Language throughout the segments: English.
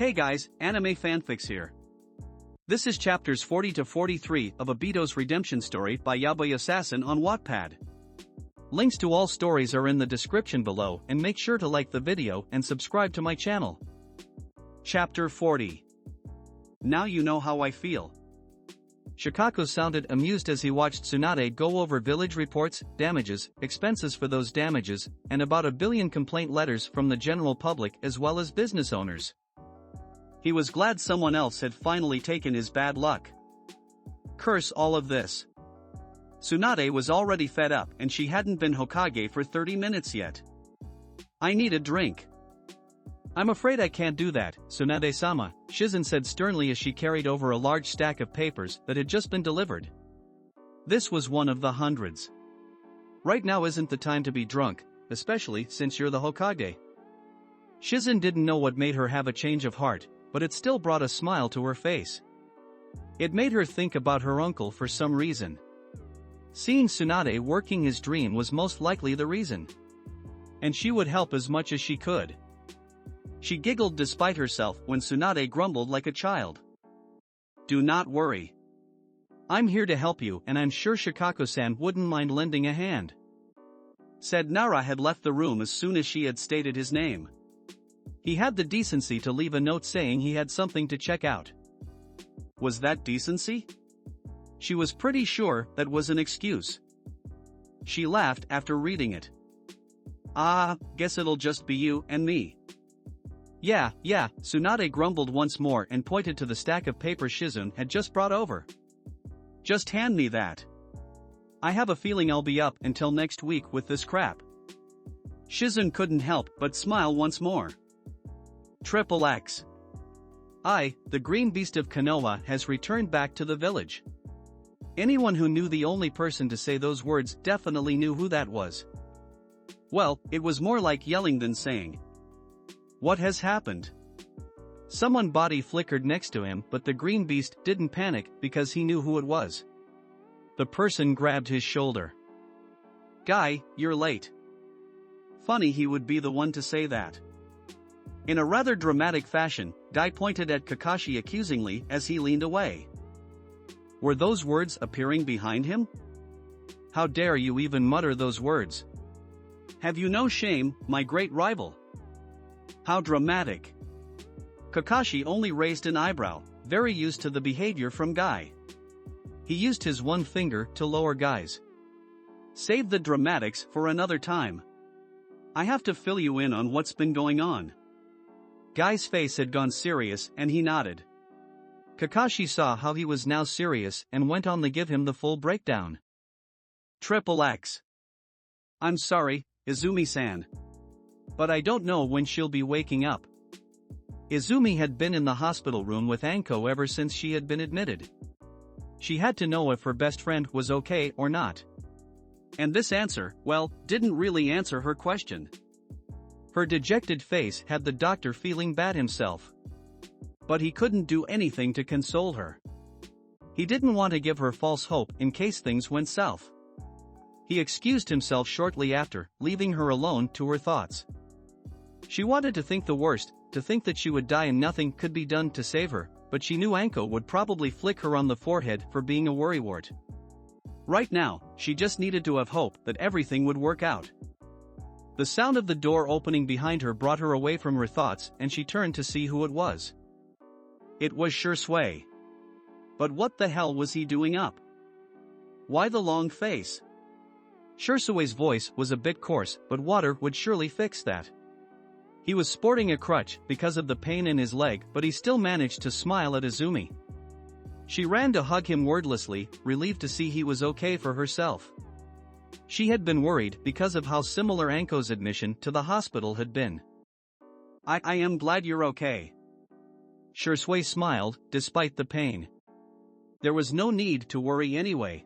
Hey guys, anime fanfics here. This is chapters 40 to 43 of Obito's redemption story by Yaboy Assassin on Wattpad. Links to all stories are in the description below, and make sure to like the video and subscribe to my channel. Chapter 40. Now you know how I feel. Shikako sounded amused as he watched Tsunade go over village reports, damages, expenses for those damages, and about 1 billion complaint letters from the general public as well as business owners. He was glad someone else had finally taken his bad luck. Curse all of this. Tsunade was already fed up and she hadn't been Hokage for 30 minutes yet. I need a drink. I'm afraid I can't do that, Tsunade-sama, Shizen said sternly as she carried over a large stack of papers that had just been delivered. This was one of the hundreds. Right now isn't the time to be drunk, especially since you're the Hokage. Shizen didn't know what made her have a change of heart, but it still brought a smile to her face. It made her think about her uncle for some reason. Seeing Tsunade working his dream was most likely the reason. And she would help as much as she could. She giggled despite herself when Tsunade grumbled like a child. Do not worry. I'm here to help you, and I'm sure Shikako-san wouldn't mind lending a hand. Said Nara had left the room as soon as she had stated his name. He had the decency to leave a note saying he had something to check out. Was that decency? She was pretty sure that was an excuse. She laughed after reading it. Guess it'll just be you and me. Yeah, Tsunade grumbled once more and pointed to the stack of paper Shizen had just brought over. Just hand me that. I have a feeling I'll be up until next week with this crap. Shizen couldn't help but smile once more. XXX. The green beast of Konoha has returned back to the village. Anyone who knew the only person to say those words definitely knew who that was. Well, it was more like yelling than saying. What has happened? Someone's body flickered next to him, but the green beast didn't panic because he knew who it was. The person grabbed his shoulder. Guy, you're late. Funny he would be the one to say that. In a rather dramatic fashion, Guy pointed at Kakashi accusingly as he leaned away. Were those words appearing behind him? How dare you even mutter those words? Have you no shame, my great rival? How dramatic. Kakashi only raised an eyebrow, very used to the behavior from Guy. He used his one finger to lower Guy's. Save the dramatics for another time. I have to fill you in on what's been going on. Guy's face had gone serious and he nodded. Kakashi saw how he was now serious and went on to give him the full breakdown. XXX. I'm sorry, Izumi-san. But I don't know when she'll be waking up. Izumi had been in the hospital room with Anko ever since she had been admitted. She had to know if her best friend was okay or not. And this answer, well, didn't really answer her question. Her dejected face had the doctor feeling bad himself. But he couldn't do anything to console her. He didn't want to give her false hope in case things went south. He excused himself shortly after, leaving her alone to her thoughts. She wanted to think the worst, to think that she would die and nothing could be done to save her, but she knew Anko would probably flick her on the forehead for being a worrywart. Right now, she just needed to have hope that everything would work out. The sound of the door opening behind her brought her away from her thoughts and she turned to see who it was. It was Shursui. But what the hell was he doing up? Why the long face? Shursui's voice was a bit coarse, but water would surely fix that. He was sporting a crutch because of the pain in his leg, but he still managed to smile at Izumi. She ran to hug him wordlessly, relieved to see he was okay for herself. She had been worried because of how similar Anko's admission to the hospital had been. I am glad you're okay. Shursui smiled, despite the pain. There was no need to worry anyway.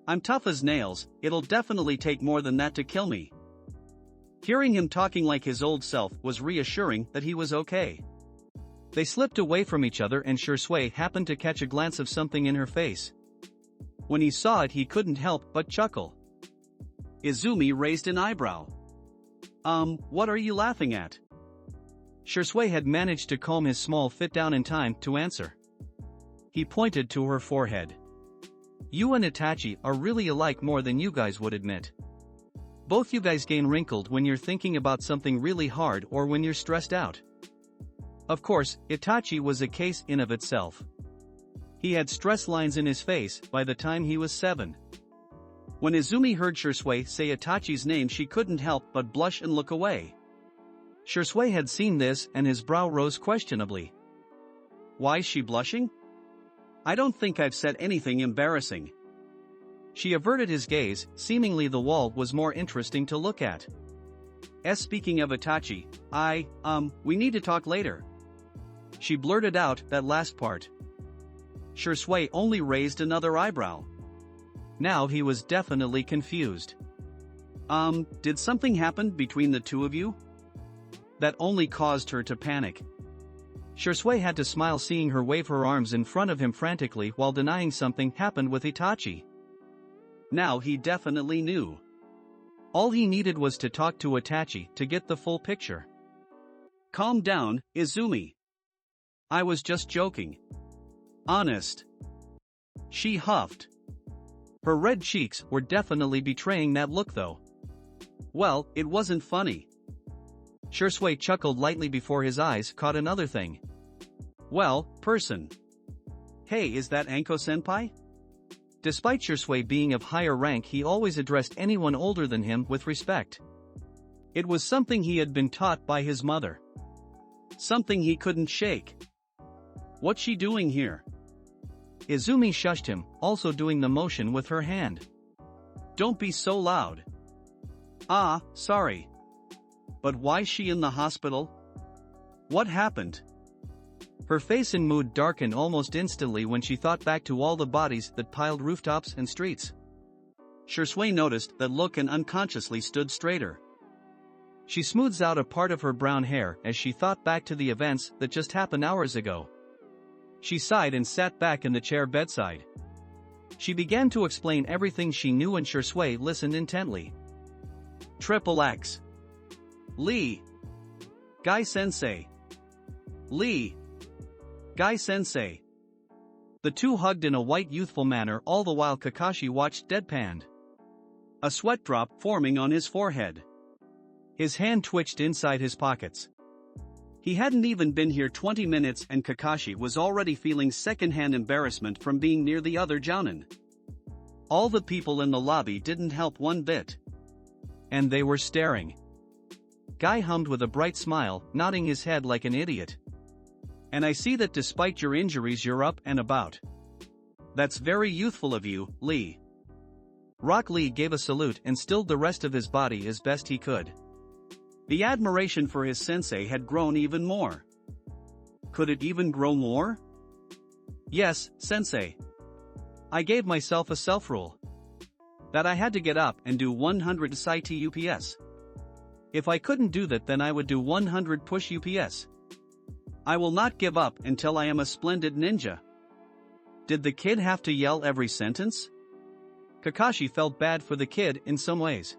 I'm tough as nails, it'll definitely take more than that to kill me. Hearing him talking like his old self was reassuring that he was okay. They slipped away from each other and Shursui happened to catch a glance of something in her face. When he saw it he couldn't help but chuckle. Izumi raised an eyebrow. What are you laughing at? Shisui had managed to comb his small fit down in time to answer. He pointed to her forehead. You and Itachi are really alike more than you guys would admit. Both you guys gain wrinkled when you're thinking about something really hard or when you're stressed out. Of course, Itachi was a case in of itself. He had stress lines in his face by the time he was 7. When Izumi heard Shisui say Itachi's name, she couldn't help but blush and look away. Shisui had seen this and his brow rose questionably. Why is she blushing? I don't think I've said anything embarrassing. She averted his gaze, seemingly the wall was more interesting to look at. Speaking of Itachi, we need to talk later. She blurted out that last part. Shisui only raised another eyebrow. Now he was definitely confused. Did something happen between the two of you? That only caused her to panic. Shisui had to smile seeing her wave her arms in front of him frantically while denying something happened with Itachi. Now he definitely knew. All he needed was to talk to Itachi to get the full picture. Calm down, Izumi. I was just joking. Honest. She huffed. Her red cheeks were definitely betraying that look though. Well, it wasn't funny. Shisui chuckled lightly before his eyes caught another thing. Well, person. Hey, is that Anko-senpai? Despite Shisui being of higher rank, he always addressed anyone older than him with respect. It was something he had been taught by his mother. Something he couldn't shake. What's she doing here? Izumi shushed him, also doing the motion with her hand. Don't be so loud. Sorry. But why's she in the hospital? What happened? Her face and mood darkened almost instantly when she thought back to all the bodies that piled rooftops and streets. Shisui noticed that look and unconsciously stood straighter. She smooths out a part of her brown hair as she thought back to the events that just happened hours ago. She sighed and sat back in the chair bedside. She began to explain everything she knew and Shisui listened intently. XX. Lee. Guy-sensei. Lee. Guy-sensei. The two hugged in a white youthful manner all the while Kakashi watched deadpanned. A sweat drop forming on his forehead. His hand twitched inside his pockets. He hadn't even been here 20 minutes and Kakashi was already feeling secondhand embarrassment from being near the other jounin. All the people in the lobby didn't help one bit. And they were staring. Guy hummed with a bright smile, nodding his head like an idiot. And I see that despite your injuries you're up and about. That's very youthful of you, Lee. Rock Lee gave a salute and stilled the rest of his body as best he could. The admiration for his sensei had grown even more. Could it even grow more? Yes, sensei. I gave myself a self-rule. That I had to get up and do 100 Saiti UPS. If I couldn't do that, then I would do 100 push UPS. I will not give up until I am a splendid ninja. Did the kid have to yell every sentence? Kakashi felt bad for the kid in some ways.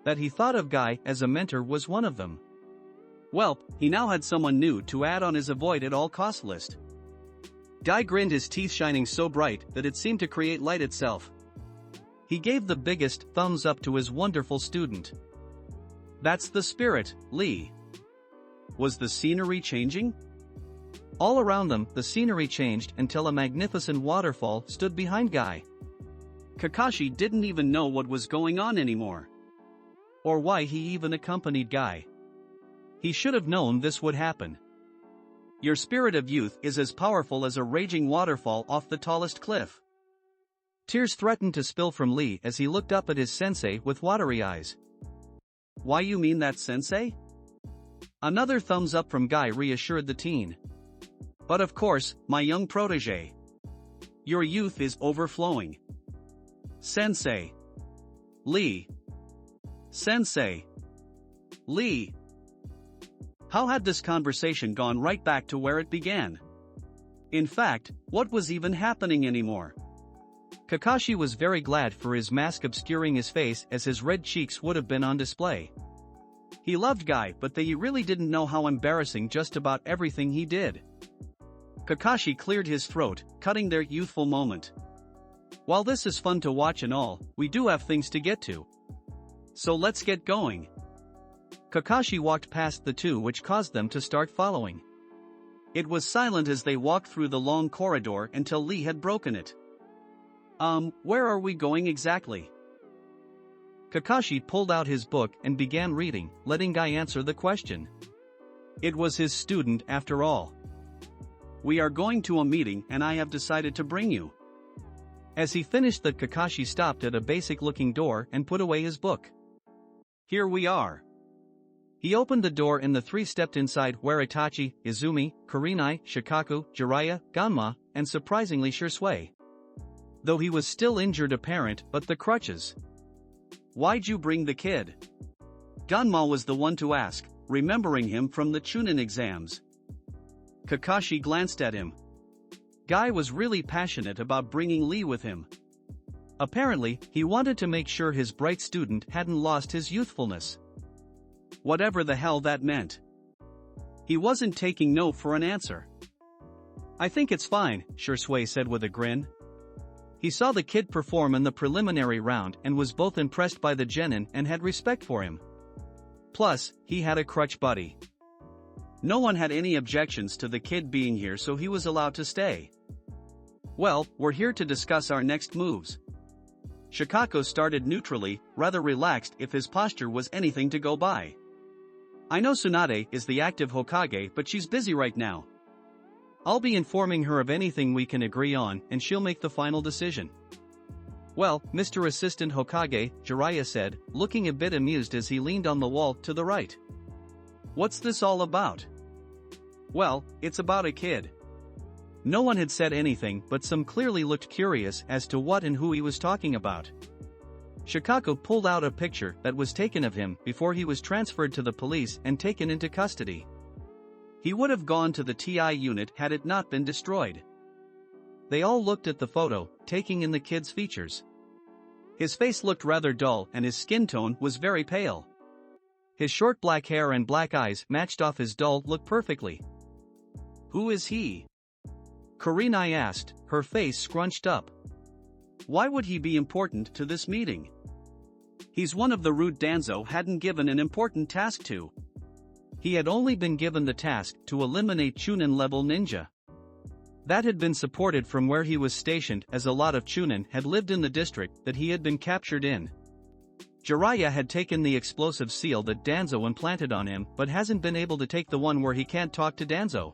That he thought of Guy as a mentor was one of them. Well, he now had someone new to add on his avoid at all cost list. Guy grinned, his teeth shining so bright that it seemed to create light itself. He gave the biggest thumbs up to his wonderful student. That's the spirit, Lee. Was the scenery changing? All around them, the scenery changed until a magnificent waterfall stood behind Guy. Kakashi didn't even know what was going on anymore. Or why he even accompanied Guy. He should have known this would happen. Your spirit of youth is as powerful as a raging waterfall off the tallest cliff. Tears threatened to spill from Lee as he looked up at his sensei with watery eyes. Why you mean that, sensei? Another thumbs up from Guy reassured the teen. But of course, my young protege. Your youth is overflowing. Sensei. Lee. Sensei. Lee. How had this conversation gone right back to where it began? In fact, what was even happening anymore? Kakashi was very glad for his mask obscuring his face, as his red cheeks would have been on display. He loved Guy, but they really didn't know how embarrassing just about everything he did. Kakashi cleared his throat, cutting their youthful moment. While this is fun to watch and all, we do have things to get to. So let's get going. Kakashi walked past the two, which caused them to start following. It was silent as they walked through the long corridor until Lee had broken it. Where are we going exactly? Kakashi pulled out his book and began reading, letting Guy answer the question. It was his student after all. We are going to a meeting and I have decided to bring you. As he finished that, Kakashi stopped at a basic-looking door and put away his book. Here we are. He opened the door and the three stepped inside, where Itachi, Izumi, Kurenai, Shikaku, Jiraiya, Ganma, and surprisingly Shisui. Though he was still injured apparent, but the crutches. Why'd you bring the kid? Ganma was the one to ask, remembering him from the Chunin exams. Kakashi glanced at him. Guy was really passionate about bringing Lee with him. Apparently, he wanted to make sure his bright student hadn't lost his youthfulness. Whatever the hell that meant. He wasn't taking no for an answer. I think it's fine, Shisui said with a grin. He saw the kid perform in the preliminary round and was both impressed by the genin and had respect for him. Plus, he had a crutch buddy. No one had any objections to the kid being here, so he was allowed to stay. Well, we're here to discuss our next moves. Shikaku started neutrally, rather relaxed if his posture was anything to go by. I know Tsunade is the active Hokage, but she's busy right now. I'll be informing her of anything we can agree on, and she'll make the final decision. Well, Mr. Assistant Hokage, Jiraiya said, looking a bit amused as he leaned on the wall to the right. What's this all about? Well, it's about a kid. No one had said anything, but some clearly looked curious as to what and who he was talking about. Shikaku pulled out a picture that was taken of him before he was transferred to the police and taken into custody. He would have gone to the TI unit had it not been destroyed. They all looked at the photo, taking in the kid's features. His face looked rather dull and his skin tone was very pale. His short black hair and black eyes matched off his dull look perfectly. Who is he? Kurenai asked, her face scrunched up. Why would he be important to this meeting? He's one of the rude Danzo hadn't given an important task to. He had only been given the task to eliminate Chunin-level ninja. That had been supported from where he was stationed, as a lot of Chunin had lived in the district that he had been captured in. Jiraiya had taken the explosive seal that Danzo implanted on him, but hasn't been able to take the one where he can't talk to Danzo.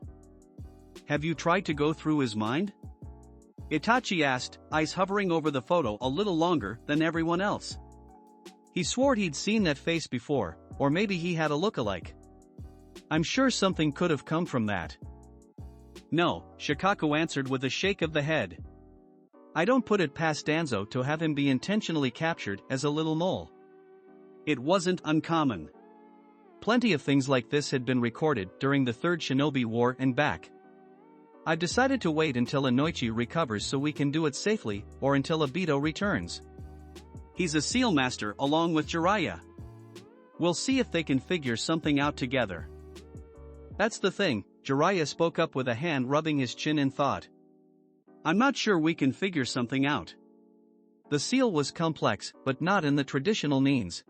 Have you tried to go through his mind? Itachi asked, eyes hovering over the photo a little longer than everyone else. He swore he'd seen that face before, or maybe he had a look-alike. I'm sure something could have come from that. No, Shikaku answered with a shake of the head. I don't put it past Danzo to have him be intentionally captured as a little mole. It wasn't uncommon. Plenty of things like this had been recorded during the Third Shinobi War and back. I've decided to wait until Inoichi recovers so we can do it safely, or until Obito returns. He's a seal master along with Jiraiya. We'll see if they can figure something out together. That's the thing, Jiraiya spoke up with a hand rubbing his chin in thought. I'm not sure we can figure something out. The seal was complex, but not in the traditional means.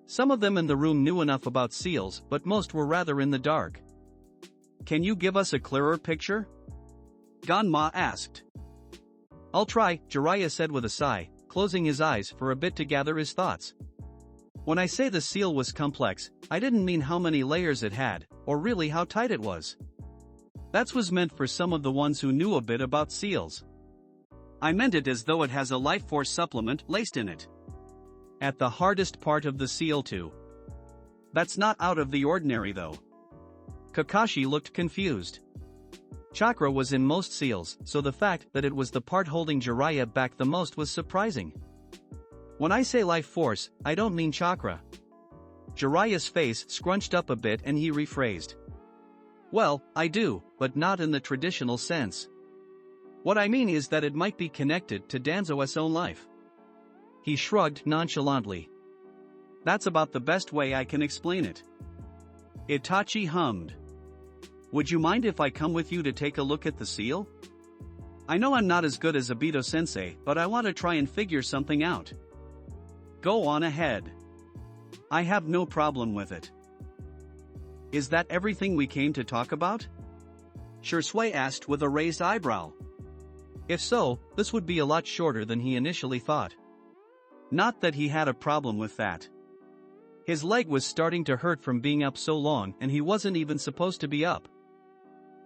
Some of them in the room knew enough about seals, but most were rather in the dark. Can you give us a clearer picture? Ganma asked. I'll try, Jiraiya said with a sigh, closing his eyes for a bit to gather his thoughts. When I say the seal was complex, I didn't mean how many layers it had, or really how tight it was. That was meant for some of the ones who knew a bit about seals. I meant it as though it has a life force supplement laced in it. At the hardest part of the seal too. That's not out of the ordinary though. Kakashi looked confused. Chakra was in most seals, so the fact that it was the part holding Jiraiya back the most was surprising. When I say life force, I don't mean chakra. Jiraiya's face scrunched up a bit and he rephrased. Well, I do, but not in the traditional sense. What I mean is that it might be connected to Danzo's own life. He shrugged nonchalantly. That's about the best way I can explain it. Itachi hummed. Would you mind if I come with you to take a look at the seal? I know I'm not as good as Obito-sensei, but I want to try and figure something out. Go on ahead. I have no problem with it. Is that everything we came to talk about? Shisui asked with a raised eyebrow. If so, this would be a lot shorter than he initially thought. Not that he had a problem with that. His leg was starting to hurt from being up so long and he wasn't even supposed to be up.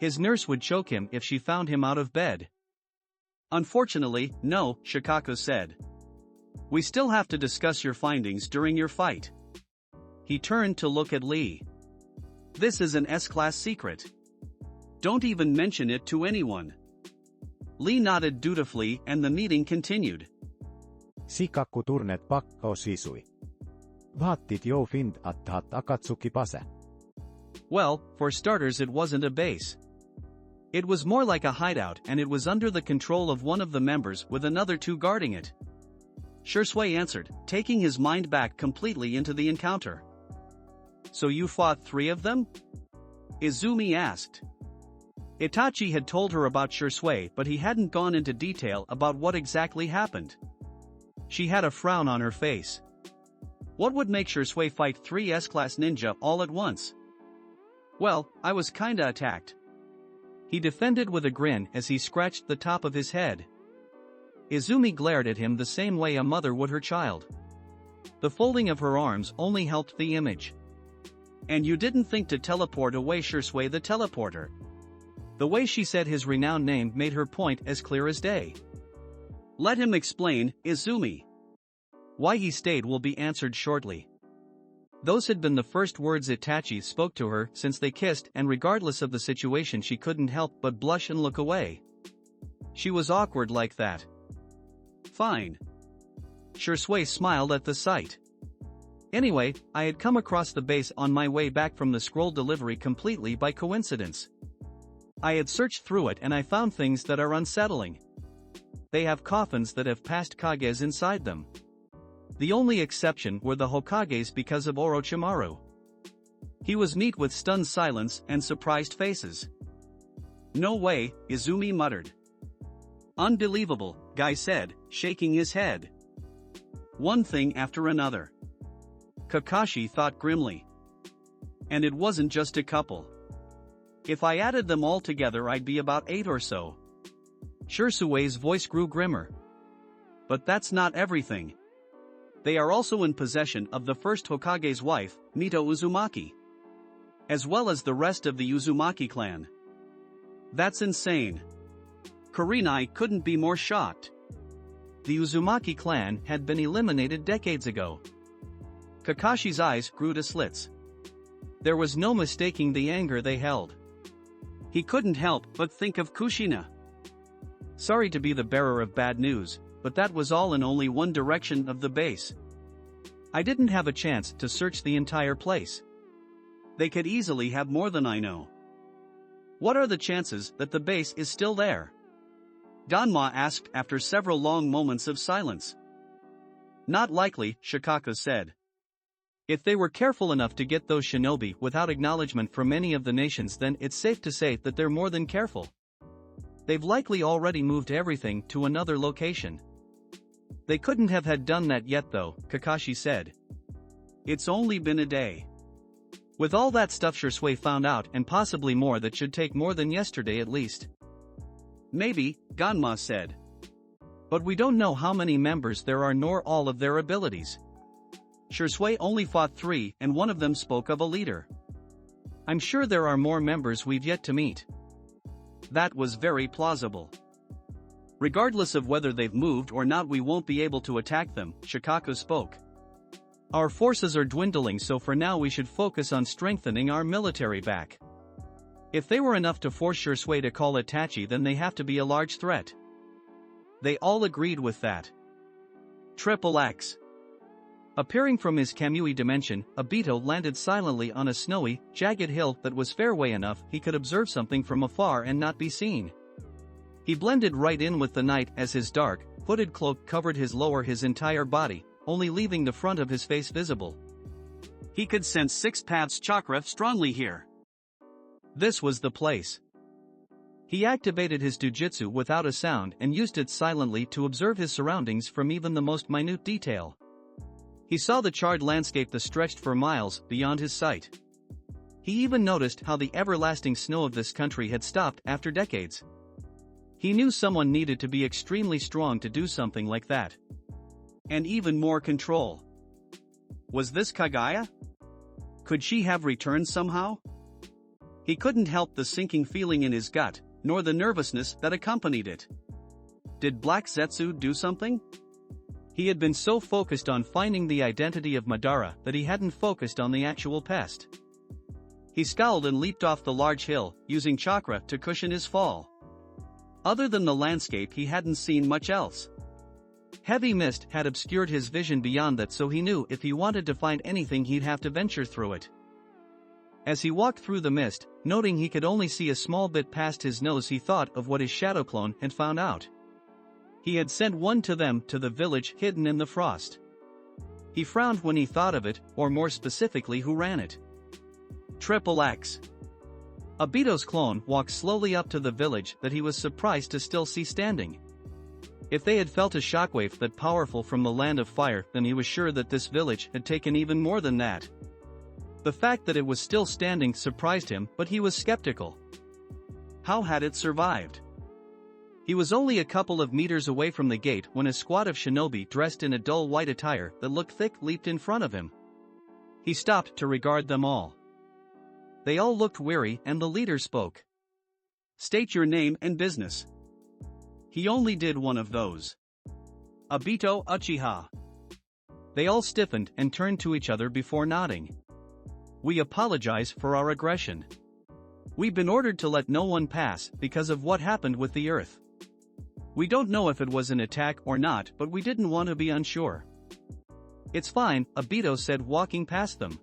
His nurse would choke him if she found him out of bed. Unfortunately, no, Shikako said. We still have to discuss your findings during your fight. He turned to look at Lee. This is an S-class secret. Don't even mention it to anyone. Lee nodded dutifully and the meeting continued. Shikako turnet pakko sisui. Vaattit jo find att akatsuki pase. Well, for starters it wasn't a base. It was more like a hideout and it was under the control of one of the members with another two guarding it. Shisui answered, taking his mind back completely into the encounter. So you fought 3 of them? Izumi asked. Itachi had told her about Shisui but he hadn't gone into detail about what exactly happened. She had a frown on her face. What would make Shisui fight 3 S-class ninja all at once? Well, I was kinda attacked. He defended with a grin as he scratched the top of his head. Izumi glared at him the same way a mother would her child. The folding of her arms only helped the image. And you didn't think to teleport away Shisui the teleporter. The way she said his renowned name made her point as clear as day. Let him explain, Izumi. Why he stayed will be answered shortly. Those had been the first words Itachi spoke to her since they kissed, and regardless of the situation she couldn't help but blush and look away. She was awkward like that. Fine. Shisui smiled at the sight. Anyway, I had come across the base on my way back from the scroll delivery completely by coincidence. I had searched through it and I found things that are unsettling. They have coffins that have past Kages inside them. The only exception were the Hokages because of Orochimaru. He was met with stunned silence and surprised faces. No way, Izumi muttered. Unbelievable, Guy said, shaking his head. One thing after another. Kakashi thought grimly. And it wasn't just a couple. If I added them all together I'd be about 8 or so. Shisui's voice grew grimmer. But that's not everything. They are also in possession of the first Hokage's wife, Mito Uzumaki. As well as the rest of the Uzumaki clan. That's insane. Kurenai couldn't be more shocked. The Uzumaki clan had been eliminated decades ago. Kakashi's eyes grew to slits. There was no mistaking the anger they held. He couldn't help but think of Kushina. Sorry to be the bearer of bad news, but that was all in only one direction of the base. I didn't have a chance to search the entire place. They could easily have more than I know. What are the chances that the base is still there? Danma asked after several long moments of silence. Not likely, Shikako said. If they were careful enough to get those shinobi without acknowledgement from any of the nations, then it's safe to say that they're more than careful. They've likely already moved everything to another location. They couldn't have had done that yet though, Kakashi said. It's only been a day. With all that stuff Shisui found out and possibly more, that should take more than yesterday at least. Maybe, Ganma said. But we don't know how many members there are nor all of their abilities. Shisui only fought 3 and one of them spoke of a leader. I'm sure there are more members we've yet to meet. That was very plausible. Regardless of whether they've moved or not, we won't be able to attack them, Shikako spoke. Our forces are dwindling, so for now we should focus on strengthening our military back. If they were enough to force Shisui to call Itachi, then they have to be a large threat. They all agreed with that. Triple X. Appearing from his Kamui dimension, Obito landed silently on a snowy, jagged hill that was fairway enough he could observe something from afar and not be seen. He blended right in with the night as his dark, hooded cloak covered his entire body, only leaving the front of his face visible. He could sense 6 paths chakra strongly here. This was the place. He activated his jujutsu without a sound and used it silently to observe his surroundings from even the most minute detail. He saw the charred landscape that stretched for miles beyond his sight. He even noticed how the everlasting snow of this country had stopped after decades. He knew someone needed to be extremely strong to do something like that. And even more control. Was this Kaguya? Could she have returned somehow? He couldn't help the sinking feeling in his gut, nor the nervousness that accompanied it. Did Black Zetsu do something? He had been so focused on finding the identity of Madara that he hadn't focused on the actual pest. He scowled and leaped off the large hill, using chakra to cushion his fall. Other than the landscape, he hadn't seen much else. Heavy mist had obscured his vision beyond that, so he knew if he wanted to find anything he'd have to venture through it. As he walked through the mist, noting he could only see a small bit past his nose, he thought of what his shadow clone had found out. He had sent one to them to the village hidden in the frost. He frowned when he thought of it, or more specifically who ran it. Triple X. Obito's clone walked slowly up to the village that he was surprised to still see standing. If they had felt a shockwave that powerful from the land of fire, then he was sure that this village had taken even more than that. The fact that it was still standing surprised him, but he was skeptical. How had it survived? He was only a couple of meters away from the gate when a squad of shinobi dressed in a dull white attire that looked thick leaped in front of him. He stopped to regard them all. They all looked weary, and the leader spoke. State your name and business. He only did one of those. Obito Uchiha. They all stiffened and turned to each other before nodding. We apologize for our aggression. We've been ordered to let no one pass because of what happened with the earth. We don't know if it was an attack or not, but we didn't want to be unsure. It's fine, Obito said, walking past them.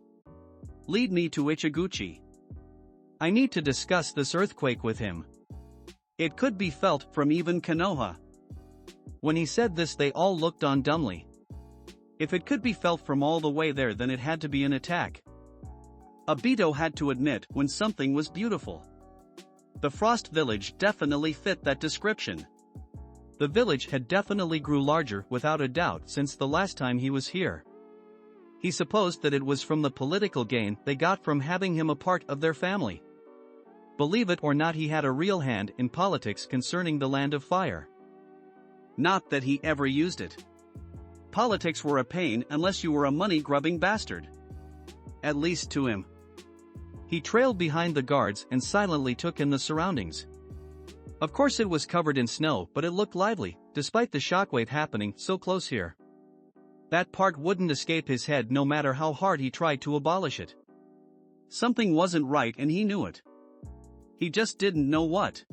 Lead me to Ichiguchi. I need to discuss this earthquake with him. It could be felt from even Konoha. When he said this, they all looked on dumbly. If it could be felt from all the way there, then it had to be an attack. Obito had to admit when something was beautiful. The Frost Village definitely fit that description. The village had definitely grew larger without a doubt since the last time he was here. He supposed that it was from the political gain they got from having him a part of their family. Believe it or not, he had a real hand in politics concerning the Land of Fire. Not that he ever used it. Politics were a pain unless you were a money-grubbing bastard. At least to him. He trailed behind the guards and silently took in the surroundings. Of course it was covered in snow, but it looked lively, despite the shockwave happening so close here. That part wouldn't escape his head no matter how hard he tried to abolish it. Something wasn't right and he knew it. He just didn't know what.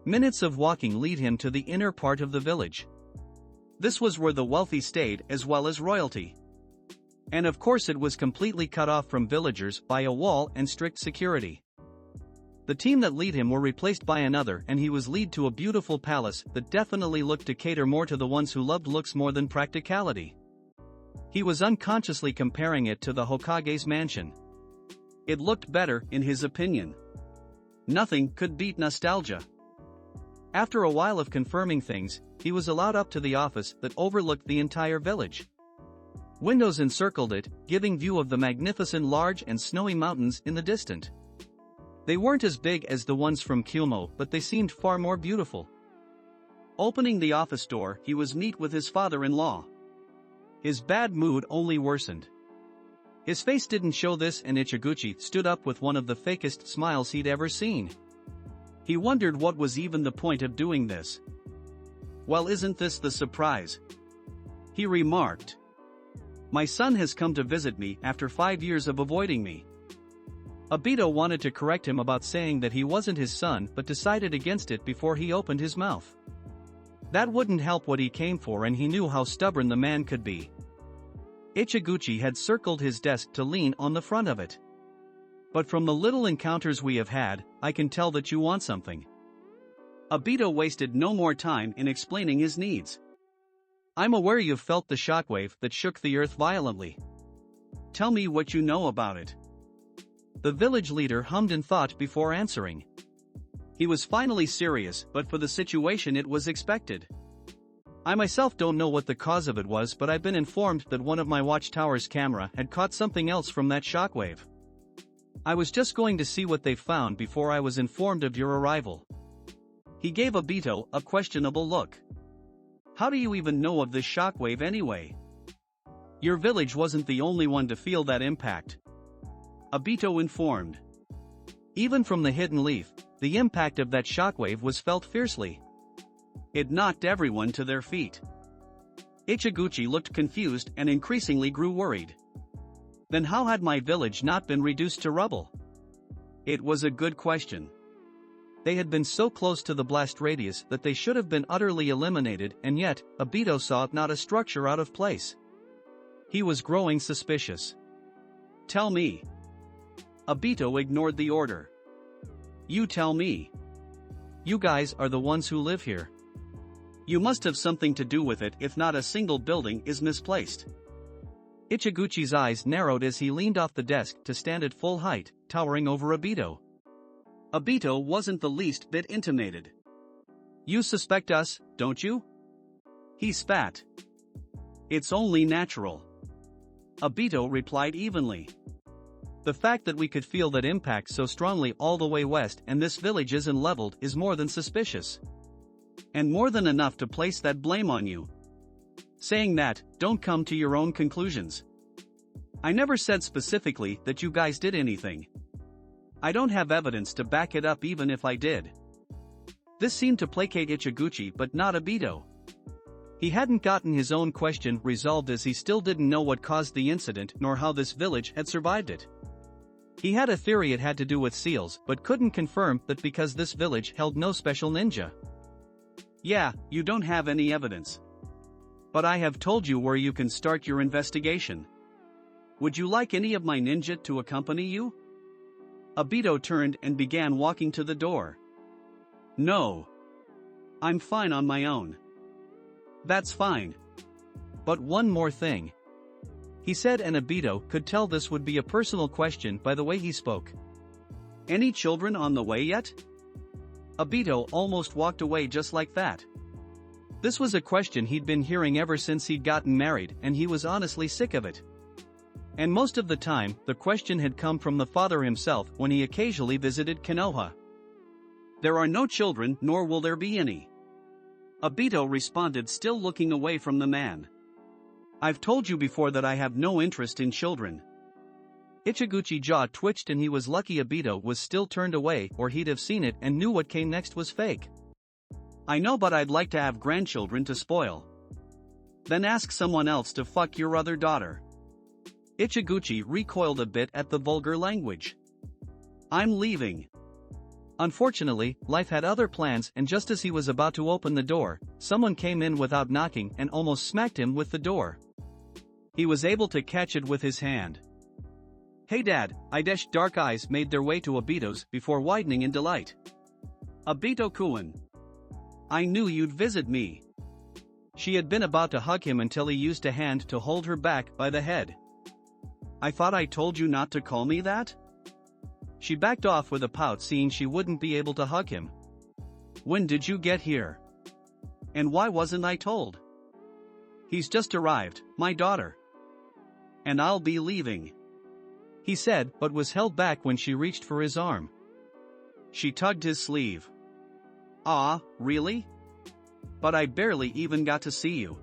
Minutes of walking lead him to the inner part of the village. This was where the wealthy stayed as well as royalty. And of course it was completely cut off from villagers by a wall and strict security. The team that lead him were replaced by another, and he was led to a beautiful palace that definitely looked to cater more to the ones who loved looks more than practicality. He was unconsciously comparing it to the Hokage's mansion. It looked better, in his opinion. Nothing could beat nostalgia. After a while of confirming things, he was allowed up to the office that overlooked the entire village. Windows encircled it, giving view of the magnificent large and snowy mountains in the distance. They weren't as big as the ones from Kyumo, but they seemed far more beautiful. Opening the office door, he was met with his father-in-law. His bad mood only worsened. His face didn't show this, and Ichiguchi stood up with one of the fakest smiles he'd ever seen. He wondered what was even the point of doing this. Well, isn't this the surprise? He remarked. My son has come to visit me after 5 years of avoiding me. Obito wanted to correct him about saying that he wasn't his son, but decided against it before he opened his mouth. That wouldn't help what he came for, and he knew how stubborn the man could be. Ichiguchi had circled his desk to lean on the front of it. But from the little encounters we have had, I can tell that you want something. Obito wasted no more time in explaining his needs. I'm aware you've felt the shockwave that shook the earth violently. Tell me what you know about it. The village leader hummed in thought before answering. He was finally serious, but for the situation it was expected. I myself don't know what the cause of it was, but I've been informed that one of my Watchtower's camera had caught something else from that shockwave. I was just going to see what they found before I was informed of your arrival. He gave Obito a questionable look. How do you even know of this shockwave anyway? Your village wasn't the only one to feel that impact. Obito informed. Even from the hidden leaf, the impact of that shockwave was felt fiercely. It knocked everyone to their feet. Ichiguchi looked confused and increasingly grew worried. Then how had my village not been reduced to rubble? It was a good question. They had been so close to the blast radius that they should have been utterly eliminated, and yet, Obito saw not a structure out of place. He was growing suspicious. Tell me. Obito ignored the order. You tell me. You guys are the ones who live here. You must have something to do with it, if not a single building is misplaced. Ichiguchi's eyes narrowed as he leaned off the desk to stand at full height, towering over Obito. Obito wasn't the least bit intimidated. You suspect us, don't you? He spat. It's only natural. Obito replied evenly. The fact that we could feel that impact so strongly all the way west and this village isn't leveled is more than suspicious. And more than enough to place that blame on you. Saying that, don't come to your own conclusions. I never said specifically that you guys did anything. I don't have evidence to back it up even if I did. This seemed to placate Ichiguchi but not Obito. He hadn't gotten his own question resolved as he still didn't know what caused the incident nor how this village had survived it. He had a theory it had to do with seals but couldn't confirm that because this village held no special ninja. Yeah, you don't have any evidence. But I have told you where you can start your investigation. Would you like any of my ninja to accompany you? Obito turned and began walking to the door. No. I'm fine on my own. That's fine. But one more thing. He said, and Obito could tell this would be a personal question by the way he spoke. Any children on the way yet? Obito almost walked away just like that. This was a question he'd been hearing ever since he'd gotten married, and he was honestly sick of it. And most of the time, the question had come from the father himself when he occasionally visited Konoha. There are no children, nor will there be any. Obito responded, still looking away from the man. I've told you before that I have no interest in children. Ichiguchi's jaw twitched and he was lucky Obito was still turned away or he'd have seen it and knew what came next was fake. I know, but I'd like to have grandchildren to spoil. Then ask someone else to fuck your other daughter. Ichiguchi recoiled a bit at the vulgar language. I'm leaving. Unfortunately, life had other plans, and just as he was about to open the door, someone came in without knocking and almost smacked him with the door. He was able to catch it with his hand. Hey Dad, Idesh dark eyes made their way to Obito's before widening in delight. Obito-kun. I knew you'd visit me. She had been about to hug him until he used a hand to hold her back by the head. I thought I told you not to call me that? She backed off with a pout, seeing she wouldn't be able to hug him. When did you get here? And why wasn't I told? He's just arrived, my daughter. And I'll be leaving. He said, but was held back when she reached for his arm. She tugged his sleeve. Ah, really? But I barely even got to see you.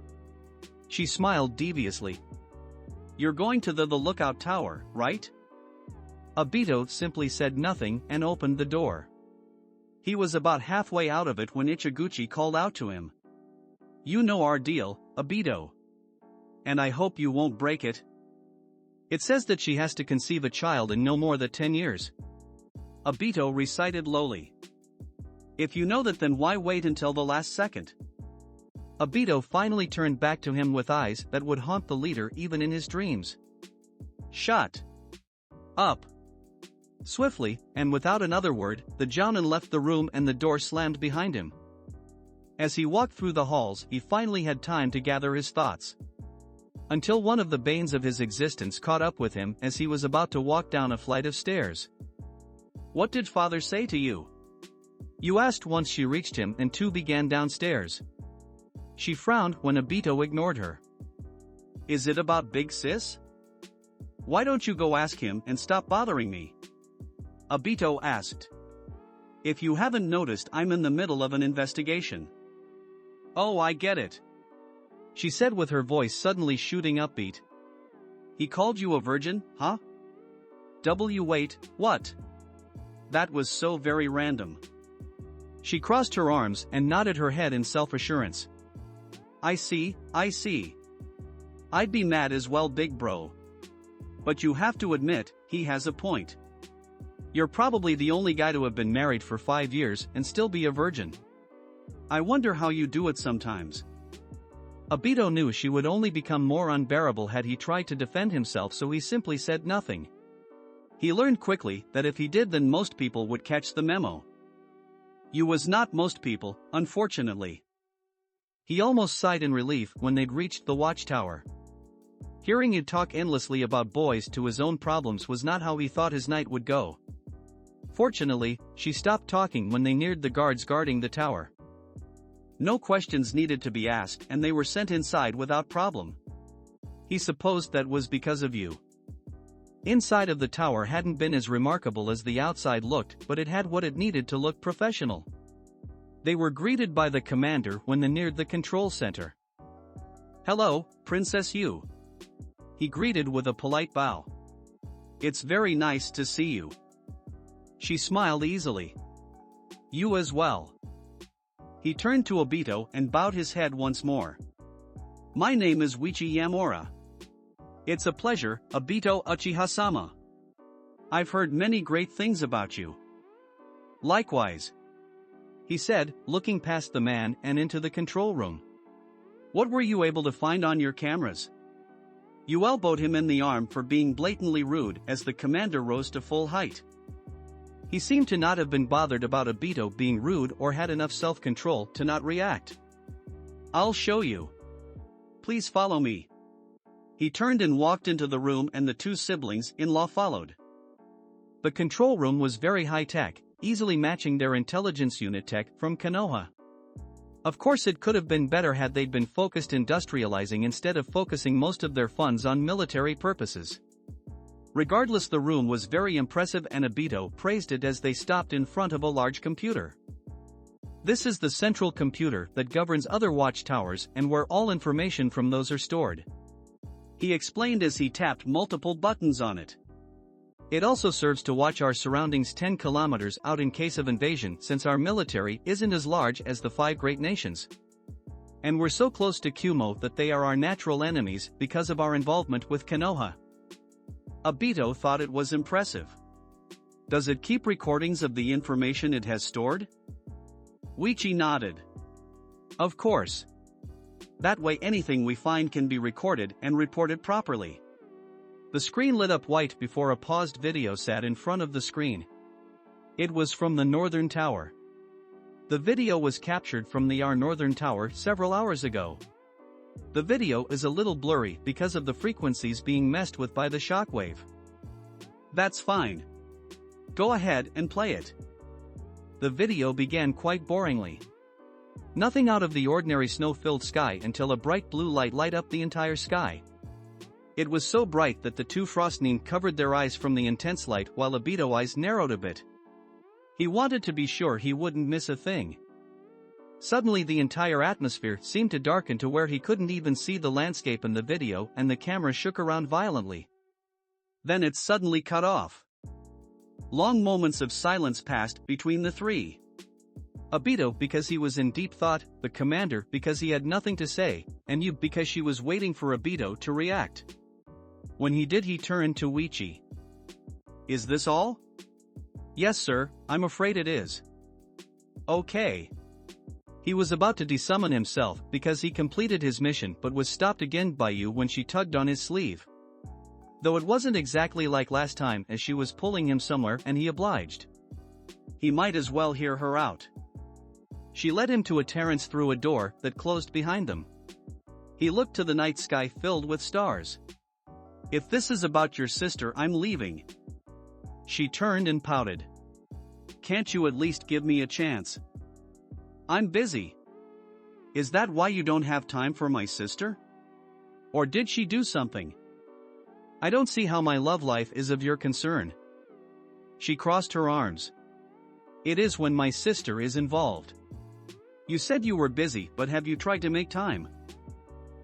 She smiled deviously. You're going to the lookout tower, right? Obito simply said nothing and opened the door. He was about halfway out of it when Ichiguchi called out to him. You know our deal, Obito. And I hope you won't break it. It says that she has to conceive a child in no more than 10 years. Obito recited lowly. If you know that, then why wait until the last second? Obito finally turned back to him with eyes that would haunt the leader even in his dreams. Shut up. Swiftly, and without another word, the Jounin left the room and the door slammed behind him. As he walked through the halls, he finally had time to gather his thoughts. Until one of the banes of his existence caught up with him as he was about to walk down a flight of stairs. "What did father say to you?" You asked once she reached him and two began downstairs. She frowned when Obito ignored her. "Is it about Big Sis? Why don't you go ask him and stop bothering me?" Obito asked. "If you haven't noticed, I'm in the middle of an investigation." "Oh, I get it," she said with her voice suddenly shooting upbeat. "He called you a virgin, huh? Wait, what? That was so very random." She crossed her arms and nodded her head in self-assurance. I see. I'd be mad as well, big bro. But you have to admit, he has a point. You're probably the only guy to have been married for 5 years and still be a virgin. I wonder how you do it sometimes." Obito knew she would only become more unbearable had he tried to defend himself, so he simply said nothing. He learned quickly that if he did, then most people would catch the memo. You was not most people, unfortunately. He almost sighed in relief when they'd reached the Watchtower. Hearing him talk endlessly about boys to his own problems was not how he thought his night would go. Fortunately, she stopped talking when they neared the guards guarding the tower. No questions needed to be asked and they were sent inside without problem. He supposed that was because of you. Inside of the tower hadn't been as remarkable as the outside looked, but it had what it needed to look professional. They were greeted by the commander when they neared the control center. "Hello, Princess Yu," he greeted with a polite bow. "It's very nice to see you." She smiled easily. "You as well." He turned to Obito and bowed his head once more. "My name is Wichi Yamura. It's a pleasure, Obito Uchiha-sama. I've heard many great things about you." "Likewise," he said, looking past the man and into the control room. "What were you able to find on your cameras?" You elbowed him in the arm for being blatantly rude as the commander rose to full height. He seemed to not have been bothered about Obito being rude or had enough self-control to not react. "I'll show you. Please follow me." He turned and walked into the room and the two siblings-in-law followed. The control room was very high-tech, easily matching their intelligence unit tech from Konoha. Of course it could have been better had they'd been focused industrializing instead of focusing most of their funds on military purposes. Regardless, the room was very impressive and Obito praised it as they stopped in front of a large computer. This is the central computer that governs other watchtowers and where all information from those are stored. He explained as he tapped multiple buttons on it. It also serves to watch our surroundings 10 kilometers out in case of invasion, since our military isn't as large as the 5 great nations. And we're so close to Kumo that they are our natural enemies because of our involvement with Konoha. Obito thought it was impressive. Does it keep recordings of the information it has stored? Wichi nodded. Of course. That way anything we find can be recorded and reported properly. The screen lit up white before a paused video sat in front of the screen. It was from the Northern Tower. The video was captured from our Northern Tower several hours ago. The video is a little blurry because of the frequencies being messed with by the shockwave. That's fine. Go ahead and play it. The video began quite boringly. Nothing out of the ordinary snow-filled sky until a bright blue light lit up the entire sky. It was so bright that the two Frostnin covered their eyes from the intense light while Obito's eyes narrowed a bit. He wanted to be sure he wouldn't miss a thing. Suddenly the entire atmosphere seemed to darken to where he couldn't even see the landscape in the video and the camera shook around violently. Then it suddenly cut off. Long moments of silence passed between the three. Obito because he was in deep thought, the commander because he had nothing to say, and Yu because she was waiting for Obito to react. When he did, he turned to Wichi. Is this all? Yes sir, I'm afraid it is. Okay. He was about to desummon himself because he completed his mission but was stopped again by Yu when she tugged on his sleeve. Though it wasn't exactly like last time as she was pulling him somewhere and he obliged. He might as well hear her out. She led him to a terrace through a door that closed behind them. He looked to the night sky filled with stars. "If this is about your sister, I'm leaving." She turned and pouted. "Can't you at least give me a chance? I'm busy." "Is that why you don't have time for my sister? Or did she do something? I don't see how my love life is of your concern." She crossed her arms. "It is when my sister is involved. You said you were busy, but have you tried to make time?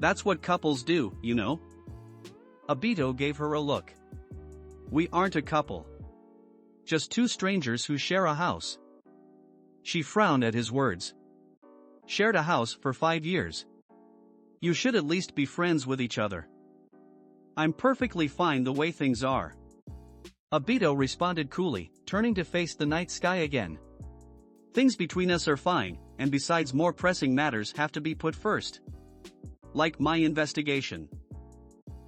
That's what couples do, you know." Obito gave her a look. "We aren't a couple. Just two strangers who share a house." She frowned at his words. "Shared a house for 5 years. You should at least be friends with each other." "I'm perfectly fine the way things are." Obito responded coolly, turning to face the night sky again. "Things between us are fine, and besides more pressing matters have to be put first. Like my investigation."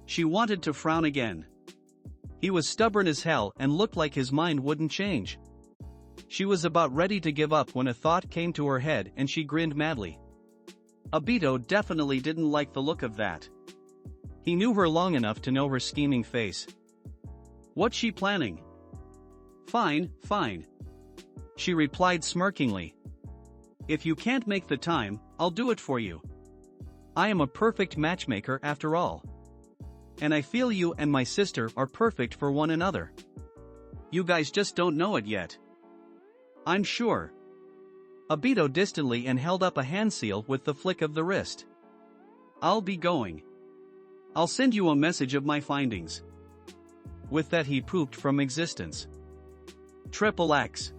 She wanted to frown again. He was stubborn as hell and looked like his mind wouldn't change. She was about ready to give up when a thought came to her head and she grinned madly. Obito definitely didn't like the look of that. He knew her long enough to know her scheming face. "What's she planning?" "Fine, fine," she replied smirkingly. "If you can't make the time, I'll do it for you. I am a perfect matchmaker after all. And I feel you and my sister are perfect for one another. You guys just don't know it yet. I'm sure." Obito distantly and held up a hand seal with the flick of the wrist. "I'll be going. I'll send you a message of my findings." With that he pooped from existence. Triple X.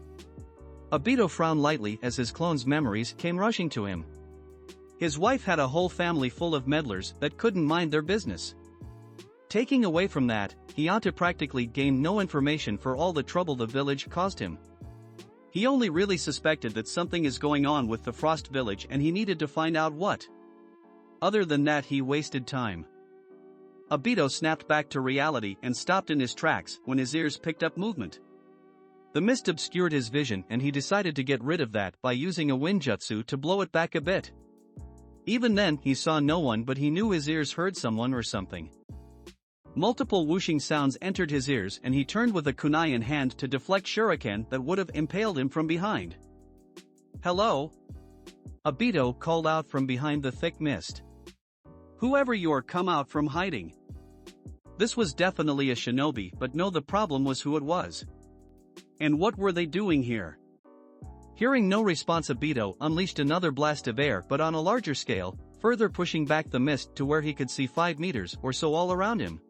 Obito frowned lightly as his clone's memories came rushing to him. His wife had a whole family full of meddlers that couldn't mind their business. Taking away from that, he ought to practically gain no information for all the trouble the village caused him. He only really suspected that something is going on with the Frost Village and he needed to find out what. Other than that he wasted time. Obito snapped back to reality and stopped in his tracks when his ears picked up movement. The mist obscured his vision and he decided to get rid of that by using a wind jutsu to blow it back a bit. Even then he saw no one, but he knew his ears heard someone or something. Multiple whooshing sounds entered his ears and he turned with a kunai in hand to deflect shuriken that would have impaled him from behind. "Hello?" Obito called out from behind the thick mist. "Whoever you are, come out from hiding." This was definitely a shinobi, but no, the problem was who it was. And what were they doing here? Hearing no response, Obito unleashed another blast of air, but on a larger scale, further pushing back the mist to where he could see 5 meters or so all around him.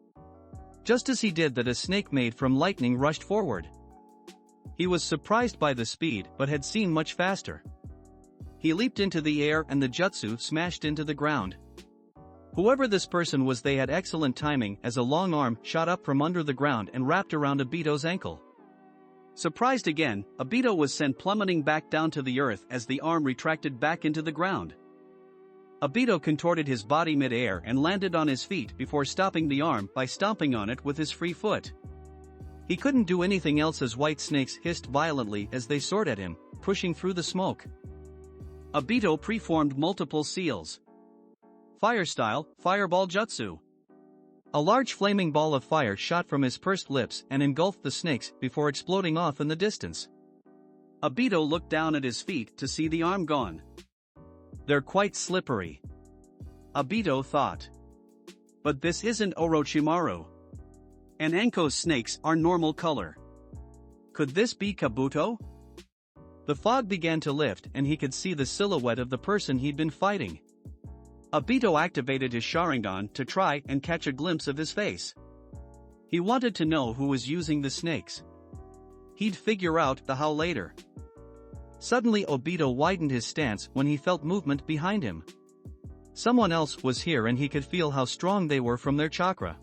Just as he did that, a snake made from lightning rushed forward. He was surprised by the speed but had seen much faster. He leaped into the air and the jutsu smashed into the ground. Whoever this person was, they had excellent timing as a long arm shot up from under the ground and wrapped around Obito's ankle. Surprised again, Obito was sent plummeting back down to the earth as the arm retracted back into the ground. Obito contorted his body mid-air and landed on his feet before stopping the arm by stomping on it with his free foot. He couldn't do anything else as white snakes hissed violently as they soared at him, pushing through the smoke. Obito preformed multiple seals. Fire style, fireball jutsu. A large flaming ball of fire shot from his pursed lips and engulfed the snakes before exploding off in the distance. Obito looked down at his feet to see the arm gone. They're quite slippery, Obito thought. But this isn't Orochimaru. And Anko's snakes are normal color. Could this be Kabuto? The fog began to lift and he could see the silhouette of the person he'd been fighting. Obito activated his Sharingan to try and catch a glimpse of his face. He wanted to know who was using the snakes. He'd figure out the how later. Suddenly Obito widened his stance when he felt movement behind him. Someone else was here and he could feel how strong they were from their chakra.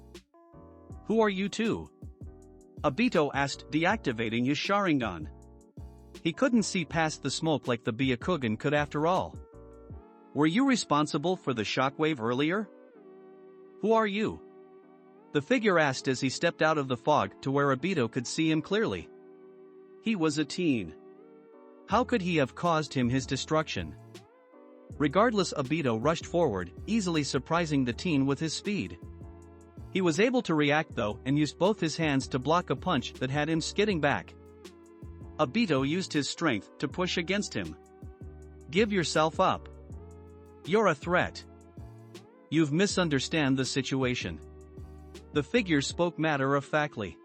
Who are you two? Obito asked, deactivating his Sharingan. He couldn't see past the smoke like the Byakugan could after all. Were you responsible for the shockwave earlier? Who are you? The figure asked as he stepped out of the fog to where Obito could see him clearly. He was a teen. How could he have caused him his destruction? Regardless, Obito rushed forward, easily surprising the teen with his speed. He was able to react though and used both his hands to block a punch that had him skidding back. Obito used his strength to push against him. Give yourself up. You're a threat. You've misunderstood the situation. The figure spoke matter-of-factly.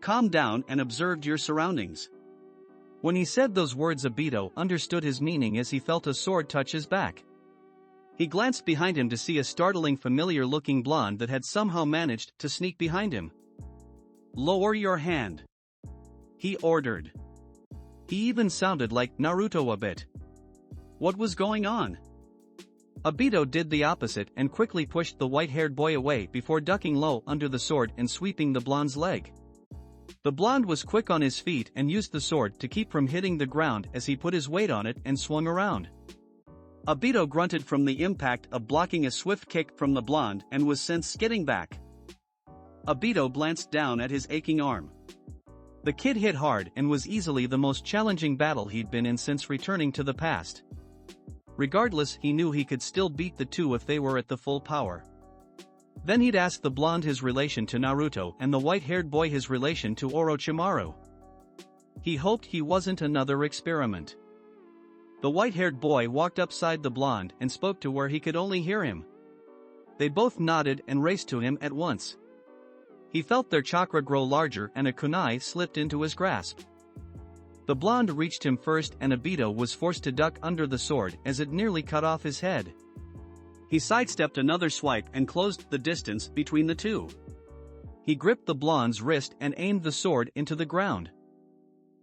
Calm down and observed your surroundings. When he said those words, Obito understood his meaning as he felt a sword touch his back. He glanced behind him to see a startling familiar-looking blonde that had somehow managed to sneak behind him. Lower your hand, he ordered. He even sounded like Naruto a bit. What was going on? Obito did the opposite and quickly pushed the white-haired boy away before ducking low under the sword and sweeping the blonde's leg. The blonde was quick on his feet and used the sword to keep from hitting the ground as he put his weight on it and swung around. Obito grunted from the impact of blocking a swift kick from the blonde and was sent skidding back. Obito glanced down at his aching arm. The kid hit hard and was easily the most challenging battle he'd been in since returning to the past. Regardless, he knew he could still beat the two if they were at the full power. Then he'd ask the blonde his relation to Naruto and the white-haired boy his relation to Orochimaru. He hoped he wasn't another experiment. The white-haired boy walked upside the blonde and spoke to where he could only hear him. They both nodded and raced to him at once. He felt their chakra grow larger and a kunai slipped into his grasp. The blonde reached him first and Obito was forced to duck under the sword as it nearly cut off his head. He sidestepped another swipe and closed the distance between the two. He gripped the blonde's wrist and aimed the sword into the ground.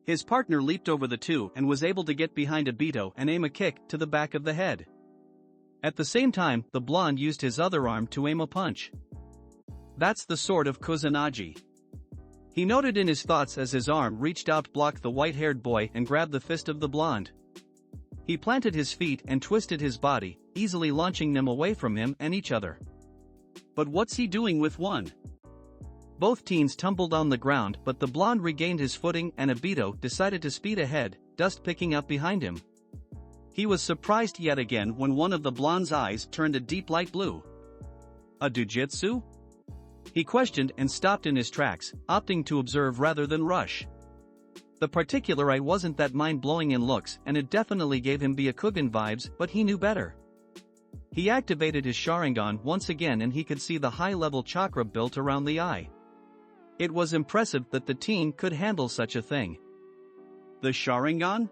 His partner leaped over the two and was able to get behind Obito and aim a kick to the back of the head. At the same time, the blonde used his other arm to aim a punch. That's the sword of Kusanagi. He noted in his thoughts as his arm reached out to block the white-haired boy and grabbed the fist of the blonde. He planted his feet and twisted his body, easily launching them away from him and each other. But what's he doing with one? Both teens tumbled on the ground, but the blonde regained his footing and Obito decided to speed ahead, dust picking up behind him. He was surprised yet again when one of the blonde's eyes turned a deep light blue. A dujutsu? He questioned and stopped in his tracks, opting to observe rather than rush. The particular eye wasn't that mind-blowing in looks and it definitely gave him Byakugan vibes, but he knew better. He activated his Sharingan once again and he could see the high-level chakra built around the eye. It was impressive that the teen could handle such a thing. The Sharingan?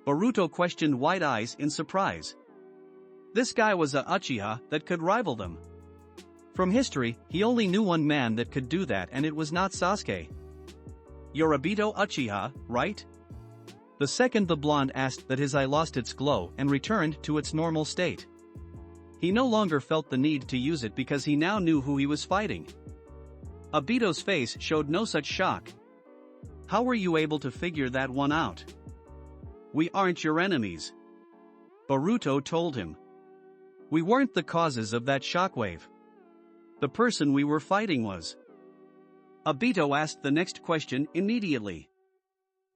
Boruto questioned wide eyes in surprise. This guy was a Uchiha that could rival them. From history, he only knew one man that could do that and it was not Sasuke. You're Obito Uchiha, right? The second the blonde asked that his eye lost its glow and returned to its normal state. He no longer felt the need to use it because he now knew who he was fighting. Obito's face showed no such shock. How were you able to figure that one out? We aren't your enemies, Boruto told him. We weren't the causes of that shockwave. The person we were fighting was. Obito asked the next question immediately.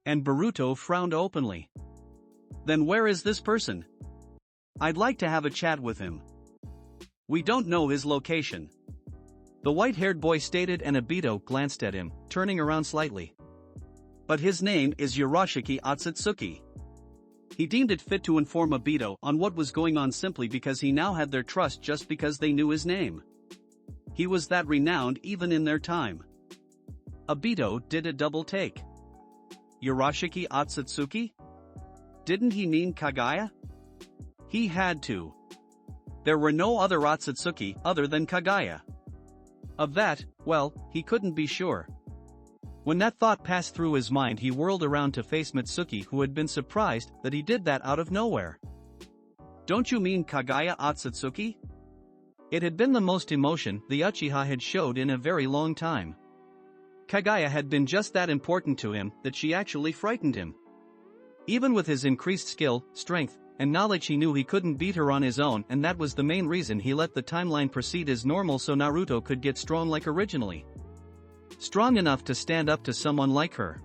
And Boruto frowned openly. Then where is this person? I'd like to have a chat with him. We don't know his location, the white-haired boy stated and Obito glanced at him, turning around slightly. But his name is Yurashiki Otsutsuki. He deemed it fit to inform Obito on what was going on simply because he now had their trust just because they knew his name. He was that renowned even in their time. Obito did a double take. Yurashiki Otsutsuki? Didn't he mean Kaguya? He had to. There were no other Otsutsuki other than Kaguya. Of that, well, he couldn't be sure. When that thought passed through his mind he whirled around to face Mitsuki who had been surprised that he did that out of nowhere. Don't you mean Kaguya Otsutsuki? It had been the most emotion the Uchiha had showed in a very long time. Kaguya had been just that important to him that she actually frightened him. Even with his increased skill, strength, and knowledge he knew he couldn't beat her on his own and that was the main reason he let the timeline proceed as normal so Naruto could get strong like originally. Strong enough to stand up to someone like her.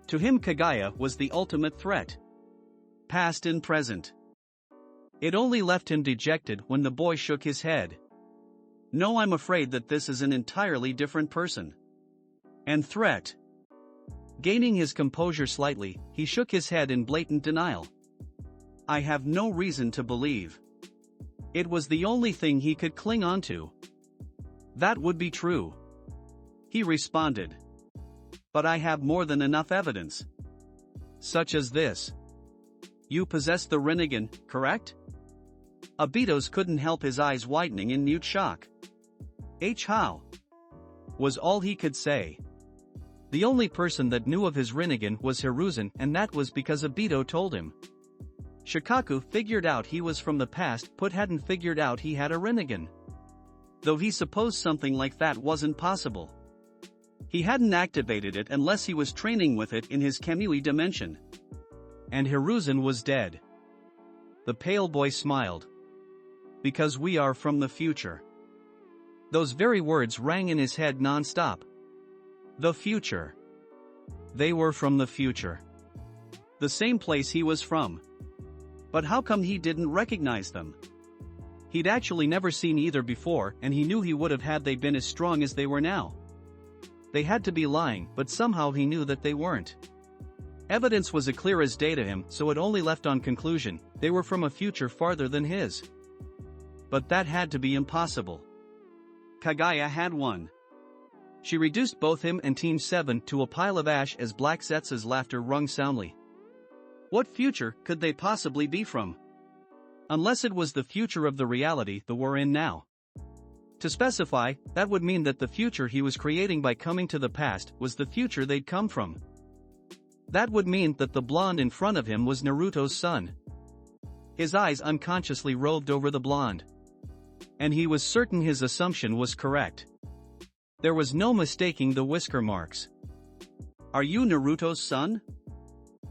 To him Kagaya was the ultimate threat. Past and present. It only left him dejected when the boy shook his head. No, I'm afraid that this is an entirely different person. And threat. Gaining his composure slightly, he shook his head in blatant denial. I have no reason to believe. It was the only thing he could cling on to. That would be true. He responded. But I have more than enough evidence. Such as this. You possess the Rinnegan, correct? Obito's couldn't help his eyes widening in mute shock. How? Was all he could say. The only person that knew of his Rinnegan was Hiruzen, and that was because Obito told him. Shikaku figured out he was from the past, but hadn't figured out he had a Rinnegan. Though he supposed something like that wasn't possible. He hadn't activated it unless he was training with it in his Kamui dimension. And Hiruzen was dead. The pale boy smiled. Because we are from the future. Those very words rang in his head non-stop. The future. They were from the future. The same place he was from. But how come he didn't recognize them? He'd actually never seen either before, and he knew he would have had they been as strong as they were now. They had to be lying, but somehow he knew that they weren't. Evidence was as clear as day to him, so it only left on conclusion, they were from a future farther than his. But that had to be impossible. Kagaya had won. She reduced both him and Team 7 to a pile of ash as Black Zetsu's laughter rung soundly. What future could they possibly be from? Unless it was the future of the reality that we're in now. To specify, that would mean that the future he was creating by coming to the past was the future they'd come from. That would mean that the blonde in front of him was Naruto's son. His eyes unconsciously roved over the blonde. And he was certain his assumption was correct. There was no mistaking the whisker marks. Are you Naruto's son?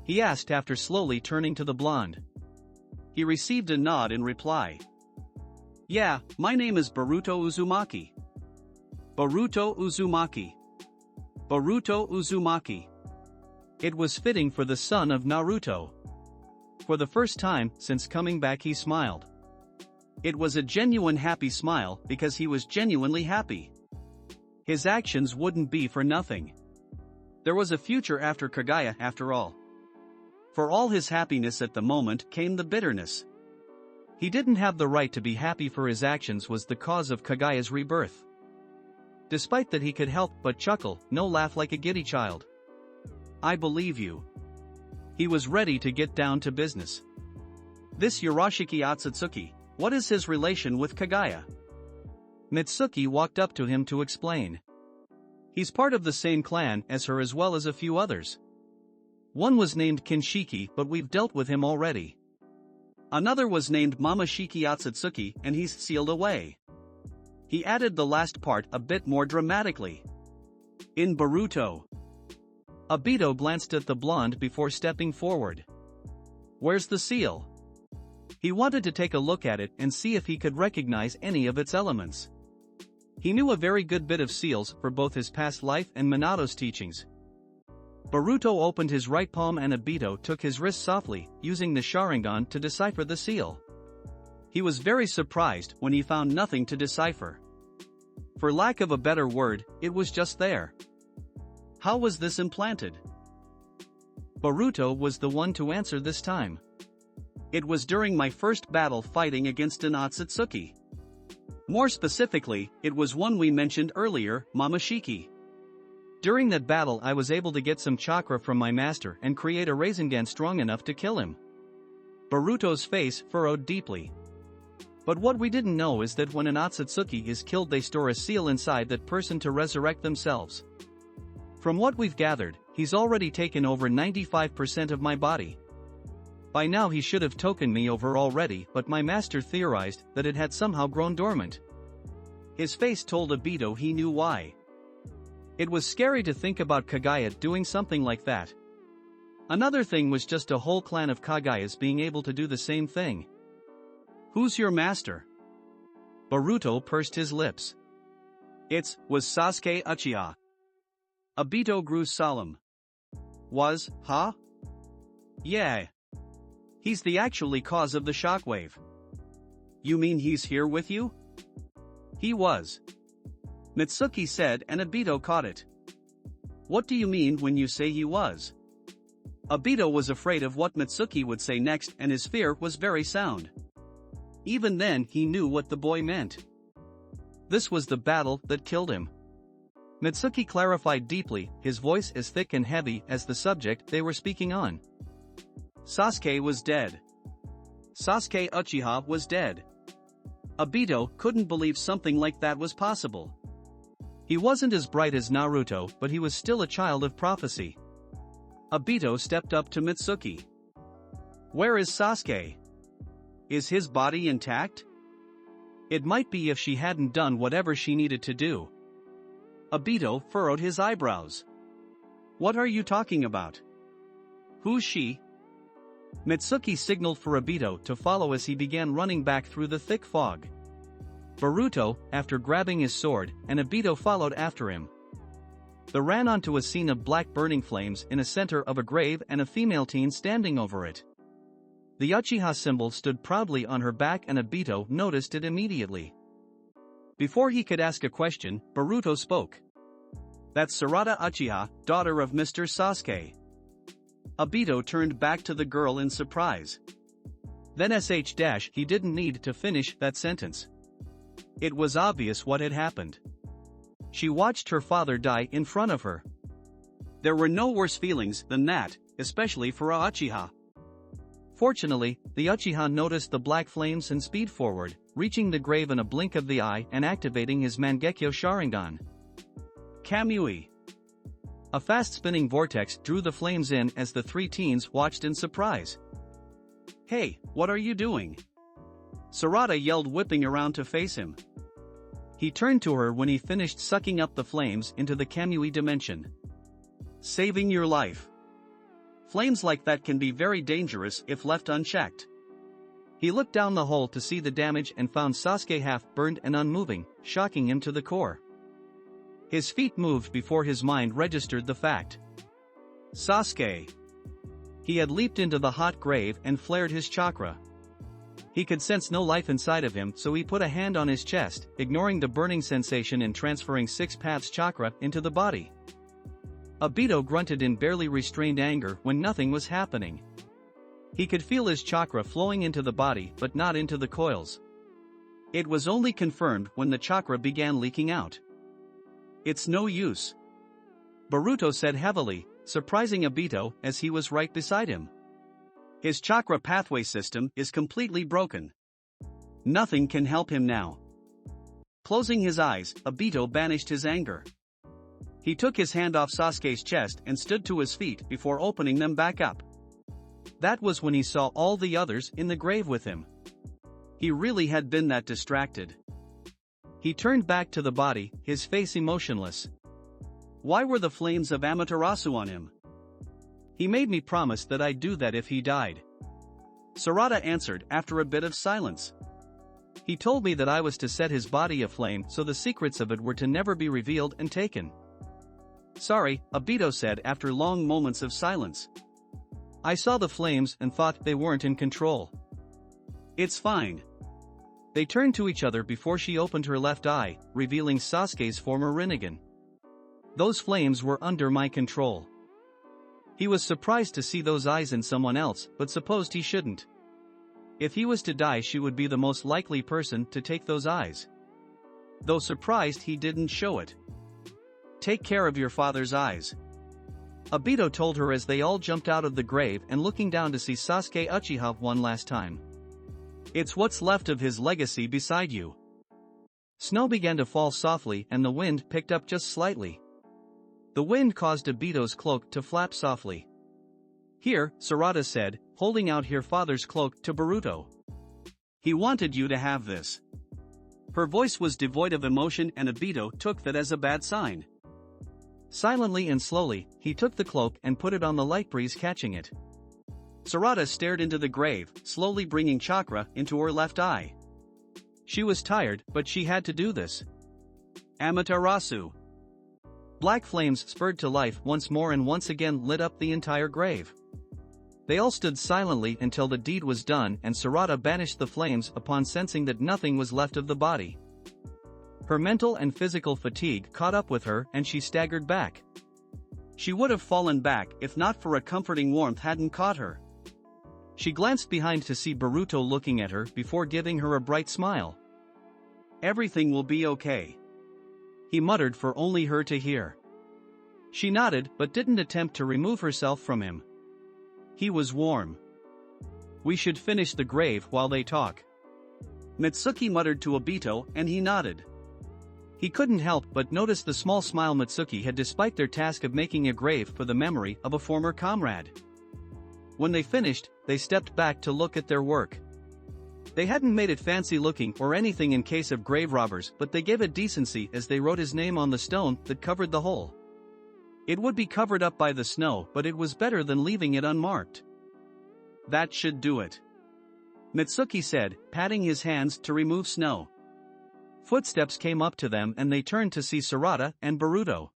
He asked after slowly turning to the blonde. He received a nod in reply. Yeah, my name is Boruto Uzumaki. Boruto Uzumaki. Boruto Uzumaki. It was fitting for the son of Naruto. For the first time since coming back he smiled. It was a genuine happy smile because he was genuinely happy. His actions wouldn't be for nothing. There was a future after Kagaya after all. For all his happiness at the moment came the bitterness. He didn't have the right to be happy, for his actions was the cause of Kagaya's rebirth. Despite that he could help but chuckle, no laugh like a giddy child. I believe you. He was ready to get down to business. This Urashiki Otsutsuki, what is his relation with Kagaya? Mitsuki walked up to him to explain. He's part of the same clan as her as well as a few others. One was named Kinshiki, but we've dealt with him already. Another was named Mamashiki Otsutsuki, and he's sealed away. He added the last part a bit more dramatically. In Boruto. Obito glanced at the blonde before stepping forward. Where's the seal? He wanted to take a look at it and see if he could recognize any of its elements. He knew a very good bit of seals for both his past life and Minato's teachings. Boruto opened his right palm and Obito took his wrist softly, using the Sharingan to decipher the seal. He was very surprised when he found nothing to decipher. For lack of a better word, it was just there. How was this implanted? Boruto was the one to answer this time. It was during my first battle fighting against an Otsutsuki. More specifically, it was one we mentioned earlier, Mamashiki. During that battle I was able to get some chakra from my master and create a Rasengan strong enough to kill him. Boruto's face furrowed deeply. But what we didn't know is that when an Otsutsuki is killed they store a seal inside that person to resurrect themselves. From what we've gathered, he's already taken over 95% of my body. By now he should have taken me over already, but my master theorized that it had somehow grown dormant. His face told Obito he knew why. It was scary to think about Kagaya doing something like that. Another thing was just a whole clan of Kagayas being able to do the same thing. Who's your master? Boruto pursed his lips. Was Sasuke Uchiha. Obito grew solemn. Was, huh? Yeah. He's the actually cause of the shockwave. You mean he's here with you? He was. Mitsuki said, and Obito caught it. What do you mean when you say he was? Obito was afraid of what Mitsuki would say next, and his fear was very sound. Even then he knew what the boy meant. This was the battle that killed him. Mitsuki clarified deeply, his voice as thick and heavy as the subject they were speaking on. Sasuke was dead. Sasuke Uchiha was dead. Obito couldn't believe something like that was possible. He wasn't as bright as Naruto, but he was still a child of prophecy. Obito stepped up to Mitsuki. Where is Sasuke? Is his body intact? It might be if she hadn't done whatever she needed to do. Obito furrowed his eyebrows. What are you talking about? Who's she? Mitsuki signaled for Obito to follow as he began running back through the thick fog. Boruto, after grabbing his sword, and Obito followed after him. They ran onto a scene of black burning flames in the center of a grave and a female teen standing over it. The Uchiha symbol stood proudly on her back and Obito noticed it immediately. Before he could ask a question, Boruto spoke. That's Sarada Uchiha, daughter of Mr. Sasuke. Obito turned back to the girl in surprise. Then he didn't need to finish that sentence. It was obvious what had happened. She watched her father die in front of her. There were no worse feelings than that, especially for a Uchiha. Fortunately, the Uchiha noticed the black flames and speed forward, reaching the grave in a blink of the eye and activating his Mangekyo Sharingan. Kamui. A fast-spinning vortex drew the flames in as the three teens watched in surprise. Hey, what are you doing? Sarada yelled, whipping around to face him. He turned to her when he finished sucking up the flames into the Kamui dimension. Saving your life. Flames like that can be very dangerous if left unchecked. He looked down the hole to see the damage and found Sasuke half-burned and unmoving, shocking him to the core. His feet moved before his mind registered the fact. Sasuke. He had leaped into the hot grave and flared his chakra. He could sense no life inside of him, so he put a hand on his chest, ignoring the burning sensation and transferring 6 paths chakra into the body. Obito grunted in barely restrained anger when nothing was happening. He could feel his chakra flowing into the body but not into the coils. It was only confirmed when the chakra began leaking out. It's no use. Boruto said heavily, surprising Obito as he was right beside him. His chakra pathway system is completely broken. Nothing can help him now. Closing his eyes, Obito banished his anger. He took his hand off Sasuke's chest and stood to his feet before opening them back up. That was when he saw all the others in the grave with him. He really had been that distracted. He turned back to the body, his face emotionless. Why were the flames of Amaterasu on him? He made me promise that I'd do that if he died. Sarada answered after a bit of silence. He told me that I was to set his body aflame so the secrets of it were to never be revealed and taken. Sorry, Obito said after long moments of silence. I saw the flames and thought they weren't in control. It's fine. They turned to each other before she opened her left eye, revealing Sasuke's former Rinnegan. Those flames were under my control. He was surprised to see those eyes in someone else, but supposed he shouldn't. If he was to die, she would be the most likely person to take those eyes. Though surprised, he didn't show it. Take care of your father's eyes. Obito told her as they all jumped out of the grave and looking down to see Sasuke Uchiha one last time. It's what's left of his legacy beside you. Snow began to fall softly and the wind picked up just slightly. The wind caused Obito's cloak to flap softly. Here, Sarada said, holding out her father's cloak to Boruto. He wanted you to have this. Her voice was devoid of emotion and Obito took that as a bad sign. Silently and slowly, he took the cloak and put it on the light breeze, catching it. Sarada stared into the grave, slowly bringing chakra into her left eye. She was tired, but she had to do this. Amaterasu. Black flames spurred to life once more and once again lit up the entire grave. They all stood silently until the deed was done and Sarada banished the flames upon sensing that nothing was left of the body. Her mental and physical fatigue caught up with her and she staggered back. She would have fallen back if not for a comforting warmth hadn't caught her. She glanced behind to see Boruto looking at her before giving her a bright smile. "Everything will be okay," he muttered for only her to hear. She nodded but didn't attempt to remove herself from him. He was warm. "We should finish the grave while they talk," Mitsuki muttered to Obito and he nodded. He couldn't help but notice the small smile Mitsuki had despite their task of making a grave for the memory of a former comrade. When they finished, they stepped back to look at their work. They hadn't made it fancy looking or anything in case of grave robbers, but they gave it decency as they wrote his name on the stone that covered the hole. It would be covered up by the snow, but it was better than leaving it unmarked. "That should do it," Mitsuki said, patting his hands to remove snow. Footsteps came up to them and they turned to see Sarada and Boruto.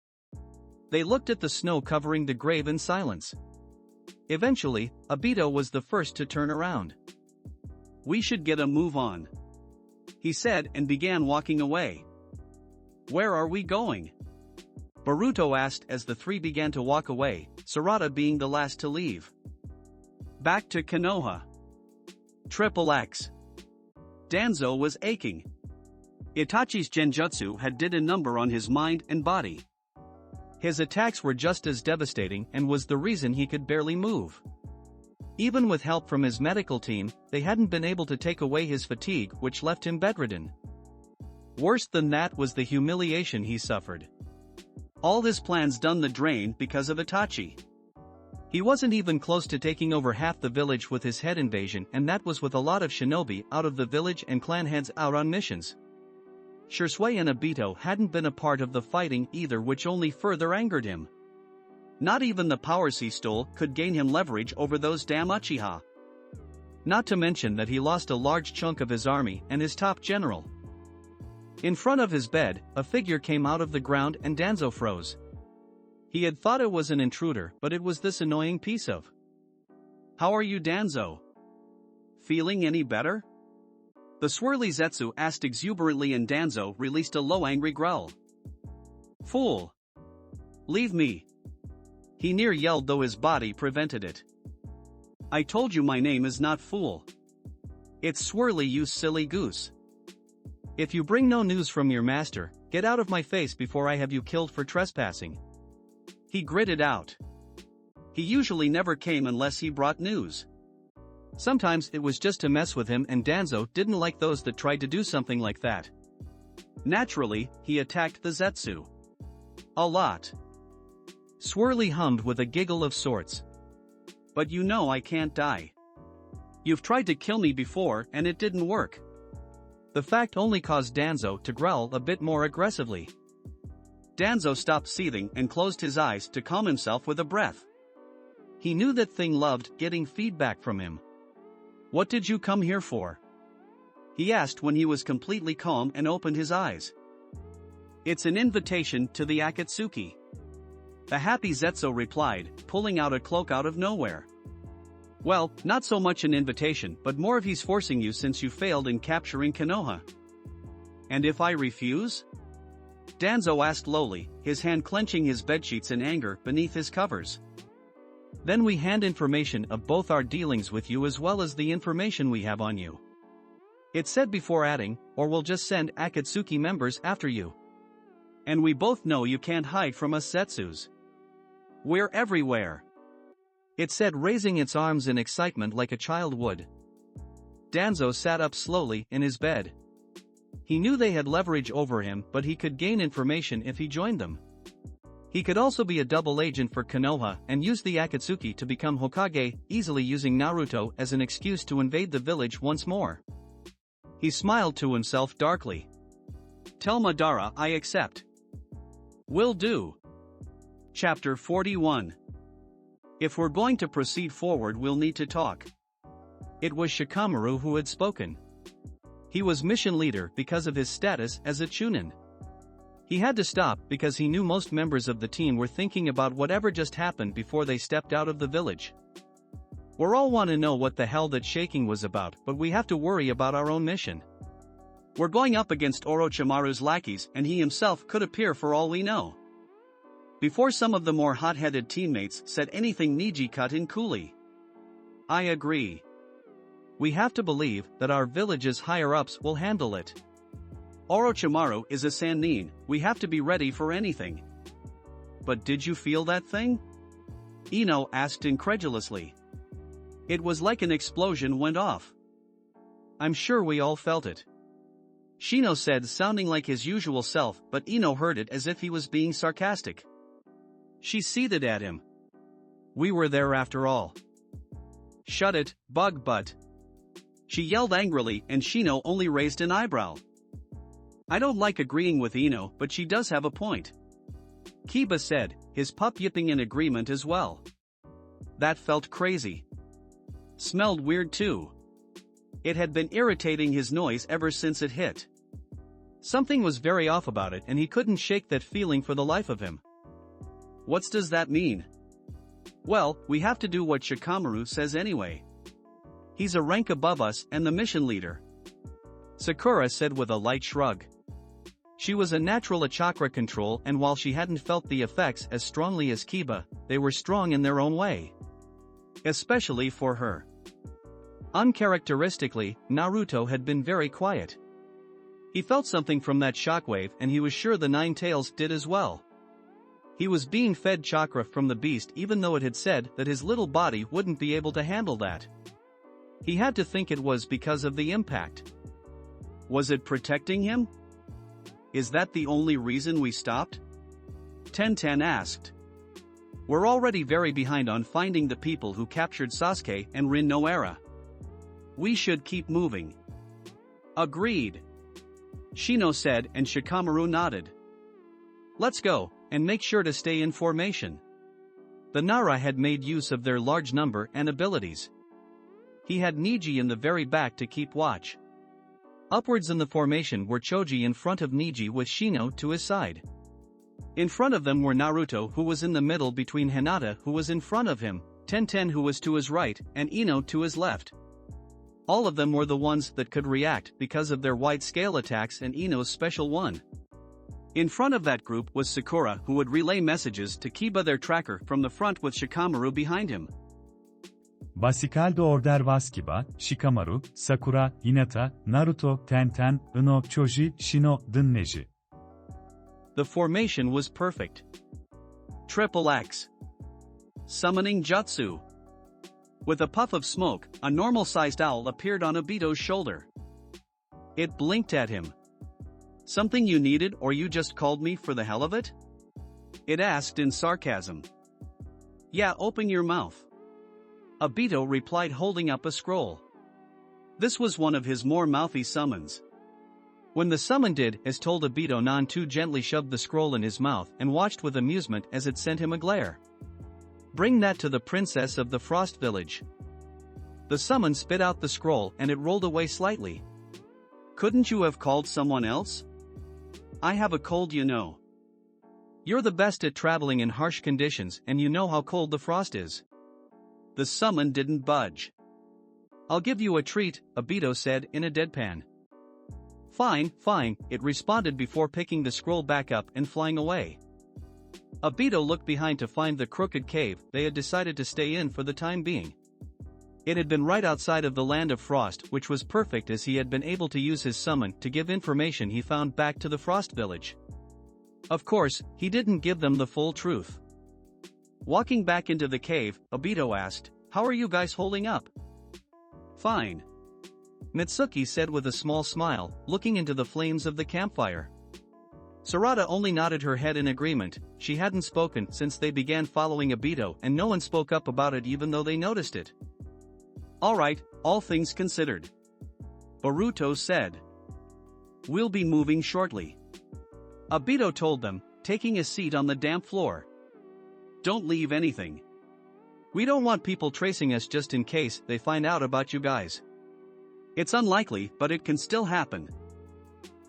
They looked at the snow covering the grave in silence. Eventually, Obito was the first to turn around. "We should get a move on," he said and began walking away. "Where are we going?" Boruto asked as the three began to walk away, Sarada being the last to leave. "Back to Konoha." XXX. Danzo was aching. Itachi's genjutsu had did a number on his mind and body. His attacks were just as devastating and was the reason he could barely move. Even with help from his medical team, they hadn't been able to take away his fatigue, which left him bedridden. Worse than that was the humiliation he suffered. All his plans down the drain because of Itachi. He wasn't even close to taking over half the village with his head invasion, and that was with a lot of shinobi out of the village and clan heads out on missions. Shisui and Obito hadn't been a part of the fighting either, which only further angered him. Not even the powers he stole could gain him leverage over those damn Uchiha. Not to mention that he lost a large chunk of his army and his top general. In front of his bed, a figure came out of the ground and Danzo froze. He had thought it was an intruder, but it was this annoying piece of. "How are you, Danzo? Feeling any better?" The swirly Zetsu asked exuberantly and Danzo released a low angry growl. "Fool! Leave me!" he near yelled, though his body prevented it. "I told you my name is not Fool. It's Swirly, you silly goose. If you bring no news from your master, get out of my face before I have you killed for trespassing," he gritted out. He usually never came unless he brought news. Sometimes it was just to mess with him, and Danzo didn't like those that tried to do something like that. Naturally, he attacked the Zetsu. A lot. Swirly hummed with a giggle of sorts. "But you know I can't die. You've tried to kill me before and it didn't work." The fact only caused Danzo to growl a bit more aggressively. Danzo stopped seething and closed his eyes to calm himself with a breath. He knew that thing loved getting feedback from him. "What did you come here for?" he asked when he was completely calm and opened his eyes. "It's an invitation to the Akatsuki," the happy Zetsu replied, pulling out a cloak out of nowhere. "Well, not so much an invitation, but more of he's forcing you since you failed in capturing Konoha." "And if I refuse?" Danzo asked lowly, his hand clenching his bedsheets in anger beneath his covers. "Then we hand information of both our dealings with you as well as the information we have on you," it said before adding, "or we'll just send Akatsuki members after you. And we both know you can't hide from us Zetsus. We're everywhere," it said, raising its arms in excitement like a child would. Danzo sat up slowly in his bed. He knew they had leverage over him, but he could gain information if he joined them. He could also be a double agent for Konoha and use the Akatsuki to become Hokage, easily using Naruto as an excuse to invade the village once more. He smiled to himself darkly. "Tell Madara I accept." "Will do." Chapter 41. If we're going to proceed forward, we'll need to talk. It was Shikamaru who had spoken. He was mission leader because of his status as a Chunin. He had to stop because he knew most members of the team were thinking about whatever just happened before they stepped out of the village. We're all want to know what the hell that shaking was about, but we have to worry about our own mission. We're going up against Orochimaru's lackeys and he himself could appear for all we know. Before some of the more hot-headed teammates said anything, Neji cut in coolly. I agree. We have to believe that our village's higher-ups will handle it. Orochimaru is a Sannin, we have to be ready for anything. But did you feel that thing? Ino asked incredulously. It was like an explosion went off. I'm sure we all felt it. Shino said, sounding like his usual self, but Ino heard it as if he was being sarcastic. She seethed at him. We were there after all. Shut it, bug butt. She yelled angrily and Shino only raised an eyebrow. I don't like agreeing with Ino, but she does have a point. Kiba said, his pup yipping in agreement as well. That felt crazy. Smelled weird too. It had been irritating his noise ever since it hit. Something was very off about it and he couldn't shake that feeling for the life of him. What does that mean? Well, we have to do what Shikamaru says anyway. He's a rank above us and the mission leader. Sakura said with a light shrug. She was a natural at chakra control and while she hadn't felt the effects as strongly as Kiba, they were strong in their own way. Especially for her. Uncharacteristically, Naruto had been very quiet. He felt something from that shockwave and he was sure the Nine Tails did as well. He was being fed chakra from the beast even though it had said that his little body wouldn't be able to handle that. He had to think it was because of the impact. Was it protecting him? Is that the only reason we stopped? Tenten asked. We're already very behind on finding the people who captured Sasuke and Rin Noara. We should keep moving. Agreed. Shino said and Shikamaru nodded. Let's go, and make sure to stay in formation. The Nara had made use of their large number and abilities. He had Neji in the very back to keep watch. Upwards in the formation were Choji in front of Neji with Shino to his side. In front of them were Naruto who was in the middle between Hinata who was in front of him, Tenten who was to his right, and Ino to his left. All of them were the ones that could react because of their wide-scale attacks and Ino's special one. In front of that group was Sakura who would relay messages to Kiba their tracker from the front with Shikamaru behind him. Basical de order was Kiba, Shikamaru, Sakura, Hinata, Naruto, Tenten, Ino, Choji, Shino, Neji. The formation was perfect. Triple X. Summoning Jutsu. With a puff of smoke, a normal-sized owl appeared on Obito's shoulder. It blinked at him. Something you needed or you just called me for the hell of it? It asked in sarcasm. Yeah, open your mouth. Obito replied holding up a scroll. This was one of his more mouthy summons. When the summon did as told, Obito non-too gently shoved the scroll in his mouth and watched with amusement as it sent him a glare. Bring that to the princess of the Frost Village. The summon spit out the scroll and it rolled away slightly. Couldn't you have called someone else? I have a cold, you know. You're the best at traveling in harsh conditions and you know how cold the frost is. The summon didn't budge. I'll give you a treat, Obito said in a deadpan. Fine, fine, it responded before picking the scroll back up and flying away. Obito looked behind to find the crooked cave they had decided to stay in for the time being. It had been right outside of the Land of Frost, which was perfect as he had been able to use his summon to give information he found back to the Frost Village. Of course, he didn't give them the full truth. Walking back into the cave, Obito asked, "How are you guys holding up?" "Fine," Mitsuki said with a small smile, looking into the flames of the campfire. Sarada only nodded her head in agreement. She hadn't spoken since they began following Obito and no one spoke up about it even though they noticed it. "Alright, all things considered," Boruto said. "We'll be moving shortly," Obito told them, taking a seat on the damp floor. "Don't leave anything. We don't want people tracing us just in case they find out about you guys. It's unlikely, but it can still happen."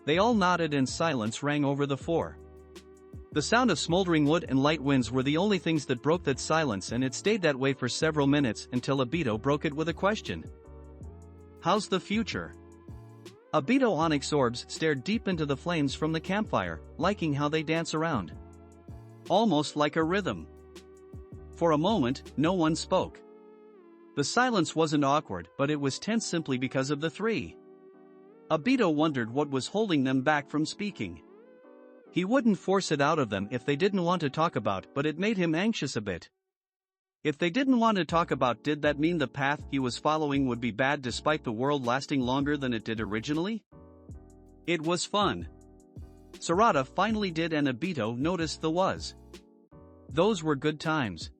They all nodded and silence rang over the four. The sound of smoldering wood and light winds were the only things that broke that silence, and it stayed that way for several minutes until Obito broke it with a question. How's the future? Obito onyx orbs stared deep into the flames from the campfire, liking how they dance around. Almost like a rhythm. For a moment, no one spoke. The silence wasn't awkward, but it was tense simply because of the three. Obito wondered what was holding them back from speaking. He wouldn't force it out of them if they didn't want to talk about, but it made him anxious a bit. If they didn't want to talk about, did that mean the path he was following would be bad despite the world lasting longer than it did originally? It was fun. Sarada finally did, and Obito noticed the was. Those were good times.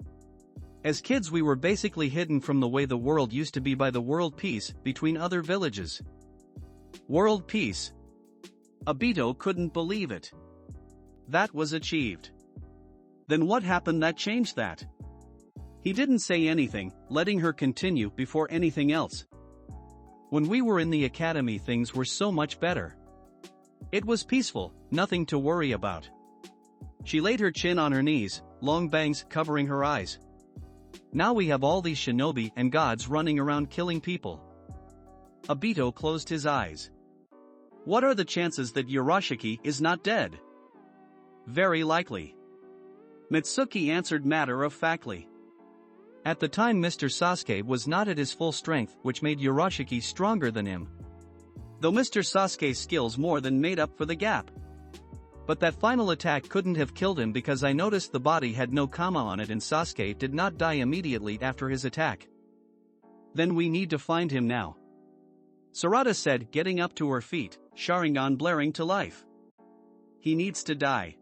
As kids we were basically hidden from the way the world used to be by the world peace between other villages. World peace. Obito couldn't believe it. That was achieved. Then what happened that changed that? He didn't say anything, letting her continue before anything else. When we were in the academy things were so much better. It was peaceful, nothing to worry about. She laid her chin on her knees, long bangs covering her eyes. Now we have all these shinobi and gods running around killing people. Obito closed his eyes. What are the chances that Urashiki is not dead? Very likely. Mitsuki answered matter-of-factly. At the time Mr. Sasuke was not at his full strength, which made Urashiki stronger than him. Though Mr. Sasuke's skills more than made up for the gap. But that final attack couldn't have killed him because I noticed the body had no kama on it and Sasuke did not die immediately after his attack. Then we need to find him now. Sarada said, getting up to her feet, Sharingan blaring to life. He needs to die.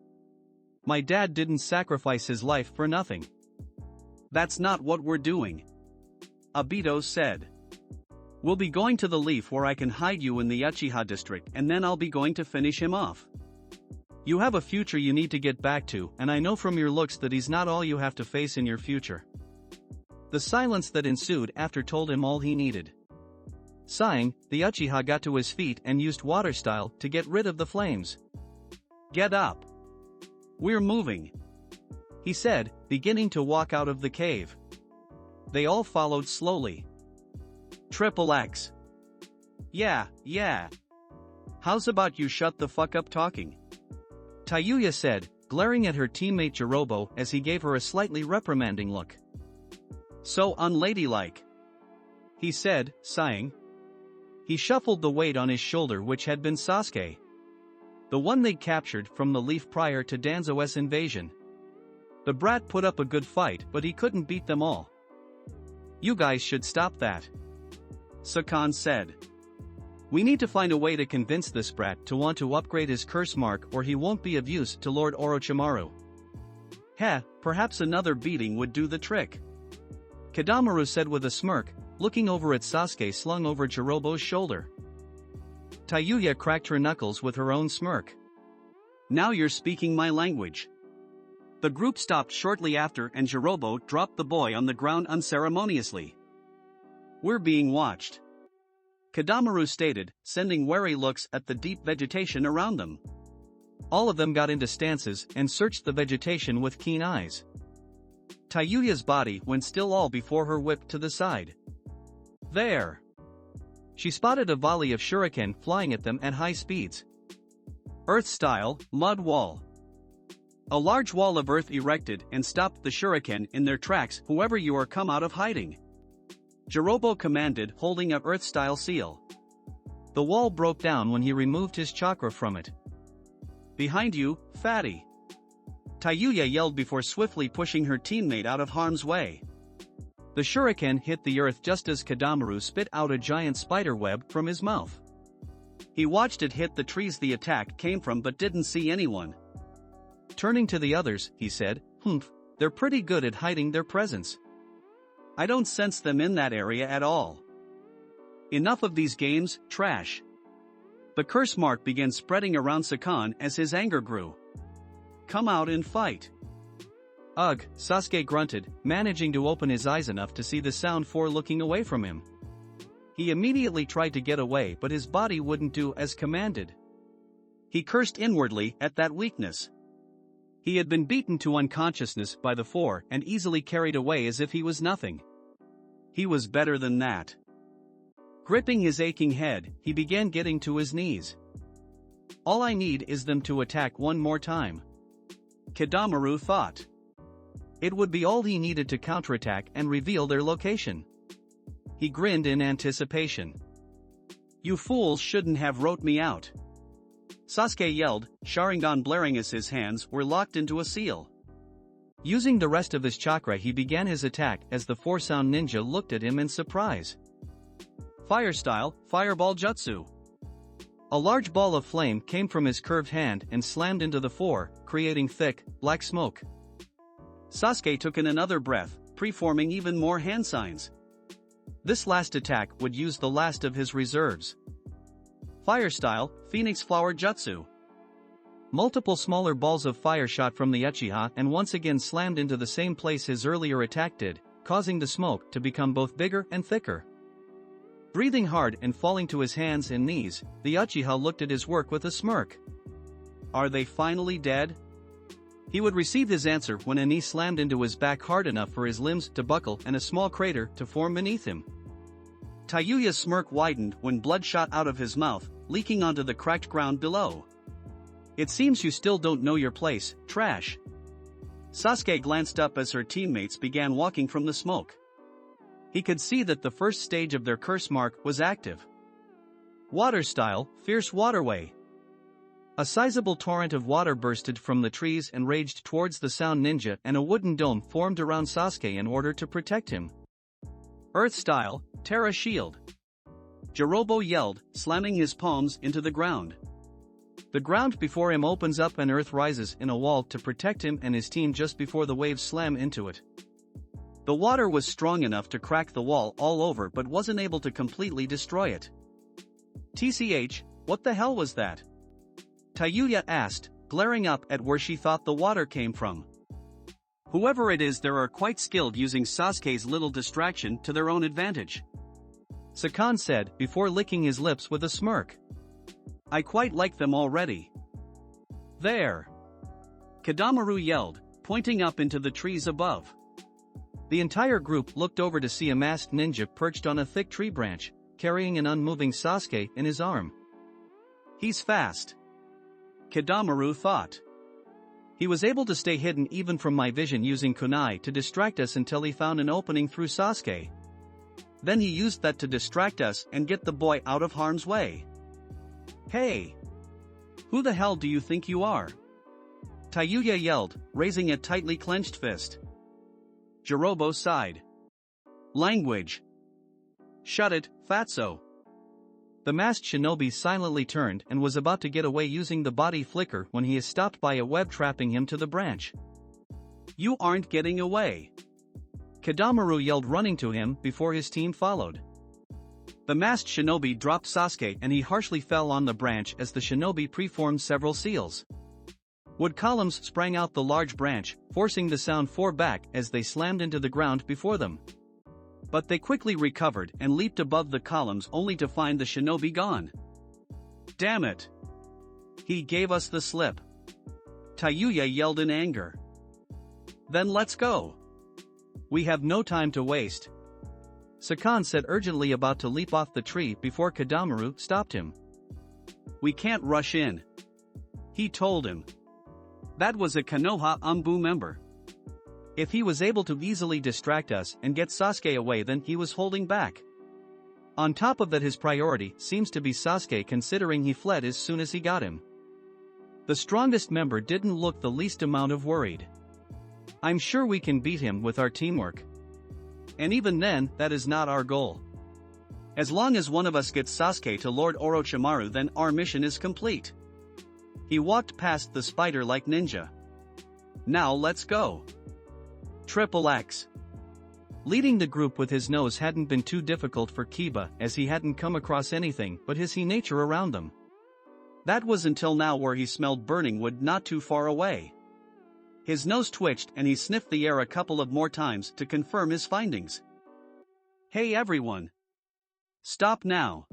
My dad didn't sacrifice his life for nothing. That's not what we're doing. Obito said. We'll be going to the Leaf where I can hide you in the Uchiha district, and then I'll be going to finish him off. You have a future you need to get back to, and I know from your looks that he's not all you have to face in your future. The silence that ensued after told him all he needed. Sighing, the Uchiha got to his feet and used water style to get rid of the flames. Get up. We're moving. He said, beginning to walk out of the cave. They all followed slowly. Triple X. Yeah. How's about you shut the fuck up talking? Tayuya said, glaring at her teammate Jirobo as he gave her a slightly reprimanding look. So unladylike. He said, sighing. He shuffled the weight on his shoulder which had been Sasuke. The one they'd captured from the Leaf prior to Danzo's invasion. The brat put up a good fight, but he couldn't beat them all. You guys should stop that. Sakan said. We need to find a way to convince this brat to want to upgrade his curse mark or he won't be of use to Lord Orochimaru. Perhaps another beating would do the trick. Kadamaru said with a smirk, looking over at Sasuke slung over Jirobo's shoulder. Tayuya cracked her knuckles with her own smirk. Now you're speaking my language. The group stopped shortly after and Jirobo dropped the boy on the ground unceremoniously. We're being watched. Kadamaru stated, sending wary looks at the deep vegetation around them. All of them got into stances and searched the vegetation with keen eyes. Tayuya's body went still all before her whipped to the side. There! She spotted a volley of shuriken flying at them at high speeds. Earth-style, mud wall. A large wall of earth erected and stopped the shuriken in their tracks. Whoever you are, come out of hiding. Jirobo commanded, holding up Earth-style seal. The wall broke down when he removed his chakra from it. Behind you, fatty. Tayuya yelled before swiftly pushing her teammate out of harm's way. The shuriken hit the earth just as Kadamaru spit out a giant spider web from his mouth. He watched it hit the trees the attack came from but didn't see anyone. Turning to the others, he said, they're pretty good at hiding their presence. I don't sense them in that area at all. Enough of these games, trash. The curse mark began spreading around Sakan as his anger grew. Come out and fight. Ugh, Sasuke grunted, managing to open his eyes enough to see the sound for looking away from him. He immediately tried to get away but his body wouldn't do as commanded. He cursed inwardly at that weakness. He had been beaten to unconsciousness by the four and easily carried away as if he was nothing. He was better than that. Gripping his aching head, he began getting to his knees. All I need is them to attack one more time. Kidamaru thought. It would be all he needed to counterattack and reveal their location. He grinned in anticipation. You fools shouldn't have wrote me out. Sasuke yelled, Sharingan blaring as his hands were locked into a seal. Using the rest of his chakra, he began his attack as the four-sound ninja looked at him in surprise. Fire style, fireball jutsu. A large ball of flame came from his curved hand and slammed into the four, creating thick, black smoke. Sasuke took in another breath, preforming even more hand signs. This last attack would use the last of his reserves. Fire style, Phoenix Flower Jutsu. Multiple smaller balls of fire shot from the Uchiha and once again slammed into the same place his earlier attack did, causing the smoke to become both bigger and thicker. Breathing hard and falling to his hands and knees, the Uchiha looked at his work with a smirk. Are they finally dead? He would receive his answer when a knee slammed into his back hard enough for his limbs to buckle and a small crater to form beneath him. Taiyuya's smirk widened when blood shot out of his mouth, leaking onto the cracked ground below. It seems you still don't know your place, trash. Sasuke glanced up as her teammates began walking from the smoke. He could see that the first stage of their curse mark was active. Water style, fierce waterway. A sizable torrent of water bursted from the trees and raged towards the sound ninja, and a wooden dome formed around Sasuke in order to protect him. Earth style, Terra shield. Jirobo yelled, slamming his palms into the ground. The ground before him opens up and earth rises in a wall to protect him and his team just before the waves slam into it. The water was strong enough to crack the wall all over but wasn't able to completely destroy it. TCH, what the hell was that? Taiyuya asked, glaring up at where she thought the water came from. Whoever it is, they are quite skilled using Sasuke's little distraction to their own advantage. Sakan said, before licking his lips with a smirk. I quite like them already. There! Kidamaru yelled, pointing up into the trees above. The entire group looked over to see a masked ninja perched on a thick tree branch, carrying an unmoving Sasuke in his arm. He's fast. Kidamaru thought. He was able to stay hidden even from my vision using kunai to distract us until he found an opening through Sasuke. Then he used that to distract us and get the boy out of harm's way. Hey! Who the hell do you think you are? Taiyuya yelled, raising a tightly clenched fist. Jirobo sighed. Language. Shut it, fatso. The masked shinobi silently turned and was about to get away using the body flicker when he is stopped by a web trapping him to the branch. You aren't getting away. Kidamaru yelled, running to him before his team followed. The masked shinobi dropped Sasuke and he harshly fell on the branch as the shinobi preformed several seals. Wood columns sprang out the large branch, forcing the sound four back as they slammed into the ground before them. But they quickly recovered and leaped above the columns only to find the shinobi gone. Damn it! He gave us the slip. Taiyuya yelled in anger. Then let's go. We have no time to waste. Sakan said urgently, about to leap off the tree before Kidamaru stopped him. We can't rush in. He told him. That was a Konoha Umbu member. If he was able to easily distract us and get Sasuke away, then he was holding back. On top of that, his priority seems to be Sasuke, considering he fled as soon as he got him. The strongest member didn't look the least amount of worried. I'm sure we can beat him with our teamwork. And even then, that is not our goal. As long as one of us gets Sasuke to Lord Orochimaru, then our mission is complete. He walked past the spider-like ninja. Now let's go. Triple X. Leading the group with his nose hadn't been too difficult for Kiba, as he hadn't come across anything but his nature around them. That was until now, where he smelled burning wood not too far away. His nose twitched and he sniffed the air a couple of more times to confirm his findings. Hey everyone! Stop now!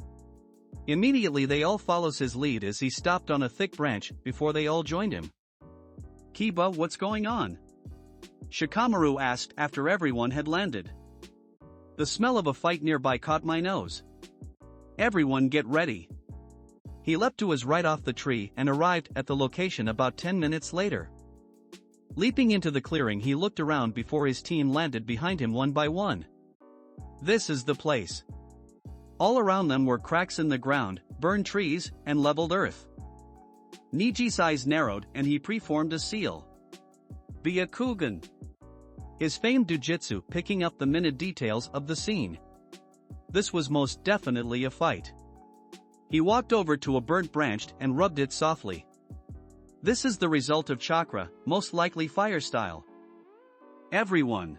Immediately they all follows his lead as he stopped on a thick branch before they all joined him. Kiba, what's going on? Shikamaru asked after everyone had landed. The smell of a fight nearby caught my nose. Everyone get ready. He leapt to his right off the tree and arrived at the location about 10 minutes later. Leaping into the clearing, he looked around before his team landed behind him one by one. This is the place. All around them were cracks in the ground, burned trees, and leveled earth. Niji's eyes narrowed and he preformed a seal. Byakugan. His famed jujitsu picking up the minute details of the scene. This was most definitely a fight. He walked over to a burnt branch and rubbed it softly. This is the result of chakra, most likely fire style. Everyone.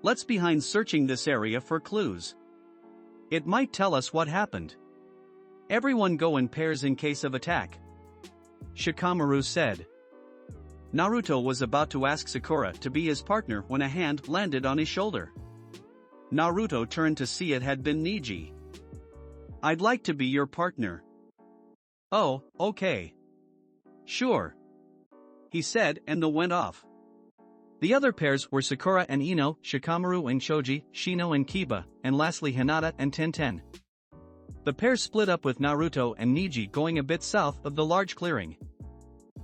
Let's behind searching this area for clues. It might tell us what happened. Everyone go in pairs in case of attack. Shikamaru said. Naruto was about to ask Sakura to be his partner when a hand landed on his shoulder. Naruto turned to see it had been Niji. I'd like to be your partner. Oh, okay. Sure. He said and went off. The other pairs were Sakura and Ino, Shikamaru and Shoji, Shino and Kiba, and lastly Hinata and Tenten. The pair split up with Naruto and Niji going a bit south of the large clearing.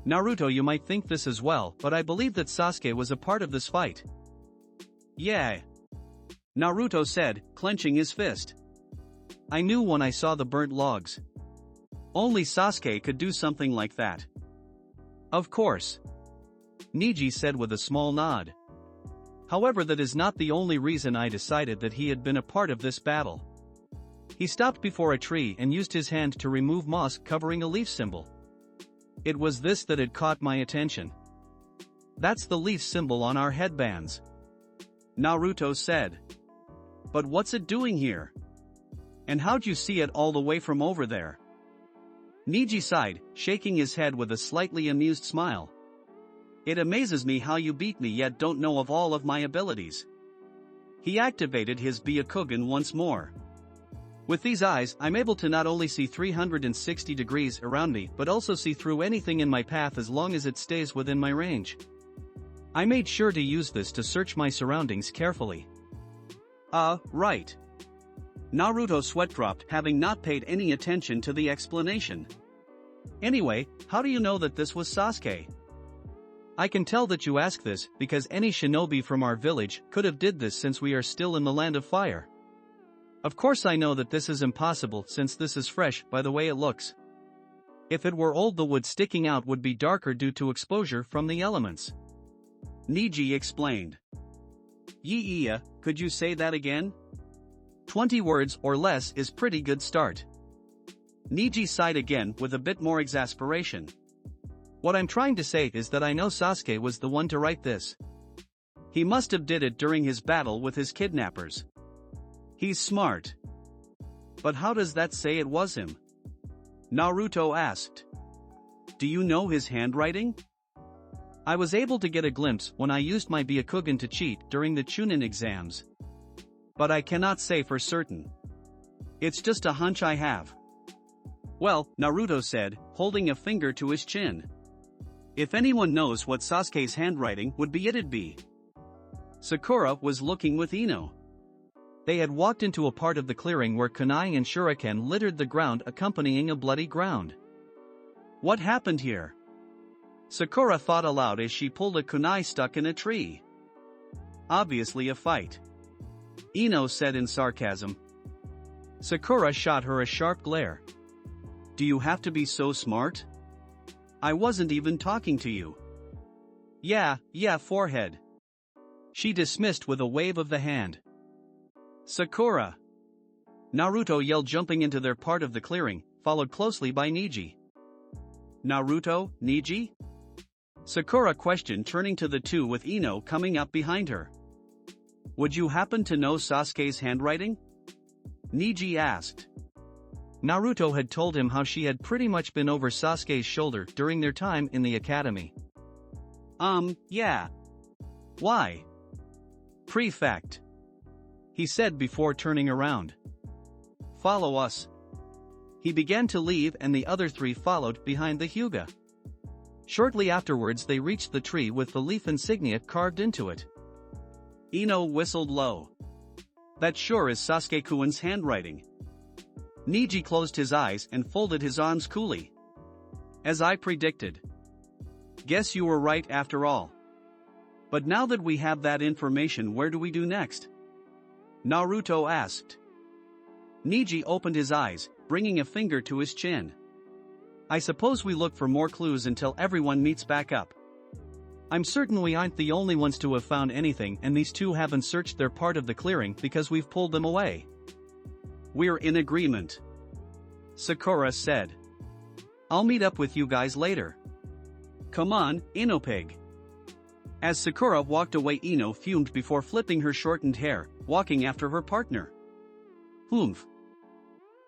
Naruto, you might think this as well, but I believe that Sasuke was a part of this fight. Yeah. Naruto said, clenching his fist. I knew when I saw the burnt logs. Only Sasuke could do something like that. Of course. Niji said with a small nod. However, that is not the only reason I decided that he had been a part of this battle. He stopped before a tree and used his hand to remove moss covering a leaf symbol. It was this that had caught my attention. That's the leaf symbol on our headbands. Naruto said. But what's it doing here? And how'd you see it all the way from over there? Niji sighed, shaking his head with a slightly amused smile. It amazes me how you beat me yet don't know of all of my abilities. He activated his Byakugan once more. With these eyes, I'm able to not only see 360 degrees around me but also see through anything in my path as long as it stays within my range. I made sure to use this to search my surroundings carefully. Right. Naruto sweat dropped, having not paid any attention to the explanation. Anyway, how do you know that this was Sasuke? I can tell that you ask this because any shinobi from our village could have did this since we are still in the land of fire. Of course I know that this is impossible since this is fresh by the way it looks. If it were old, the wood sticking out would be darker due to exposure from the elements. Niji explained. Yeah, could you say that again? 20 words or less is pretty good start. Niji sighed again with a bit more exasperation. What I'm trying to say is that I know Sasuke was the one to write this. He must have did it during his battle with his kidnappers. He's smart. But how does that say it was him? Naruto asked. Do you know his handwriting? I was able to get a glimpse when I used my Byakugan to cheat during the Chunin exams. But I cannot say for certain. It's just a hunch I have. Well, Naruto said, holding a finger to his chin. If anyone knows what Sasuke's handwriting would be, it'd be. Sakura was looking with Ino. They had walked into a part of the clearing where kunai and shuriken littered the ground, accompanying a bloody ground. What happened here? Sakura thought aloud as she pulled a kunai stuck in a tree. Obviously a fight. Ino said in sarcasm. Sakura shot her a sharp glare. Do you have to be so smart? I wasn't even talking to you. Yeah, forehead. She dismissed with a wave of the hand. Sakura! Naruto yelled, jumping into their part of the clearing, followed closely by Niji. Naruto, Niji? Sakura questioned, turning to the two with Ino coming up behind her. Would you happen to know Sasuke's handwriting? Niji asked. Naruto had told him how she had pretty much been over Sasuke's shoulder during their time in the academy. Yeah. Why? Prefect. He said before turning around. Follow us. He began to leave and the other three followed behind the Hyuga. Shortly afterwards they reached the tree with the leaf insignia carved into it. Ino whistled low. That sure is Sasuke-kun's handwriting. Neji closed his eyes and folded his arms coolly. As I predicted. Guess you were right after all. But now that we have that information, where do we do next? Naruto asked. Neji opened his eyes, bringing a finger to his chin. I suppose we look for more clues until everyone meets back up. I'm certain we aren't the only ones to have found anything, and these two haven't searched their part of the clearing because we've pulled them away. We're in agreement. Sakura said. I'll meet up with you guys later. Come on, Inopig. As Sakura walked away, Ino fumed before flipping her shortened hair, walking after her partner. Humph.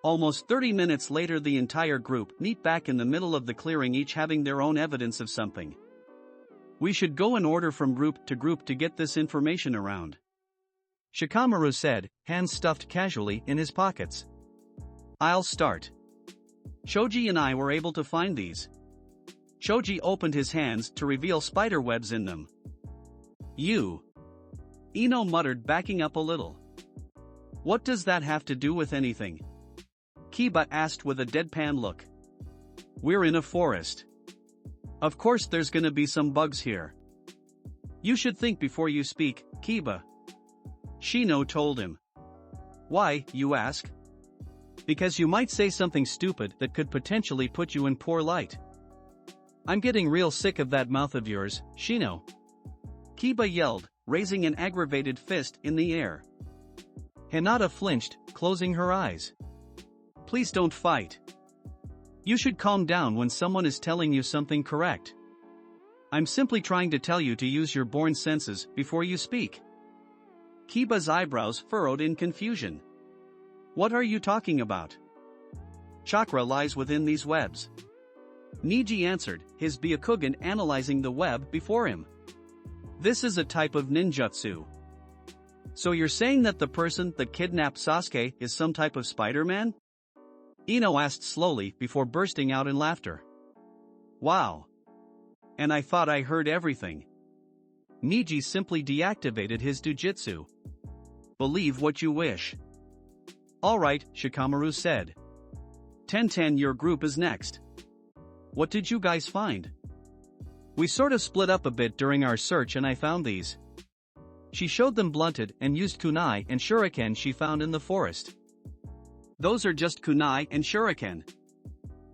Almost 30 minutes later, the entire group meet back in the middle of the clearing, each having their own evidence of something. We should go in order from group to get this information around. Shikamaru said, hands stuffed casually in his pockets. I'll start. Choji and I were able to find these. Choji opened his hands to reveal spider webs in them. You. Ino muttered, backing up a little. What does that have to do with anything? Kiba asked with a deadpan look. We're in a forest. Of course there's gonna be some bugs here. You should think before you speak, Kiba. Shino told him. Why, you ask? Because you might say something stupid that could potentially put you in poor light. I'm getting real sick of that mouth of yours, Shino. Kiba yelled, raising an aggravated fist in the air. Hinata flinched, closing her eyes. Please don't fight. You should calm down when someone is telling you something correct. I'm simply trying to tell you to use your born senses before you speak. Kiba's eyebrows furrowed in confusion. What are you talking about? Chakra lies within these webs. Neji answered, his Byakugan analyzing the web before him. This is a type of ninjutsu. So you're saying that the person that kidnapped Sasuke is some type of Spider-Man? Ino asked slowly before bursting out in laughter. Wow. And I thought I heard everything. Neji simply deactivated his jujitsu. Believe what you wish. Alright, Shikamaru said. Tenten, your group is next. What did you guys find? We sort of split up a bit during our search and I found these. She showed them blunted and used kunai and shuriken she found in the forest. Those are just kunai and shuriken.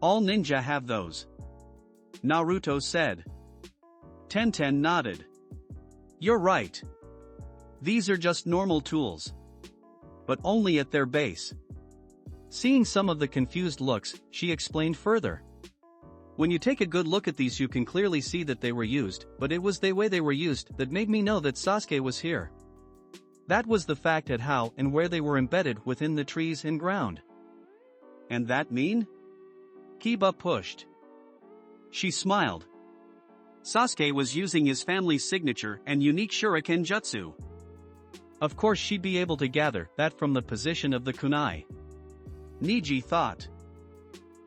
All ninja have those. Naruto said. Tenten nodded. You're right. These are just normal tools. But only at their base. Seeing some of the confused looks, she explained further. When you take a good look at these, you can clearly see that they were used, but it was the way they were used that made me know that Sasuke was here. That was the fact at how and where they were embedded within the trees and ground. And that mean? Kiba pushed. She smiled. Sasuke was using his family's signature and unique shuriken jutsu. Of course she'd be able to gather that from the position of the kunai. Neji thought.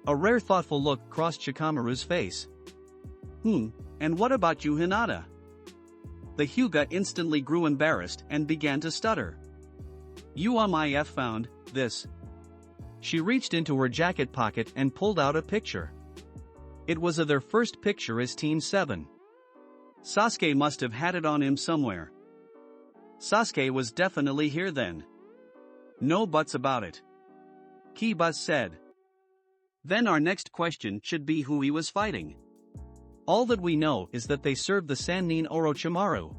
A rare thoughtful look crossed Shikamaru's face. And what about you, Hinata? The Hyuga instantly grew embarrassed and began to stutter. UMIF found this. She reached into her jacket pocket and pulled out a picture. It was of their first picture as Team 7. Sasuke must have had it on him somewhere. Sasuke was definitely here then. No buts about it. Kiba said. Then our next question should be who he was fighting. All that we know is that they served the Sannin Orochimaru.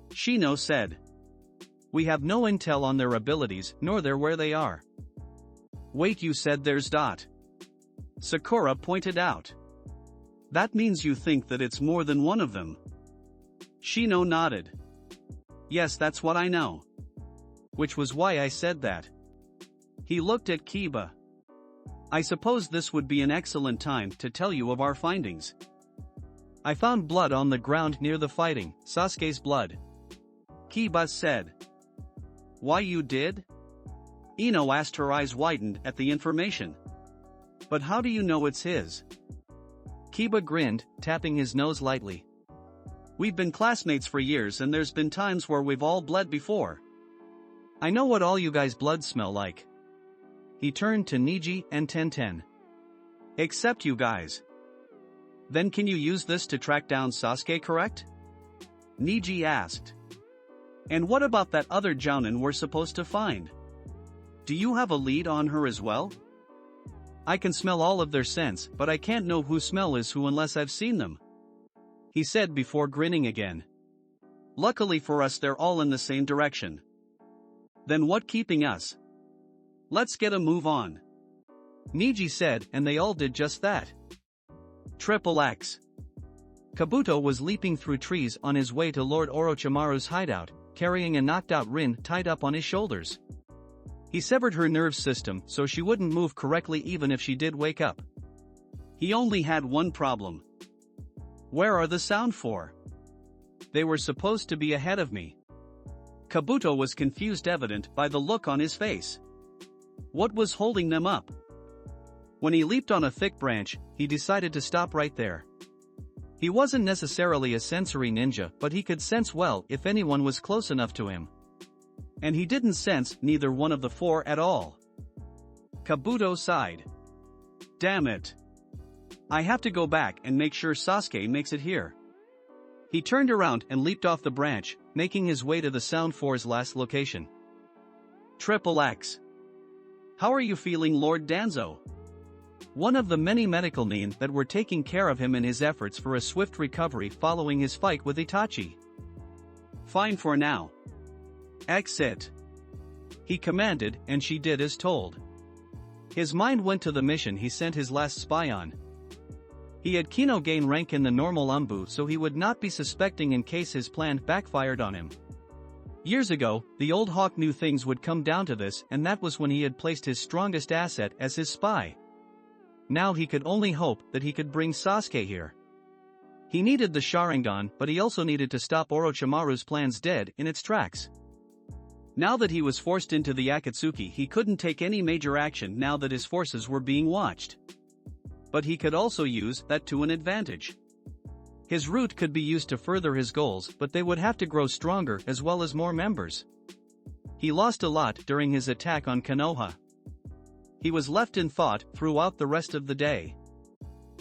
Shino said. We have no intel on their abilities nor where they are. Wait, you said there's dot. Sakura pointed out. That means you think that it's more than one of them. Shino nodded. Yes, that's what I know. Which was why I said that. He looked at Kiba. I suppose this would be an excellent time to tell you of our findings. I found blood on the ground near the fighting, Sasuke's blood. Kiba said. Why, you did? Ino asked, her eyes widened at the information. But how do you know it's his? Kiba grinned, tapping his nose lightly. We've been classmates for years and there's been times where we've all bled before. I know what all you guys' blood smell like. He turned to Niji and Tenten. Except you guys. Then can you use this to track down Sasuke, correct? Niji asked. And what about that other jounin we're supposed to find? Do you have a lead on her as well? I can smell all of their scents, but I can't know whose smell is who unless I've seen them. He said before grinning again. Luckily for us they're all in the same direction. Then what keeping us? Let's get a move on. Niji said, and they all did just that. Triple X. Kabuto was leaping through trees on his way to Lord Orochimaru's hideout, carrying a knocked-out Rin tied up on his shoulders. He severed her nerve system so she wouldn't move correctly even if she did wake up. He only had one problem. Where are the sound for? They were supposed to be ahead of me. Kabuto was confused, evident by the look on his face. What was holding them up? When he leaped on a thick branch, he decided to stop right there. He wasn't necessarily a sensory ninja, but he could sense well if anyone was close enough to him. And he didn't sense neither one of the four at all. Kabuto sighed. Damn it. I have to go back and make sure Sasuke makes it here. He turned around and leaped off the branch, making his way to the Sound 4's last location. Triple X. How are you feeling, Lord Danzo? One of the many medical men that were taking care of him in his efforts for a swift recovery following his fight with Itachi. Fine for now. Exit. He commanded, and she did as told. His mind went to the mission he sent his last spy on. He had Kino gain rank in the normal Umbu so he would not be suspecting in case his plan backfired on him. Years ago, the old hawk knew things would come down to this, and that was when he had placed his strongest asset as his spy. Now he could only hope that he could bring Sasuke here. He needed the Sharingan, but he also needed to stop Orochimaru's plans dead in its tracks. Now that he was forced into the Akatsuki, he couldn't take any major action now that his forces were being watched. But he could also use that to an advantage. His route could be used to further his goals, but they would have to grow stronger as well as more members. He lost a lot during his attack on Konoha. He was left in thought throughout the rest of the day.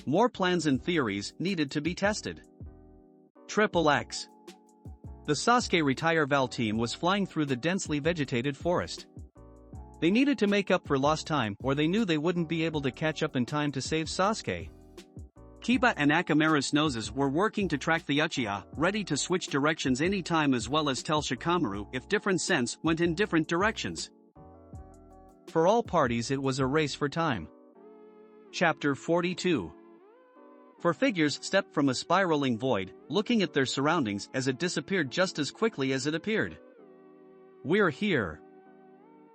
More plans and theories needed to be tested. Triple X. The Sasuke Retire Val team was flying through the densely vegetated forest. They needed to make up for lost time, or they knew they wouldn't be able to catch up in time to save Sasuke. Kiba and Akamaru's noses were working to track the Uchiha, ready to switch directions anytime as well as tell Shikamaru if different scents went in different directions. For all parties it was a race for time. Chapter 42. Four figures stepped from a spiraling void, looking at their surroundings as it disappeared just as quickly as it appeared. We're here,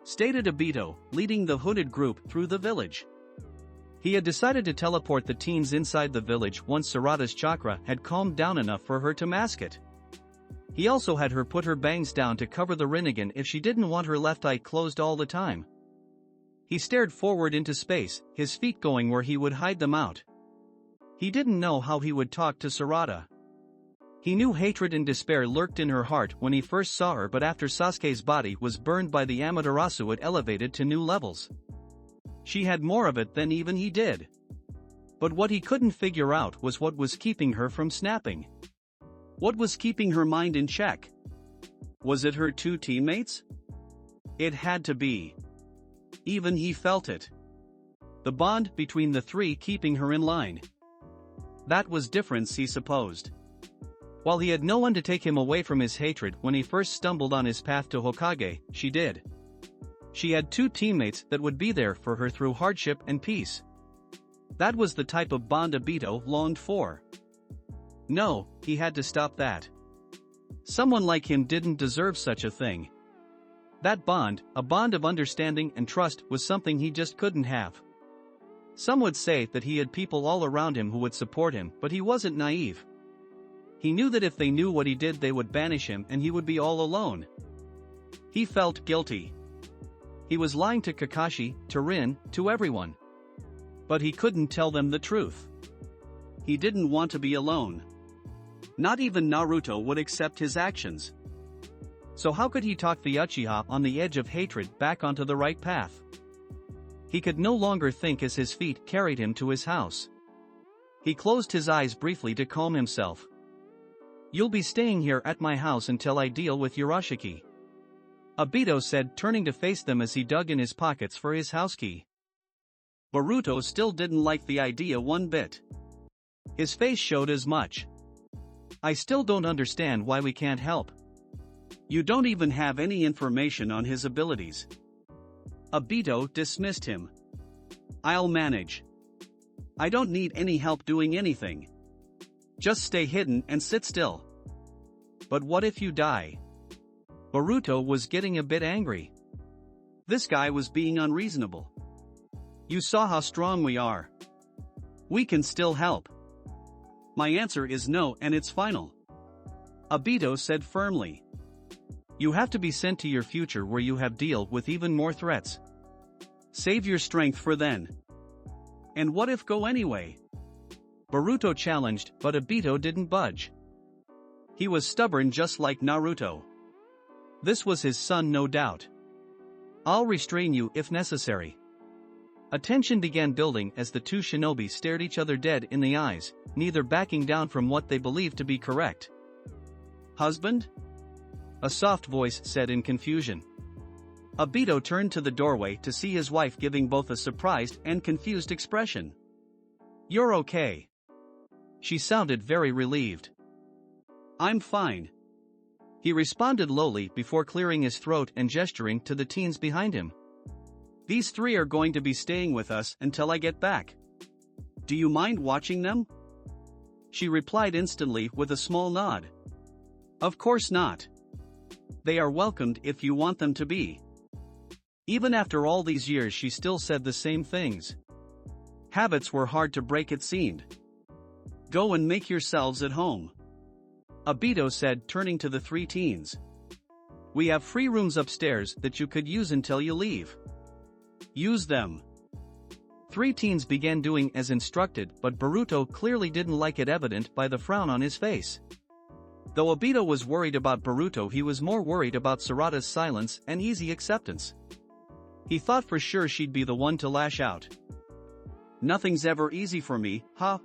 stated Obito, leading the hooded group through the village. He had decided to teleport the teens inside the village once Sarada's chakra had calmed down enough for her to mask it. He also had her put her bangs down to cover the Rinnegan if she didn't want her left eye closed all the time. He stared forward into space, his feet going where he would hide them out. He didn't know how he would talk to Sarada. He knew hatred and despair lurked in her heart when he first saw her, but after Sasuke's body was burned by the Amaterasu it elevated to new levels. She had more of it than even he did. But what he couldn't figure out was what was keeping her from snapping. What was keeping her mind in check? Was it her two teammates? It had to be. Even he felt it. The bond between the three keeping her in line. That was difference, he supposed. While he had no one to take him away from his hatred when he first stumbled on his path to Hokage, she did. She had two teammates that would be there for her through hardship and peace. That was the type of bond Obito longed for. No, he had to stop that. Someone like him didn't deserve such a thing. That bond, a bond of understanding and trust, was something he just couldn't have. Some would say that he had people all around him who would support him, but he wasn't naive. He knew that if they knew what he did they would banish him and he would be all alone. He felt guilty. He was lying to Kakashi, to Rin, to everyone. But he couldn't tell them the truth. He didn't want to be alone. Not even Naruto would accept his actions. So how could he talk the Uchiha on the edge of hatred back onto the right path? He could no longer think as his feet carried him to his house. He closed his eyes briefly to calm himself. "You'll be staying here at my house until I deal with Urashiki," Obito said, turning to face them as he dug in his pockets for his house key. Boruto still didn't like the idea one bit. His face showed as much. "I still don't understand why we can't help. You don't even have any information on his abilities." Obito dismissed him. "I'll manage. I don't need any help doing anything. Just stay hidden and sit still." "But what if you die?" Boruto was getting a bit angry. This guy was being unreasonable. "You saw how strong we are. We can still help." "My answer is no, and it's final," Obito said firmly. "You have to be sent to your future where you have deal with even more threats. Save your strength for then." "And what if go anyway?" Boruto challenged, but Obito didn't budge. He was stubborn just like Naruto. This was his son, no doubt. "I'll restrain you if necessary." A tension began building as the two shinobi stared each other dead in the eyes, neither backing down from what they believed to be correct. "Husband?" a soft voice said in confusion. Obito turned to the doorway to see his wife giving both a surprised and confused expression. "You're okay." She sounded very relieved. "I'm fine," he responded lowly before clearing his throat and gesturing to the teens behind him. "These three are going to be staying with us until I get back. Do you mind watching them?" She replied instantly with a small nod. "Of course not. They are welcomed if you want them to be." Even after all these years, she still said the same things. Habits were hard to break, it seemed. "Go and make yourselves at home," Obito said, turning to the three teens. "We have free rooms upstairs that you could use until you leave. Use them." Three teens began doing as instructed, but Boruto clearly didn't like it, evident by the frown on his face. Though Obito was worried about Boruto, he was more worried about Sarada's silence and easy acceptance. He thought for sure she'd be the one to lash out. "Nothing's ever easy for me, huh?"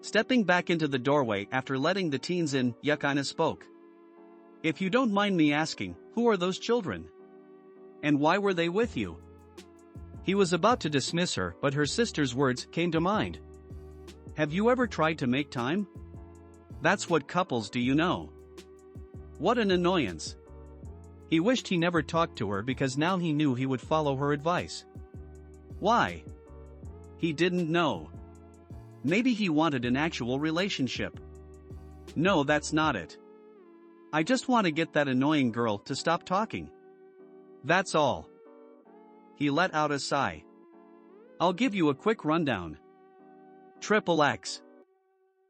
Stepping back into the doorway after letting the teens in, Yukina spoke. "If you don't mind me asking, who are those children? And why were they with you?" He was about to dismiss her, but her sister's words came to mind. "Have you ever tried to make time? That's what couples do, you know." What an annoyance. He wished he never talked to her because now he knew he would follow her advice. Why? He didn't know. Maybe he wanted an actual relationship. "No, that's not it. I just want to get that annoying girl to stop talking. That's all." He let out a sigh. "I'll give you a quick rundown. XXX.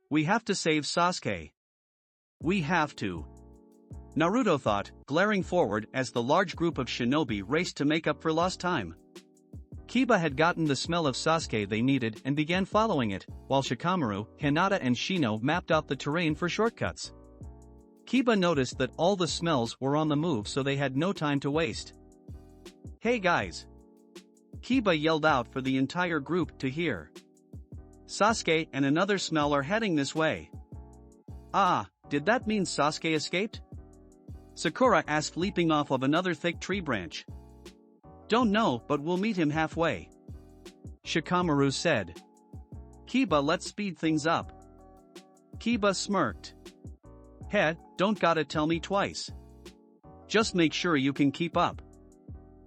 We have to save Sasuke. We have to," Naruto thought, glaring forward as the large group of shinobi raced to make up for lost time. Kiba had gotten the smell of Sasuke they needed and began following it, while Shikamaru, Hinata and Shino mapped out the terrain for shortcuts. Kiba noticed that all the smells were on the move, so they had no time to waste. "Hey guys!" Kiba yelled out for the entire group to hear. "Sasuke and another smell are heading this way." "Ah, did that mean Sasuke escaped?" Sakura asked, leaping off of another thick tree branch. "Don't know, but we'll meet him halfway," Shikamaru said. "Kiba, let's speed things up." Kiba smirked. "Heh, don't gotta tell me twice. Just make sure you can keep up."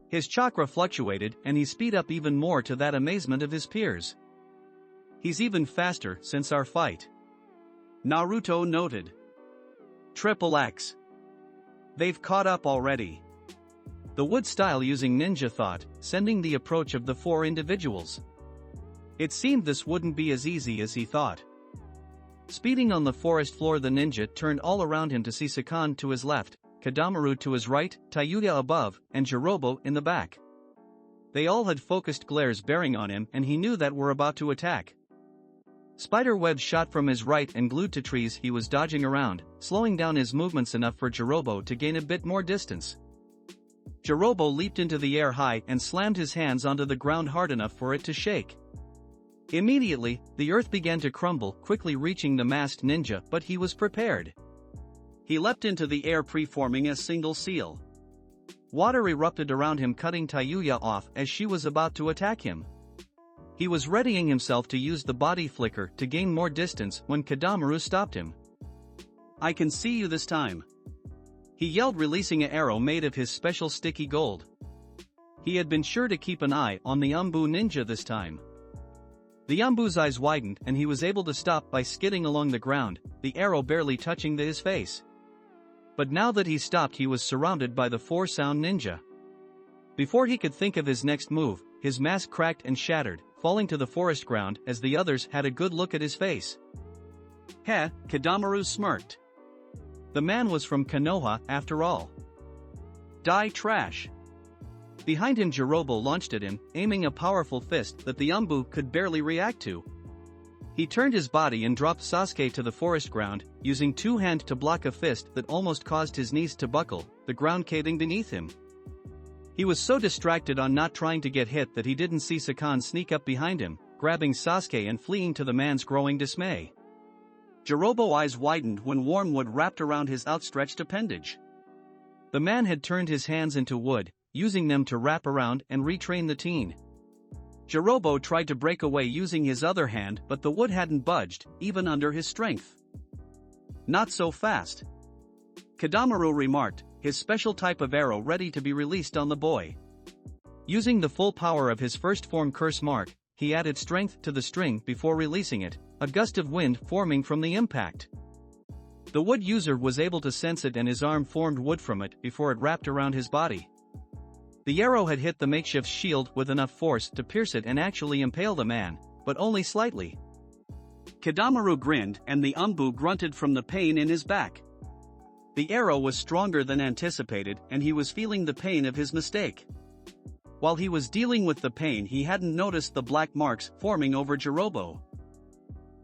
His chakra fluctuated and he speed up even more, to that amazement of his peers. "He's even faster since our fight," Naruto noted. XXX. They've caught up already. The wood style using ninja thought, sending the approach of the four individuals. It seemed this wouldn't be as easy as he thought. Speeding on the forest floor, the ninja turned all around him to see Sakan to his left, Kadamaru to his right, Tayuya above, and Jirobo in the back. They all had focused glares bearing on him, and he knew that were about to attack. Spider webs shot from his right and glued to trees he was dodging around, slowing down his movements enough for Jirobo to gain a bit more distance. Jirobo leaped into the air high and slammed his hands onto the ground hard enough for it to shake. Immediately, the earth began to crumble, quickly reaching the masked ninja, but he was prepared. He leapt into the air, preforming a single seal. Water erupted around him, cutting Tayuya off as she was about to attack him. He was readying himself to use the body flicker to gain more distance when Kadamaru stopped him. "I can see you this time," he yelled, releasing an arrow made of his special sticky gold. He had been sure to keep an eye on the Umbu ninja this time. The Umbu's eyes widened and he was able to stop by skidding along the ground, the arrow barely touching his face. But now that he stopped, he was surrounded by the four-sound ninja. Before he could think of his next move, his mask cracked and shattered, falling to the forest ground as the others had a good look at his face. "Heh," Kadamaru smirked. The man was from Konoha, after all. "Die, trash." Behind him, Jirobo launched at him, aiming a powerful fist that the Umbu could barely react to. He turned his body and dropped Sasuke to the forest ground, using two hands to block a fist that almost caused his knees to buckle, the ground caving beneath him. He was so distracted on not trying to get hit that he didn't see Sakan sneak up behind him, grabbing Sasuke and fleeing to the man's growing dismay. Jirobo's eyes widened when wormwood wrapped around his outstretched appendage. The man had turned his hands into wood, using them to wrap around and retrain the teen. Jirobo tried to break away using his other hand, but the wood hadn't budged, even under his strength. "Not so fast," Kadamaru remarked, his special type of arrow ready to be released on the boy. Using the full power of his first form curse mark, he added strength to the string before releasing it, a gust of wind forming from the impact. The wood user was able to sense it and his arm formed wood from it before it wrapped around his body. The arrow had hit the makeshift shield with enough force to pierce it and actually impale the man, but only slightly. Kadamaru grinned and the Umbu grunted from the pain in his back. The arrow was stronger than anticipated and he was feeling the pain of his mistake. While he was dealing with the pain, he hadn't noticed the black marks forming over Jirobo.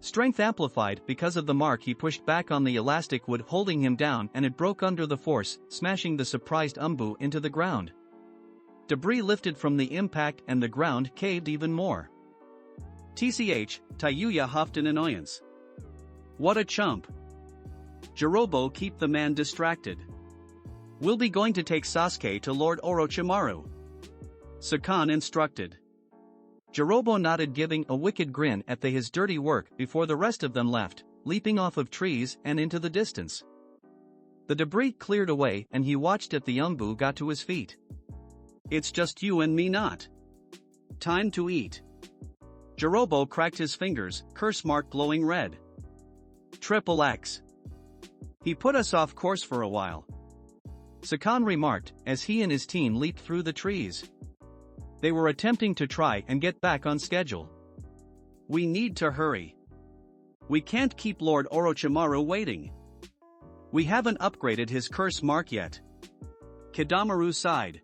Strength amplified because of the mark. He pushed back on the elastic wood holding him down and it broke under the force, smashing the surprised Umbu into the ground. Debris lifted from the impact and the ground caved even more. "TCH, Tayuya huffed in annoyance. What a chump. Jirobo, keep the man distracted. We'll be going to take Sasuke to Lord Orochimaru," Sakan instructed. Jirobo nodded, giving a wicked grin at his dirty work before the rest of them left, leaping off of trees and into the distance. The debris cleared away and he watched as the Umbu got to his feet. "It's just you and me, not. Time to eat." Jirobo cracked his fingers, curse mark glowing red. "Triple X. He put us off course for a while," Sakan remarked, as he and his team leaped through the trees. They were attempting to try and get back on schedule. "We need to hurry. We can't keep Lord Orochimaru waiting. We haven't upgraded his curse mark yet." Kadamaru sighed.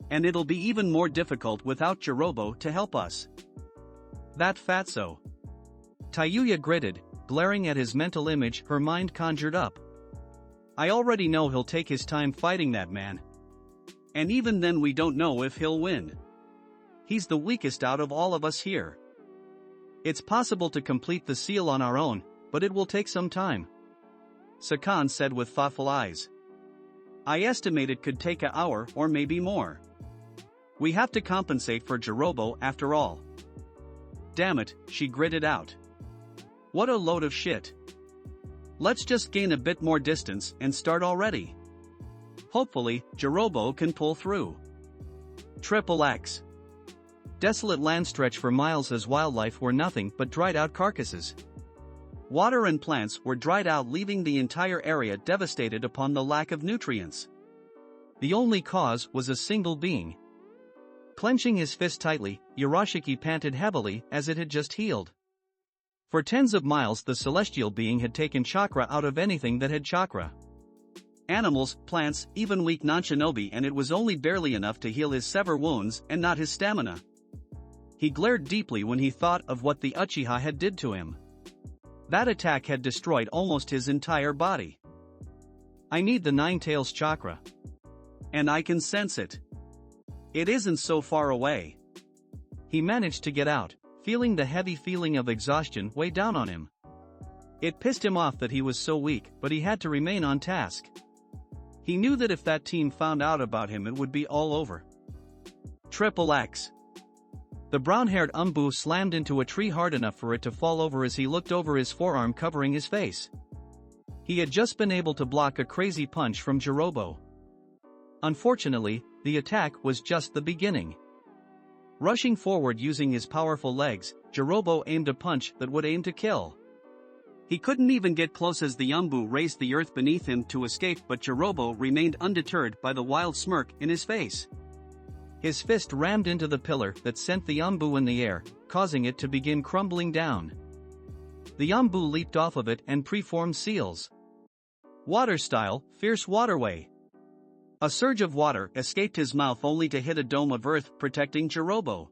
"And it'll be even more difficult without Jirobo to help us." "That fatso," Tayuya gritted, glaring at his mental image her mind conjured up. "I already know he'll take his time fighting that man. And even then we don't know if he'll win. He's the weakest out of all of us here. It's possible to complete the seal on our own, but it will take some time," Sakan said with thoughtful eyes. "I estimate it could take an hour or maybe more. We have to compensate for Jirobo after all." "Damn it," she gritted out. "What a load of shit. Let's just gain a bit more distance and start already. Hopefully, Jirobo can pull through." Triple X. Desolate land stretched for miles as wildlife were nothing but dried out carcasses. Water and plants were dried out, leaving the entire area devastated upon the lack of nutrients. The only cause was a single being. Clenching his fist tightly, Urashiki panted heavily as it had just healed. For tens of miles the celestial being had taken chakra out of anything that had chakra. Animals, plants, even weak non-shinobi, and it was only barely enough to heal his severe wounds and not his stamina. He glared deeply when he thought of what the Uchiha had did to him. That attack had destroyed almost his entire body. I need the Nine Tails chakra. And I can sense it. It isn't so far away. He managed to get out, feeling the heavy feeling of exhaustion weigh down on him. It pissed him off that he was so weak, but he had to remain on task. He knew that if that team found out about him it would be all over. Triple X. The brown-haired Umbu slammed into a tree hard enough for it to fall over as he looked over his forearm covering his face. He had just been able to block a crazy punch from Jirobo. Unfortunately, the attack was just the beginning. Rushing forward using his powerful legs, Jirobo aimed a punch that would aim to kill. He couldn't even get close as the Umbu raised the earth beneath him to escape, but Jirobo remained undeterred by the wild smirk in his face. His fist rammed into the pillar that sent the Umbu in the air, causing it to begin crumbling down. The Umbu leaped off of it and preformed seals. Water style, fierce waterway. A surge of water escaped his mouth only to hit a dome of earth protecting Jirobo.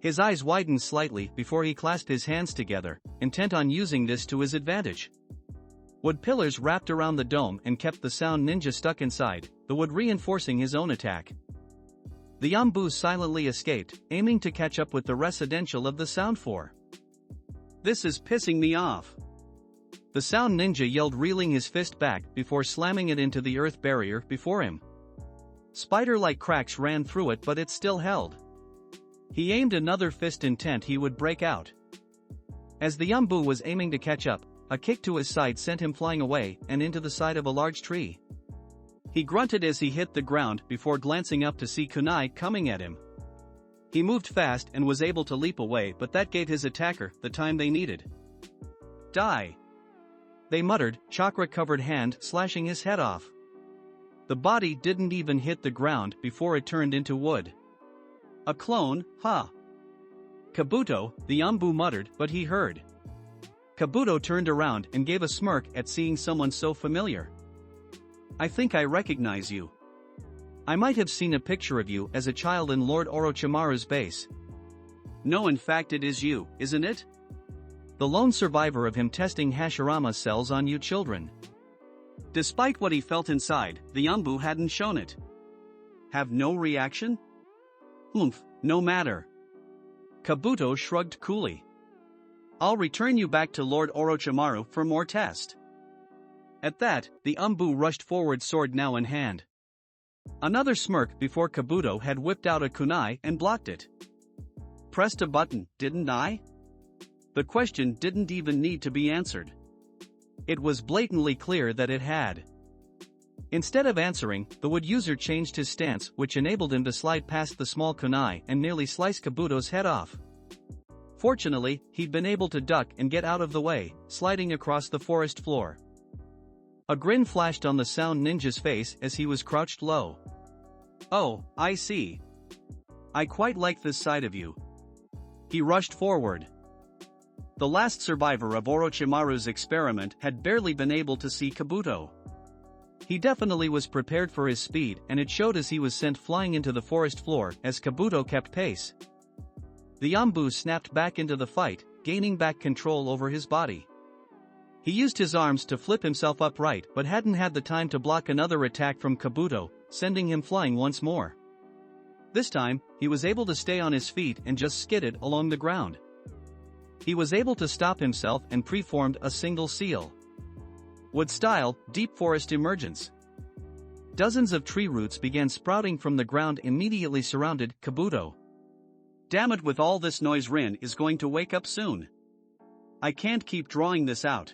His eyes widened slightly before he clasped his hands together, intent on using this to his advantage. Wood pillars wrapped around the dome and kept the sound ninja stuck inside, the wood reinforcing his own attack. The Umbu silently escaped, aiming to catch up with the residential of the Sound 4. This is pissing me off. The Sound Ninja yelled, reeling his fist back before slamming it into the earth barrier before him. Spider-like cracks ran through it, but it still held. He aimed another fist, intent he would break out. As the Umbu was aiming to catch up, a kick to his side sent him flying away and into the side of a large tree. He grunted as he hit the ground before glancing up to see kunai coming at him. He moved fast and was able to leap away, but that gave his attacker the time they needed. Die! They muttered, chakra-covered hand slashing his head off. The body didn't even hit the ground before it turned into wood. A clone, huh? Kabuto, the Umbu muttered, but he heard. Kabuto turned around and gave a smirk at seeing someone so familiar. I think I recognize you. I might have seen a picture of you as a child in Lord Orochimaru's base. No, in fact it is you, isn't it? The lone survivor of him testing Hashirama cells on you children. Despite what he felt inside, the Umbu hadn't shown it. Have no reaction? No matter. Kabuto shrugged coolly. I'll return you back to Lord Orochimaru for more test. At that, the Umbu rushed forward, sword now in hand. Another smirk before Kabuto had whipped out a kunai and blocked it. Pressed a button, didn't I? The question didn't even need to be answered. It was blatantly clear that it had. Instead of answering, the wood user changed his stance, which enabled him to slide past the small kunai and nearly slice Kabuto's head off. Fortunately, he'd been able to duck and get out of the way, sliding across the forest floor. A grin flashed on the Sound Ninja's face as he was crouched low. Oh, I see. I quite like this side of you. He rushed forward. The last survivor of Orochimaru's experiment had barely been able to see Kabuto. He definitely was prepared for his speed, and it showed as he was sent flying into the forest floor as Kabuto kept pace. The Umbu snapped back into the fight, gaining back control over his body. He used his arms to flip himself upright but hadn't had the time to block another attack from Kabuto, sending him flying once more. This time, he was able to stay on his feet and just skidded along the ground. He was able to stop himself and preformed a single seal. Wood-style, deep forest emergence. Dozens of tree roots began sprouting from the ground, immediately surrounded Kabuto. Damn it, with all this noise, Rin is going to wake up soon. I can't keep drawing this out.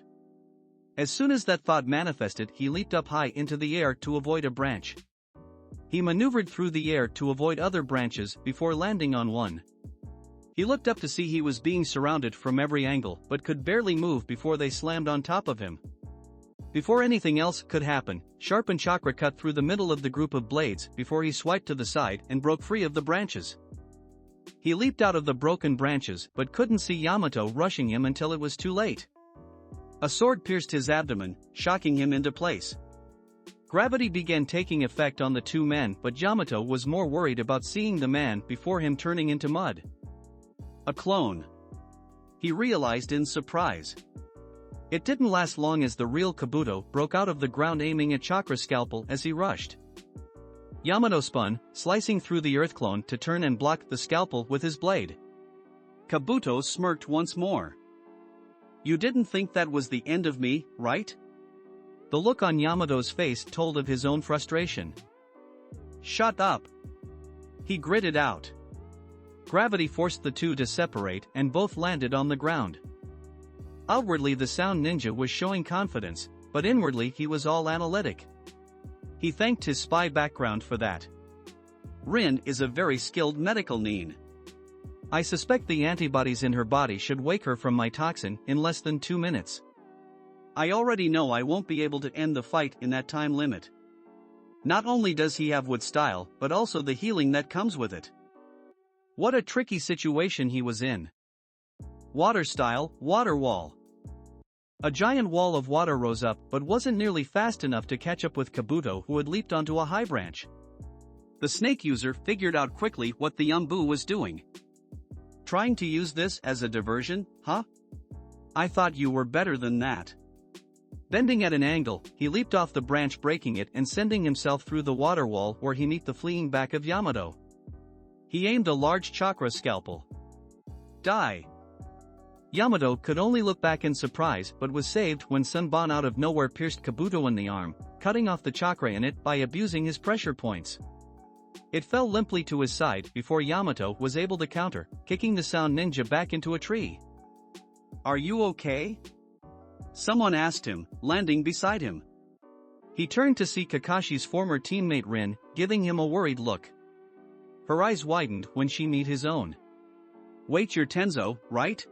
As soon as that thought manifested, he leaped up high into the air to avoid a branch. He maneuvered through the air to avoid other branches before landing on one. He looked up to see he was being surrounded from every angle but could barely move before they slammed on top of him. Before anything else could happen, sharpened chakra cut through the middle of the group of blades before he swiped to the side and broke free of the branches. He leaped out of the broken branches but couldn't see Yamato rushing him until it was too late. A sword pierced his abdomen, shocking him into place. Gravity began taking effect on the two men, but Yamato was more worried about seeing the man before him turning into mud. A clone. He realized in surprise. It didn't last long as the real Kabuto broke out of the ground aiming a chakra scalpel as he rushed. Yamato spun, slicing through the earth clone to turn and block the scalpel with his blade. Kabuto smirked once more. You didn't think that was the end of me, right? The look on Yamato's face told of his own frustration. Shut up. He gritted out. Gravity forced the two to separate and both landed on the ground. Outwardly the sound ninja was showing confidence, but inwardly he was all analytic. He thanked his spy background for that. Rin is a very skilled medical nin. I suspect the antibodies in her body should wake her from my toxin in less than 2 minutes. I already know I won't be able to end the fight in that time limit. Not only does he have wood style, but also the healing that comes with it. What a tricky situation he was in. Water style, water wall. A giant wall of water rose up but wasn't nearly fast enough to catch up with Kabuto, who had leaped onto a high branch. The snake user figured out quickly what the Yambu was doing. Trying to use this as a diversion, huh? I thought you were better than that. Bending at an angle, he leaped off the branch, breaking it and sending himself through the water wall where he met the fleeing back of Yamato. He aimed a large chakra scalpel. Die! Yamato could only look back in surprise but was saved when Sunban out of nowhere pierced Kabuto in the arm, cutting off the chakra in it by abusing his pressure points. It fell limply to his side before Yamato was able to counter, kicking the sound ninja back into a tree. Are you okay? Someone asked him, landing beside him. He turned to see Kakashi's former teammate Rin, giving him a worried look. Her eyes widened when she met his own. Wait, you're Tenzo, right?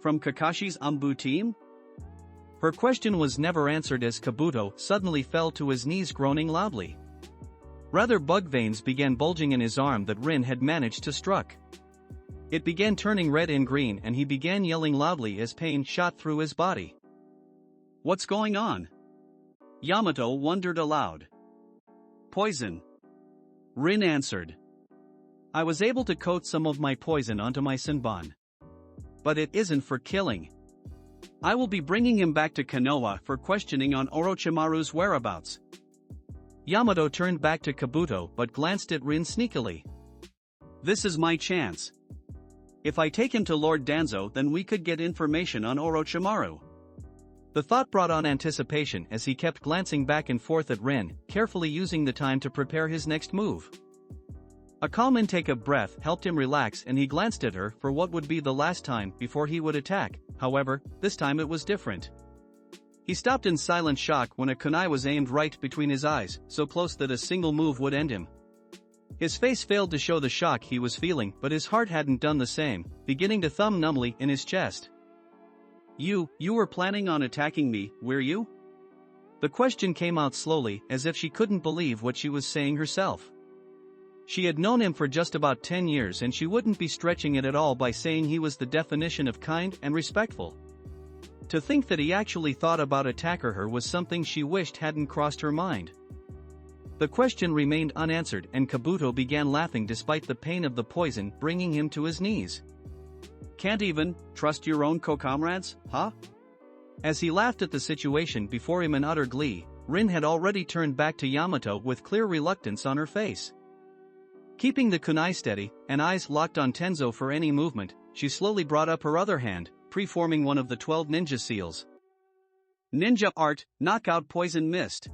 From Kakashi's Ambu team? Her question was never answered as Kabuto suddenly fell to his knees, groaning loudly. Rather bug veins began bulging in his arm that Rin had managed to struck. It began turning red and green and he began yelling loudly as pain shot through his body. What's going on? Yamato wondered aloud. Poison. Rin answered. I was able to coat some of my poison onto my Senbon. But it isn't for killing. I will be bringing him back to Konoha for questioning on Orochimaru's whereabouts. Yamato turned back to Kabuto but glanced at Rin sneakily. This is my chance. If I take him to Lord Danzo, then we could get information on Orochimaru. The thought brought on anticipation as he kept glancing back and forth at Rin, carefully using the time to prepare his next move. A calm intake of breath helped him relax and he glanced at her for what would be the last time before he would attack. However, this time it was different. He stopped in silent shock when a kunai was aimed right between his eyes, so close that a single move would end him. His face failed to show the shock he was feeling, but his heart hadn't done the same, beginning to thump numbly in his chest. You were planning on attacking me, were you? The question came out slowly, as if she couldn't believe what she was saying herself. She had known him for just about 10 years and she wouldn't be stretching it at all by saying he was the definition of kind and respectful. To think that he actually thought about attacking her was something she wished hadn't crossed her mind. The question remained unanswered and Kabuto began laughing despite the pain of the poison bringing him to his knees. Can't even trust your own co-comrades, huh? As he laughed at the situation before him in utter glee, Rin had already turned back to Yamato with clear reluctance on her face. Keeping the kunai steady, and eyes locked on Tenzo for any movement, she slowly brought up her other hand, preforming one of the 12 ninja seals. Ninja art, knockout poison mist.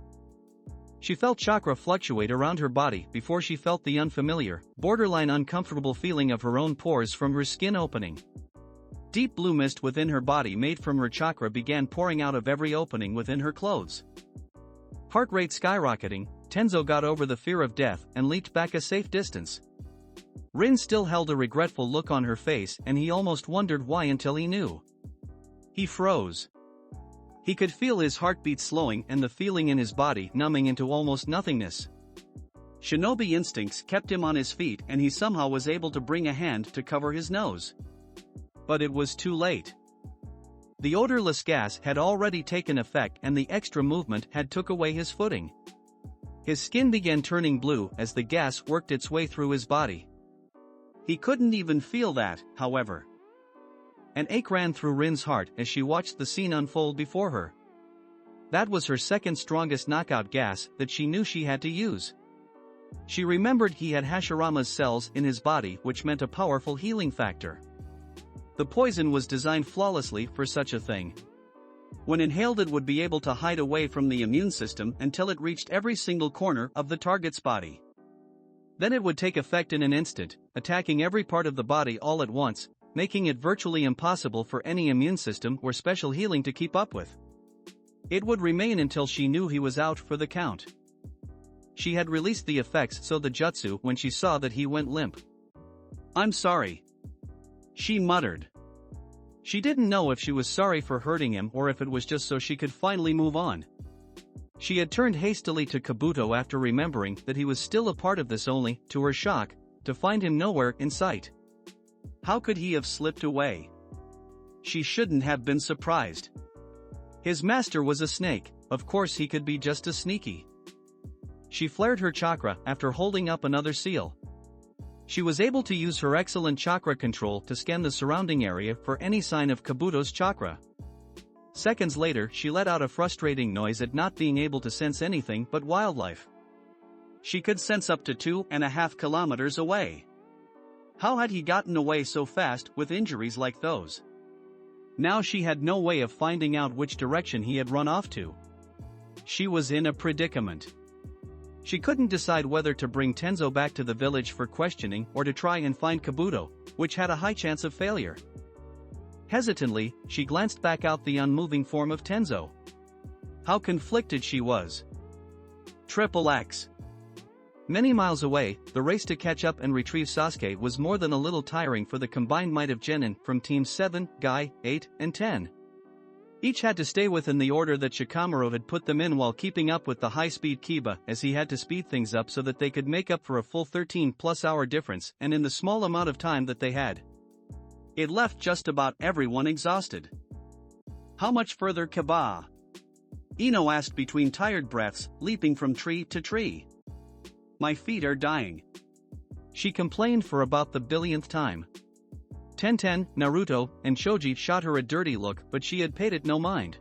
She felt chakra fluctuate around her body before she felt the unfamiliar, borderline uncomfortable feeling of her own pores from her skin opening. Deep blue mist within her body made from her chakra began pouring out of every opening within her clothes. Heart rate skyrocketing, Tenzo got over the fear of death and leaped back a safe distance. Rin still held a regretful look on her face and he almost wondered why until he knew. He froze. He could feel his heartbeat slowing and the feeling in his body numbing into almost nothingness. Shinobi instincts kept him on his feet and he somehow was able to bring a hand to cover his nose. But it was too late. The odorless gas had already taken effect and the extra movement had took away his footing. His skin began turning blue as the gas worked its way through his body. He couldn't even feel that, however. An ache ran through Rin's heart as she watched the scene unfold before her. That was her second strongest knockout gas that she knew she had to use. She remembered he had Hashirama's cells in his body, which meant a powerful healing factor. The poison was designed flawlessly for such a thing. When inhaled, it would be able to hide away from the immune system until it reached every single corner of the target's body. Then it would take effect in an instant, attacking every part of the body all at once, making it virtually impossible for any immune system or special healing to keep up with. It would remain until she knew he was out for the count. She had released the effects so the jutsu when she saw that he went limp. "I'm sorry," she muttered. She didn't know if she was sorry for hurting him or if it was just so she could finally move on. She had turned hastily to Kabuto after remembering that he was still a part of this, only, to her shock, to find him nowhere in sight. How could he have slipped away? She shouldn't have been surprised. His master was a snake, of course he could be just as sneaky. She flared her chakra after holding up another seal. She was able to use her excellent chakra control to scan the surrounding area for any sign of Kabuto's chakra. Seconds later, she let out a frustrating noise at not being able to sense anything but wildlife. She could sense up to 2.5 kilometers away. How had he gotten away so fast with injuries like those? Now she had no way of finding out which direction he had run off to. She was in a predicament. She couldn't decide whether to bring Tenzo back to the village for questioning or to try and find Kabuto, which had a high chance of failure. Hesitantly, she glanced back out the unmoving form of Tenzo. How conflicted she was. X. Many miles away, the race to catch up and retrieve Sasuke was more than a little tiring for the combined might of genin from Teams 7, Guy, 8, and 10. Each had to stay within the order that Shikamaru had put them in while keeping up with the high-speed Kiba, as he had to speed things up so that they could make up for a full 13-plus-hour difference and in the small amount of time that they had. It left just about everyone exhausted. "How much further, Kaba?" Ino asked between tired breaths, leaping from tree to tree. "My feet are dying," she complained for about the billionth time. Tenten, Naruto, and Shoji shot her a dirty look, but she had paid it no mind.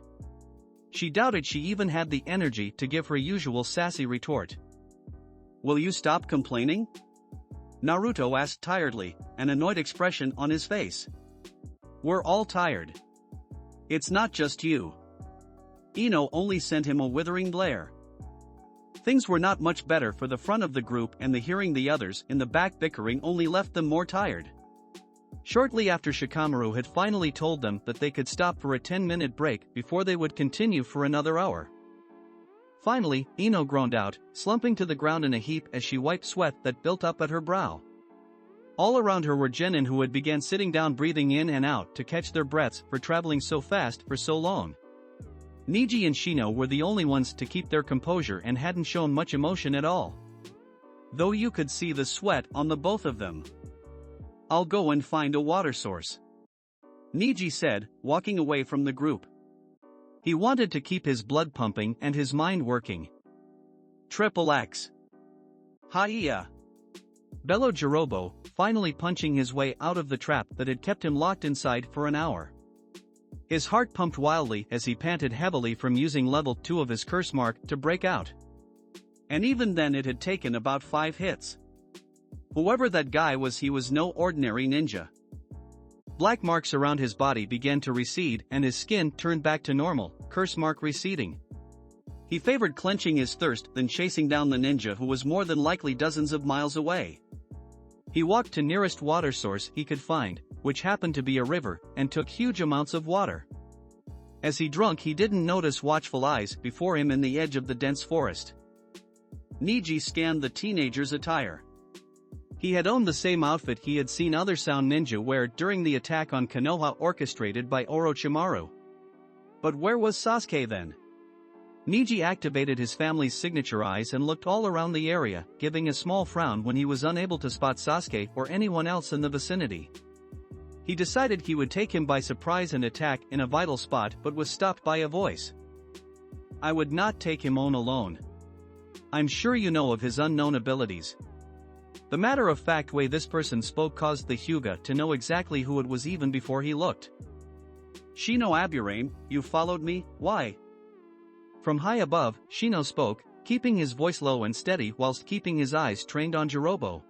She doubted she even had the energy to give her usual sassy retort. "Will you stop complaining?" Naruto asked tiredly, an annoyed expression on his face. "We're all tired. It's not just you." Ino only sent him a withering glare. Things were not much better for the front of the group, and the hearing the others in the back bickering only left them more tired. Shortly after Shikamaru had finally told them that they could stop for a 10-minute break before they would continue for another hour. Finally, Ino groaned out, slumping to the ground in a heap as she wiped sweat that built up at her brow. All around her were genin who had began sitting down, breathing in and out to catch their breaths for traveling so fast for so long. Niji and Shino were the only ones to keep their composure and hadn't shown much emotion at all. Though you could see the sweat on the both of them. "I'll go and find a water source," Niji said, walking away from the group. He wanted to keep his blood pumping and his mind working. X. Hiya! bellowed Jirobo, finally punching his way out of the trap that had kept him locked inside for an hour. His heart pumped wildly as he panted heavily from using level 2 of his curse mark to break out. And even then it had taken about 5 hits. Whoever that guy was, he was no ordinary ninja. Black marks around his body began to recede and his skin turned back to normal, curse mark receding. He favored clenching his thirst than chasing down the ninja who was more than likely dozens of miles away. He walked to nearest water source he could find, which happened to be a river, and took huge amounts of water. As he drank, he didn't notice watchful eyes before him in the edge of the dense forest. Niji scanned the teenager's attire. He had owned the same outfit he had seen other Sound Ninja wear during the attack on Konoha orchestrated by Orochimaru. But where was Sasuke then? Niji activated his family's signature eyes and looked all around the area, giving a small frown when he was unable to spot Sasuke or anyone else in the vicinity. He decided he would take him by surprise and attack in a vital spot, but was stopped by a voice. "I would not take him on alone. I'm sure you know of his unknown abilities." The matter-of-fact way this person spoke caused the Hyuga to know exactly who it was even before he looked. Shino Aburame, you followed me, why? From high above, Shino spoke, keeping his voice low and steady whilst keeping his eyes trained on Jirobo.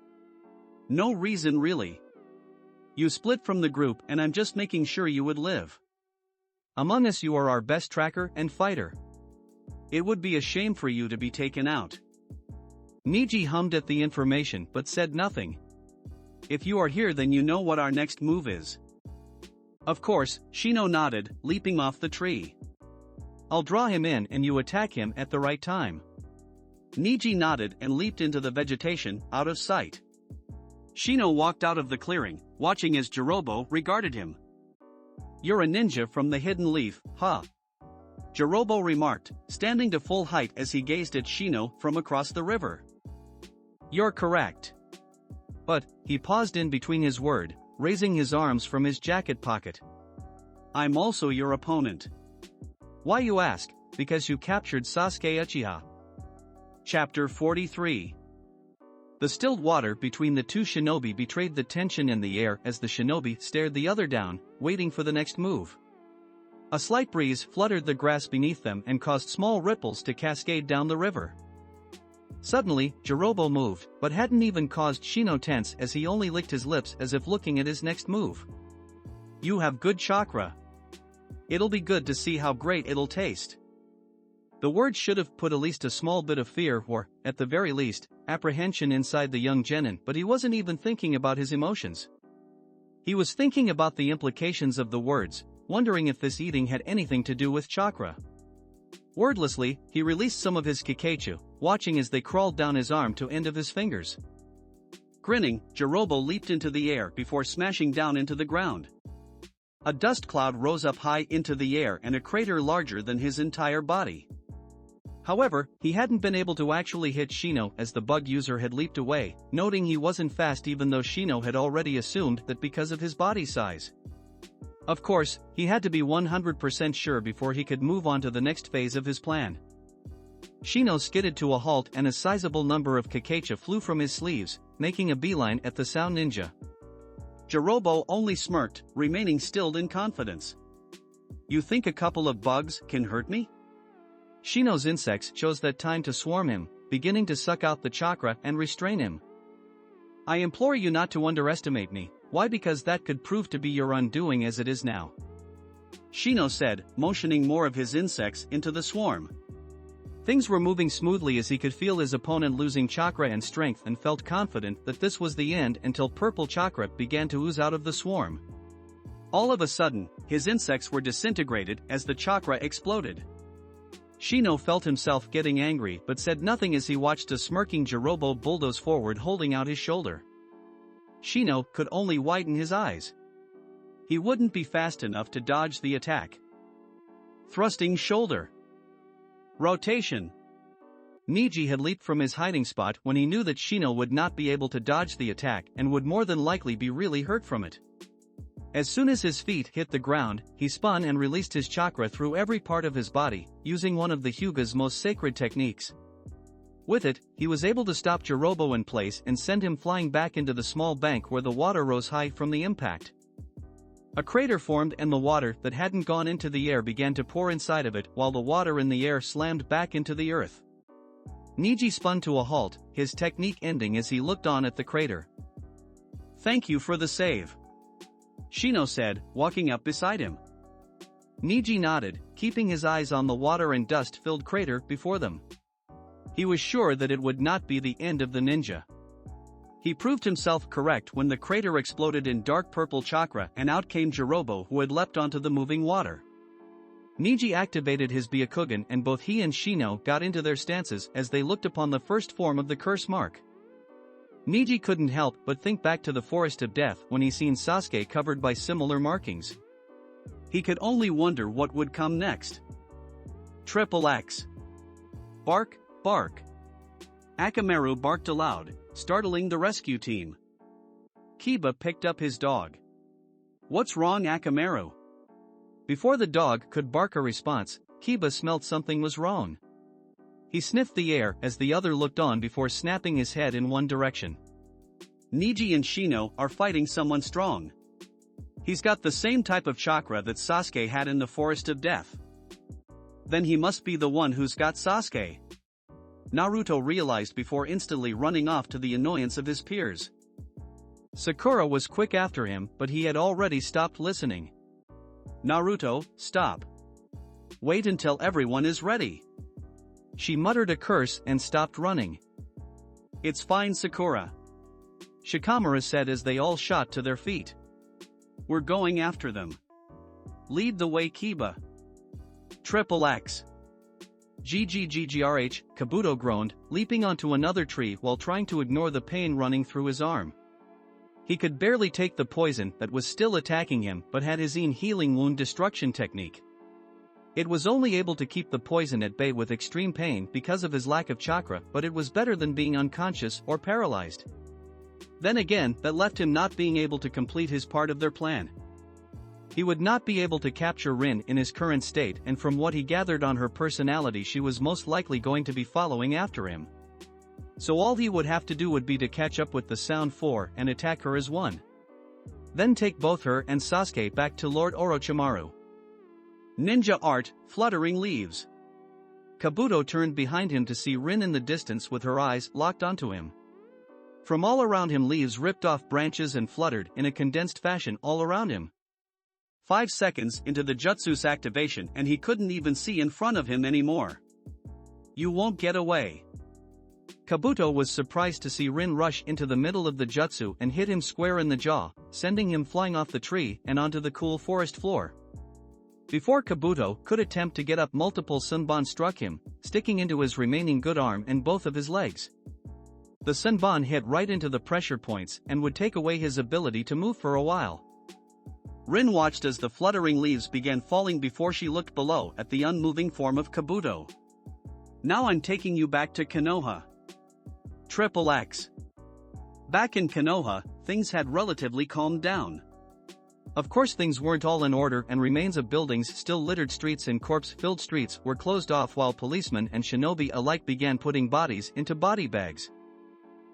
No reason really. You split from the group and I'm just making sure you would live. Among us you are our best tracker and fighter. It would be a shame for you to be taken out. Niji hummed at the information but said nothing. If you are here then you know what our next move is. Of course, Shino nodded, leaping off the tree. I'll draw him in and you attack him at the right time. Niji nodded and leaped into the vegetation, out of sight. Shino walked out of the clearing, watching as Jirobo regarded him. You're a ninja from the hidden leaf, huh? Jirobo remarked, standing to full height as he gazed at Shino from across the river. You're correct. But, he paused in between his word, raising his arms from his jacket pocket. I'm also your opponent. Why you ask? Because you captured Sasuke Uchiha. Chapter 43. The stilled water between the two shinobi betrayed the tension in the air as the shinobi stared the other down, waiting for the next move. A slight breeze fluttered the grass beneath them and caused small ripples to cascade down the river. Suddenly, Jirobo moved, but hadn't even caused Shino tense as he only licked his lips as if looking at his next move. You have good chakra. It'll be good to see how great it'll taste. The words should have put at least a small bit of fear or, at the very least, apprehension inside the young genin, but he wasn't even thinking about his emotions. He was thinking about the implications of the words, wondering if this eating had anything to do with chakra. Wordlessly, he released some of his Kikeichu, watching as they crawled down his arm to end of his fingers. Grinning, Jirobo leaped into the air before smashing down into the ground. A dust cloud rose up high into the air and a crater larger than his entire body. However, he hadn't been able to actually hit Shino as the bug user had leaped away, noting he wasn't fast even though Shino had already assumed that because of his body size. Of course, he had to be 100% sure before he could move on to the next phase of his plan. Shino skidded to a halt and a sizable number of Kikeicha flew from his sleeves, making a beeline at the sound ninja. Jirobo only smirked, remaining stilled in confidence. You think a couple of bugs can hurt me? Shino's insects chose that time to swarm him, beginning to suck out the chakra and restrain him. I implore you not to underestimate me. Why? Because that could prove to be your undoing as it is now. Shino said, motioning more of his insects into the swarm. Things were moving smoothly as he could feel his opponent losing chakra and strength and felt confident that this was the end until purple chakra began to ooze out of the swarm. All of a sudden, his insects were disintegrated as the chakra exploded. Shino felt himself getting angry but said nothing as he watched a smirking Jirobo bulldoze forward holding out his shoulder. Shino could only widen his eyes. He wouldn't be fast enough to dodge the attack. Thrusting shoulder. Rotation. Niji had leaped from his hiding spot when he knew that Shino would not be able to dodge the attack and would more than likely be really hurt from it. As soon as his feet hit the ground, he spun and released his chakra through every part of his body, using one of the Hyuga's most sacred techniques. With it, he was able to stop Jirobo in place and send him flying back into the small bank where the water rose high from the impact. A crater formed and the water that hadn't gone into the air began to pour inside of it while the water in the air slammed back into the earth. Niji spun to a halt, his technique ending as he looked on at the crater. Thank you for the save. Shino said, walking up beside him. Niji nodded, keeping his eyes on the water and dust-filled crater before them. He was sure that it would not be the end of the ninja. He proved himself correct when the crater exploded in dark purple chakra and out came Jirobo who had leapt onto the moving water. Niji activated his Byakugan and both he and Shino got into their stances as they looked upon the first form of the curse mark. Niji couldn't help but think back to the Forest of Death when he seen Sasuke covered by similar markings. He could only wonder what would come next. Triple X. Bark, bark. Akamaru barked aloud, startling the rescue team. Kiba picked up his dog. What's wrong, Akamaru? Before the dog could bark a response, Kiba smelt something was wrong. He sniffed the air as the other looked on before snapping his head in one direction. Niji and Shino are fighting someone strong. He's got the same type of chakra that Sasuke had in the Forest of Death. Then he must be the one who's got Sasuke. Naruto realized before instantly running off to the annoyance of his peers. Sakura was quick after him, but he had already stopped listening. Naruto, stop. Wait until everyone is ready. She muttered a curse and stopped running. It's fine, Sakura. Shikamaru said as they all shot to their feet. We're going after them. Lead the way, Kiba. Triple X. GGGGRH, Kabuto groaned, leaping onto another tree while trying to ignore the pain running through his arm. He could barely take the poison that was still attacking him but had his healing wound destruction technique. It was only able to keep the poison at bay with extreme pain because of his lack of chakra, but it was better than being unconscious or paralyzed. Then again, that left him not being able to complete his part of their plan. He would not be able to capture Rin in his current state, and from what he gathered on her personality, she was most likely going to be following after him. So all he would have to do would be to catch up with the Sound 4 and attack her as one. Then take both her and Sasuke back to Lord Orochimaru. Ninja art, fluttering leaves. Kabuto turned behind him to see Rin in the distance with her eyes locked onto him. From all around him, leaves ripped off branches and fluttered in a condensed fashion all around him. 5 seconds into the jutsu's activation and he couldn't even see in front of him anymore. You won't get away. Kabuto was surprised to see Rin rush into the middle of the jutsu and hit him square in the jaw, sending him flying off the tree and onto the cool forest floor. Before Kabuto could attempt to get up, multiple Senbon struck him, sticking into his remaining good arm and both of his legs. The Senbon hit right into the pressure points and would take away his ability to move for a while. Rin watched as the fluttering leaves began falling before she looked below at the unmoving form of Kabuto. Now I'm taking you back to Konoha. Triple X. Back in Konoha, things had relatively calmed down. Of course, things weren't all in order, and remains of buildings still littered streets and corpse-filled streets were closed off while policemen and shinobi alike began putting bodies into body bags.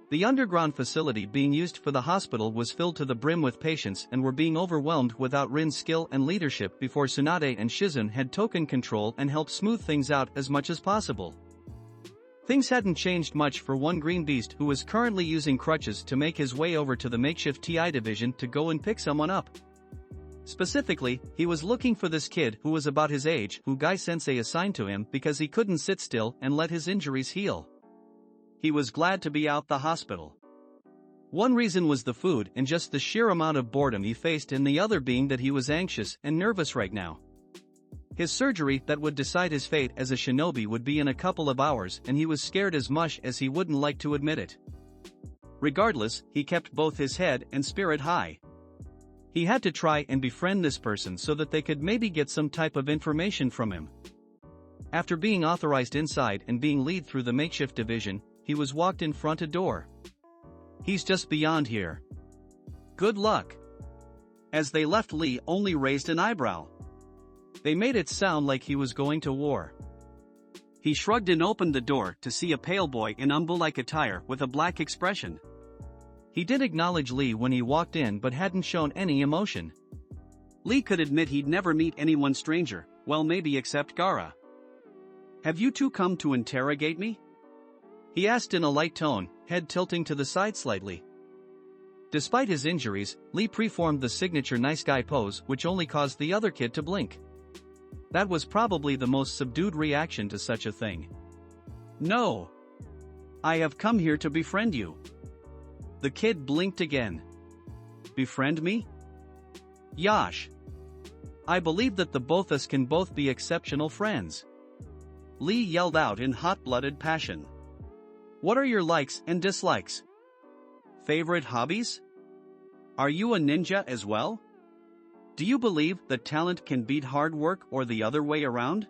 The underground facility being used for the hospital was filled to the brim with patients and were being overwhelmed without Rin's skill and leadership before Tsunade and Shizun had token control and helped smooth things out as much as possible. Things hadn't changed much for one green beast who was currently using crutches to make his way over to the makeshift TI division to go and pick someone up. Specifically, he was looking for this kid who was about his age who Guy-sensei assigned to him because he couldn't sit still and let his injuries heal. He was glad to be out the hospital. One reason was the food and just the sheer amount of boredom he faced, and the other being that he was anxious and nervous right now. His surgery that would decide his fate as a shinobi would be in a couple of hours, and he was scared as much as he wouldn't like to admit it. Regardless, he kept both his head and spirit high. He had to try and befriend this person so that they could maybe get some type of information from him. After being authorized inside and being led through the makeshift division, he was walked in front a door. He's just beyond here. Good luck. As they left, Lee only raised an eyebrow. They made it sound like he was going to war. He shrugged and opened the door to see a pale boy in umbu-like attire with a black expression. He did acknowledge Lee when he walked in but hadn't shown any emotion. Lee could admit he'd never meet anyone stranger, well, maybe except Gaara. Have you two come to interrogate me? He asked in a light tone, head tilting to the side slightly. Despite his injuries, Lee preformed the signature nice guy pose, which only caused the other kid to blink. That was probably the most subdued reaction to such a thing. No. I have come here to befriend you. The kid blinked again. Befriend me? Yash. I believe that the both us can both be exceptional friends. Lee yelled out in hot-blooded passion. What are your likes and dislikes? Favorite hobbies? Are you a ninja as well? Do you believe that talent can beat hard work or the other way around?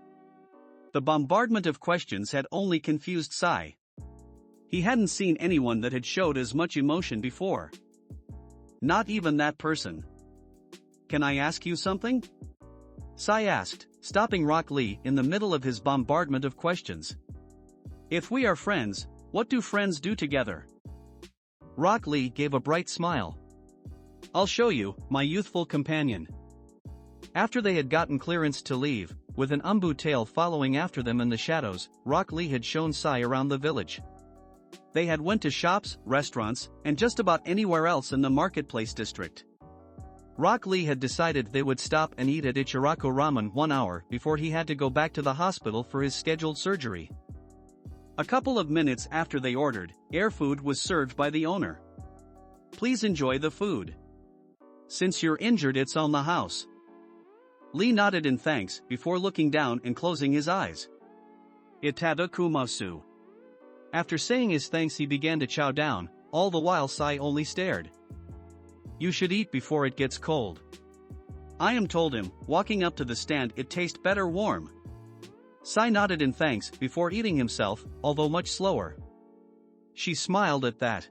The bombardment of questions had only confused Sai. He hadn't seen anyone that had showed as much emotion before. Not even that person. Can I ask you something? Sai asked, stopping Rock Lee in the middle of his bombardment of questions. If we are friends, what do friends do together? Rock Lee gave a bright smile. I'll show you, my youthful companion. After they had gotten clearance to leave, with an umbu tail following after them in the shadows, Rock Lee had shown Sai around the village. They had went to shops, restaurants, and just about anywhere else in the marketplace district. Rock Lee had decided they would stop and eat at Ichiraku Ramen 1 hour before he had to go back to the hospital for his scheduled surgery. A couple of minutes after they ordered, air food was served by the owner. Please enjoy the food. Since you're injured, it's on the house. Lee nodded in thanks before looking down and closing his eyes. Itadakumasu. After saying his thanks, he began to chow down, all the while Sai only stared. You should eat before it gets cold. I told him, walking up to the stand, it tastes better warm. Sai nodded in thanks before eating himself, although much slower. She smiled at that.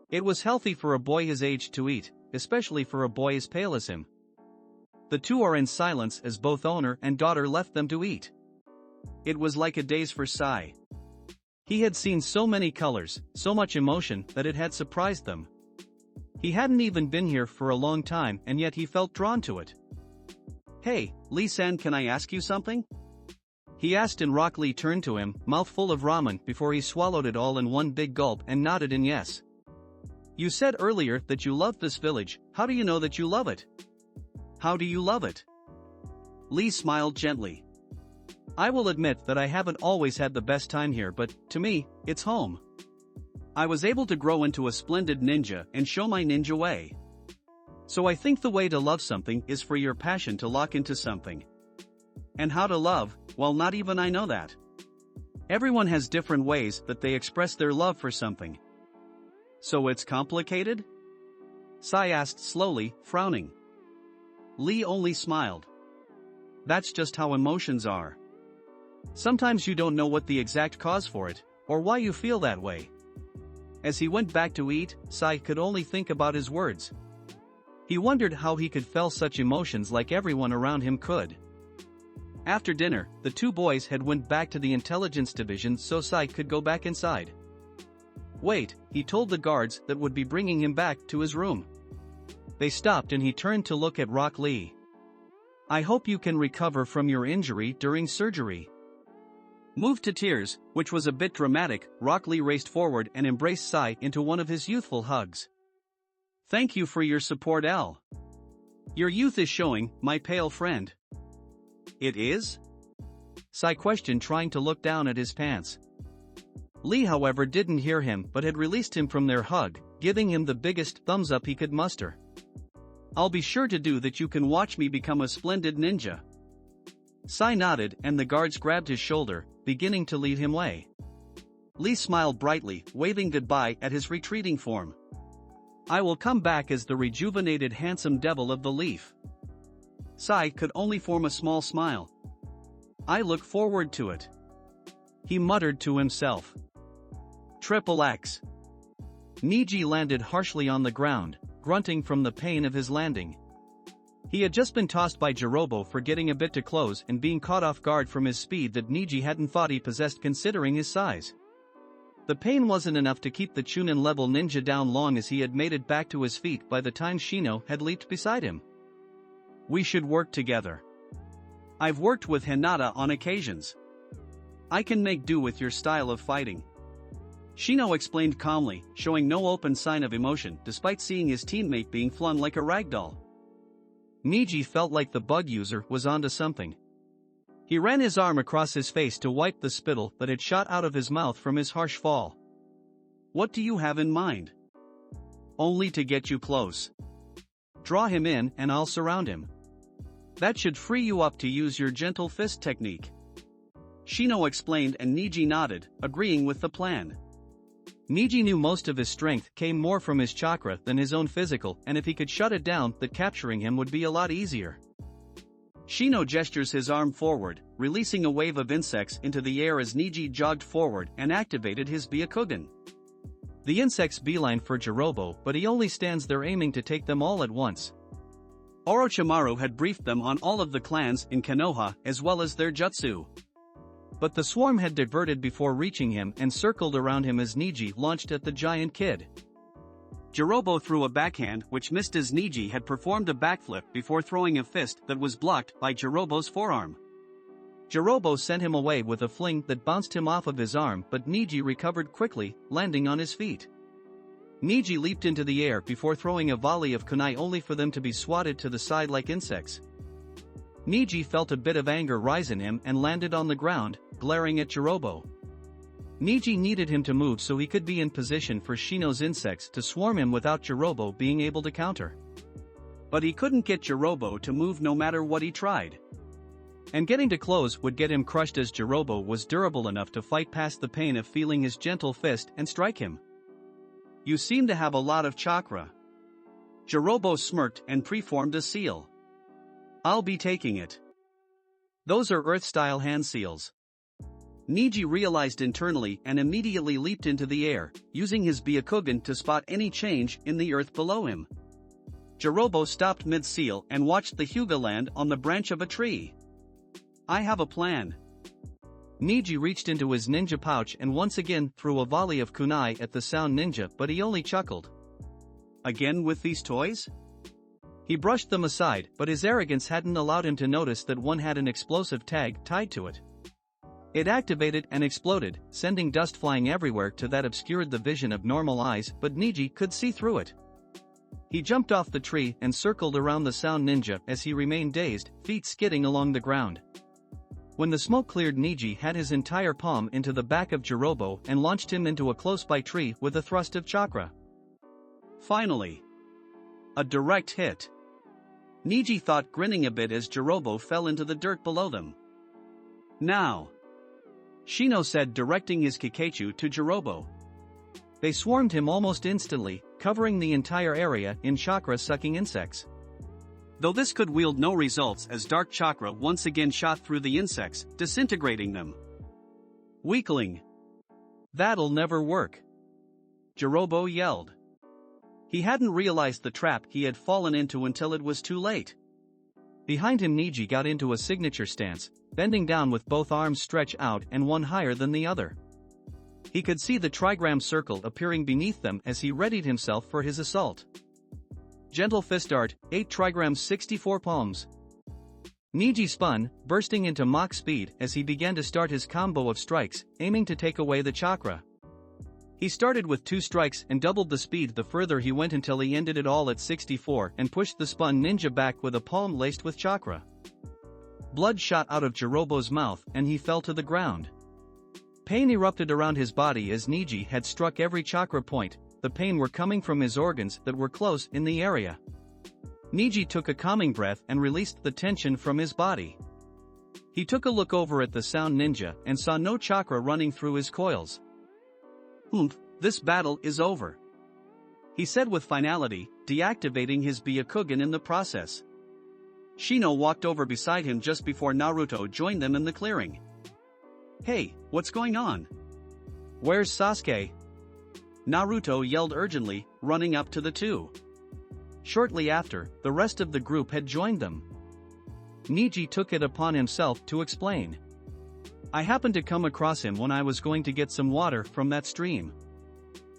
It was healthy for a boy his age to eat, especially for a boy as pale as him. The two are in silence as both owner and daughter left them to eat. It was like a daze for Sai. He had seen so many colors, so much emotion, that it had surprised them. He hadn't even been here for a long time, and yet he felt drawn to it. Hey, Lee-san, can I ask you something? He asked, and Rock Lee turned to him, mouth full of ramen, before he swallowed it all in one big gulp and nodded in yes. You said earlier that you loved this village. How do you know that you love it? How do you love it? Lee smiled gently. I will admit that I haven't always had the best time here, but, to me, it's home. I was able to grow into a splendid ninja and show my ninja way. So I think the way to love something is for your passion to lock into something. And how to love, well, not even I know that. Everyone has different ways that they express their love for something. So it's complicated? Sai asked slowly, frowning. Lee only smiled. That's just how emotions are. Sometimes you don't know what the exact cause for it, or why you feel that way. As he went back to eat, Sai could only think about his words. He wondered how he could feel such emotions like everyone around him could. After dinner, the two boys had went back to the intelligence division so Sai could go back inside. Wait, he told the guards that would be bringing him back to his room. They stopped and he turned to look at Rock Lee. I hope you can recover from your injury during surgery. Moved to tears, which was a bit dramatic, Rock Lee raced forward and embraced Sai into one of his youthful hugs. Thank you for your support, Al. Your youth is showing, my pale friend. It is? Sai questioned, trying to look down at his pants. Lee, however, didn't hear him but had released him from their hug, giving him the biggest thumbs up he could muster. I'll be sure to do that. You can watch me become a splendid ninja. Sai nodded and the guards grabbed his shoulder, beginning to lead him away. Lee smiled brightly, waving goodbye at his retreating form. I will come back as the rejuvenated handsome devil of the leaf. Sai could only form a small smile. I look forward to it. He muttered to himself. Triple X. Niji landed harshly on the ground, grunting from the pain of his landing. He had just been tossed by Jirobo for getting a bit too close and being caught off guard from his speed that Niji hadn't thought he possessed considering his size. The pain wasn't enough to keep the Chunin-level ninja down long as he had made it back to his feet by the time Shino had leaped beside him. We should work together. I've worked with Hinata on occasions. I can make do with your style of fighting. Shino explained calmly, showing no open sign of emotion despite seeing his teammate being flung like a ragdoll. Niji felt like the bug user was onto something. He ran his arm across his face to wipe the spittle that had shot out of his mouth from his harsh fall. What do you have in mind? Only to get you close. Draw him in and I'll surround him. That should free you up to use your gentle fist technique. Shino explained and Niji nodded, agreeing with the plan. Niji knew most of his strength came more from his chakra than his own physical, and if he could shut it down, that capturing him would be a lot easier. Shino gestures his arm forward, releasing a wave of insects into the air as Niji jogged forward and activated his Byakugan. The insects beeline for Jirobo, but he only stands there aiming to take them all at once. Orochimaru had briefed them on all of the clans in Konoha as well as their jutsu. But the swarm had diverted before reaching him and circled around him as Niji launched at the giant kid. Jirobo threw a backhand which missed as Niji had performed a backflip before throwing a fist that was blocked by Jirobo's forearm. Jirobo sent him away with a fling that bounced him off of his arm, but Niji recovered quickly, landing on his feet. Niji leaped into the air before throwing a volley of kunai only for them to be swatted to the side like insects. Niji felt a bit of anger rise in him and landed on the ground, glaring at Jirobo. Niji needed him to move so he could be in position for Shino's insects to swarm him without Jirobo being able to counter. But he couldn't get Jirobo to move no matter what he tried. And getting to close would get him crushed as Jirobo was durable enough to fight past the pain of feeling his gentle fist and strike him. "You seem to have a lot of chakra." Jirobo smirked and preformed a seal. "I'll be taking it. Those are Earth-style hand seals." Niji realized internally and immediately leaped into the air, using his Byakugan to spot any change in the earth below him. Jirobo stopped mid-seal and watched the Hyuga land on the branch of a tree. "I have a plan." Niji reached into his ninja pouch and once again threw a volley of kunai at the sound ninja, but he only chuckled. "Again with these toys?" He brushed them aside, but his arrogance hadn't allowed him to notice that one had an explosive tag tied to it. It activated and exploded, sending dust flying everywhere that obscured the vision of normal eyes, but Niji could see through it. He jumped off the tree and circled around the sound ninja as he remained dazed, feet skidding along the ground. When the smoke cleared, Niji had his entire palm into the back of Jirobo and launched him into a close-by tree with a thrust of chakra. Finally, a direct hit. Niji thought, grinning a bit as Jirobo fell into the dirt below them. "Now," Shino said, directing his Kikaichu to Jirobo. They swarmed him almost instantly, covering the entire area in chakra-sucking insects. Though this could wield no results as dark chakra once again shot through the insects, disintegrating them. "Weakling. That'll never work," Jirobo yelled. He hadn't realized the trap he had fallen into until it was too late. Behind him, Niji got into a signature stance, bending down with both arms stretched out and one higher than the other. He could see the trigram circle appearing beneath them as he readied himself for his assault. Gentle fist art, 8 trigrams 64 palms. Niji spun, bursting into Mach speed as he began to start his combo of strikes, aiming to take away the chakra. He started with 2 strikes and doubled the speed the further he went until he ended it all at 64 and pushed the spun ninja back with a palm laced with chakra. Blood shot out of Jirobo's mouth and he fell to the ground. Pain erupted around his body as Niji had struck every chakra point. The pain were coming from his organs that were close in the area. Niji took a calming breath and released the tension from his body. He took a look over at the sound ninja and saw no chakra running through his coils. This battle is over," he said with finality, deactivating his Byakugan in the process. Shino walked over beside him just before Naruto joined them in the clearing. "Hey, what's going on? Where's Sasuke?" Naruto yelled urgently, running up to the two. Shortly after, the rest of the group had joined them. Niji took it upon himself to explain. "I happened to come across him when I was going to get some water from that stream.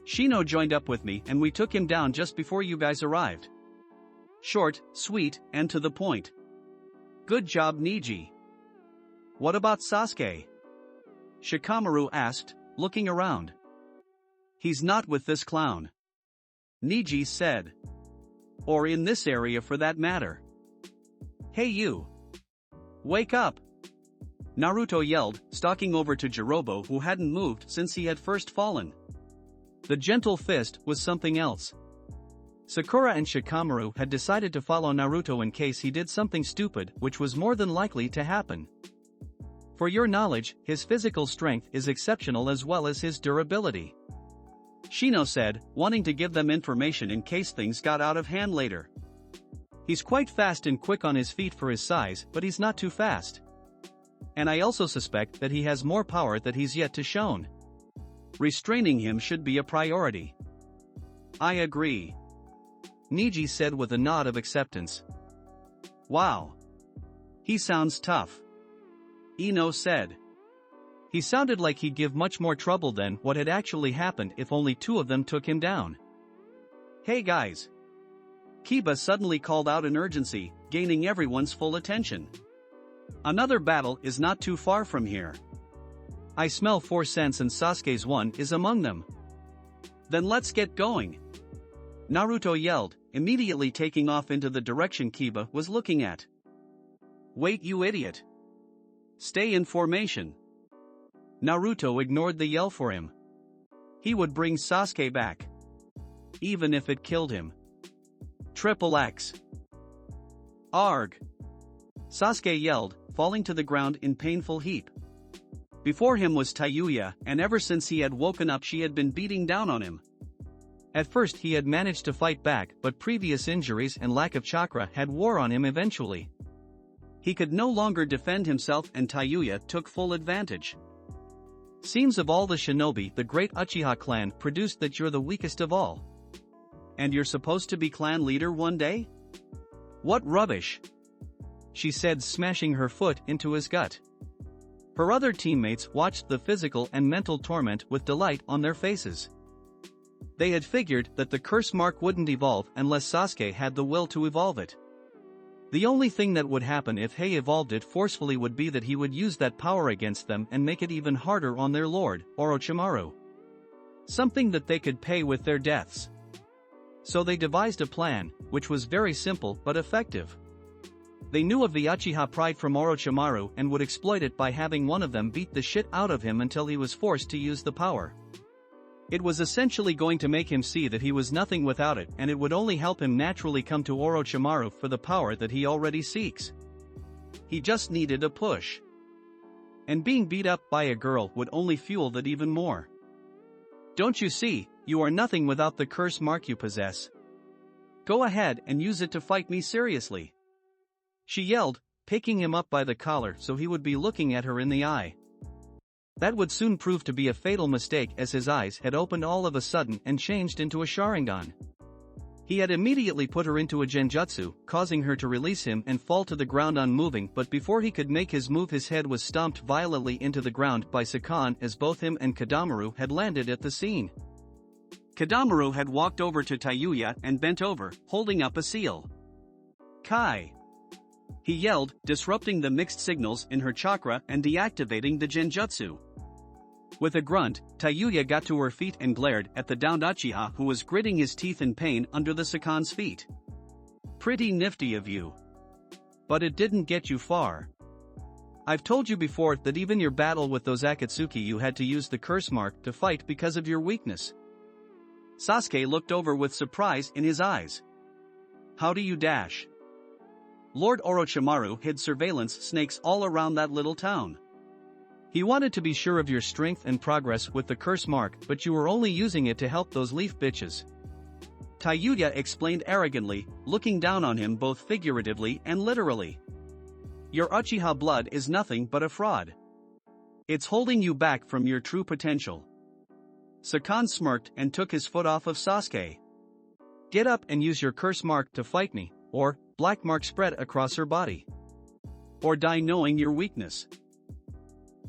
Shino joined up with me and we took him down just before you guys arrived. Short, sweet, and to the point. Good job, Niji." "What about Sasuke?" Shikamaru asked, looking around. "He's not with this clown," Niji said. "Or in this area for that matter." "Hey you! Wake up!" Naruto yelled, stalking over to Jirobo, who hadn't moved since he had first fallen. The gentle fist was something else. Sakura and Shikamaru had decided to follow Naruto in case he did something stupid, which was more than likely to happen. For your knowledge, his physical strength is exceptional as well as his durability, Shino said, wanting to give them information in case things got out of hand later. "He's quite fast and quick on his feet for his size, but he's not too fast. And I also suspect that he has more power that he's yet to shown. Restraining him should be a priority." "I agree," Niji said with a nod of acceptance. "Wow. He sounds tough," Ino said. He sounded like he'd give much more trouble than what had actually happened if only 2 of them took him down. Hey guys! Kiba suddenly called out in urgency, gaining everyone's full attention. Another battle is not too far from here. I smell 4 cents and Sasuke's one is among them. Then let's get going! Naruto yelled, immediately taking off into the direction Kiba was looking at. Wait, you idiot! Stay in formation! Naruto ignored the yell for him. He would bring Sasuke back. Even if it killed him. Triple X! Arg! Sasuke yelled, falling to the ground in painful heap. Before him was Tayuya, and ever since he had woken up she had been beating down on him. At first he had managed to fight back, but previous injuries and lack of chakra had wore on him eventually. He could no longer defend himself and Tayuya took full advantage. Seems of all the shinobi the great Uchiha clan produced that you're the weakest of all. And you're supposed to be clan leader one day? What rubbish! She said, smashing her foot into his gut. Her other teammates watched the physical and mental torment with delight on their faces. They had figured that the curse mark wouldn't evolve unless Sasuke had the will to evolve it. The only thing that would happen if he evolved it forcefully would be that he would use that power against them and make it even harder on their lord, Orochimaru. Something that they could pay with their deaths. So they devised a plan, which was very simple but effective. They knew of the Uchiha pride from Orochimaru and would exploit it by having one of them beat the shit out of him until he was forced to use the power. It was essentially going to make him see that he was nothing without it, and it would only help him naturally come to Orochimaru for the power that he already seeks. He just needed a push. And being beat up by a girl would only fuel that even more. Don't you see, you are nothing without the curse mark you possess. Go ahead and use it to fight me seriously. She yelled, picking him up by the collar so he would be looking at her in the eye. That would soon prove to be a fatal mistake as his eyes had opened all of a sudden and changed into a Sharingan. He had immediately put her into a genjutsu, causing her to release him and fall to the ground unmoving, but before he could make his move his head was stomped violently into the ground by Sakan as both him and Kadamaru had landed at the scene. Kadamaru had walked over to Tayuya and bent over, holding up a seal. Kai! He yelled, disrupting the mixed signals in her chakra and deactivating the genjutsu. With a grunt, Tayuya got to her feet and glared at the downed Uchiha who was gritting his teeth in pain under the Sakan's feet. Pretty nifty of you. But it didn't get you far. I've told you before that even your battle with those Akatsuki you had to use the curse mark to fight because of your weakness. Sasuke looked over with surprise in his eyes. How do you dash? Lord Orochimaru hid surveillance snakes all around that little town. He wanted to be sure of your strength and progress with the curse mark, but you were only using it to help those leaf bitches. Tayuya explained arrogantly, looking down on him both figuratively and literally. Your Uchiha blood is nothing but a fraud. It's holding you back from your true potential. Sakan smirked and took his foot off of Sasuke. Get up and use your curse mark to fight me, or black mark spread across her body. Or die knowing your weakness.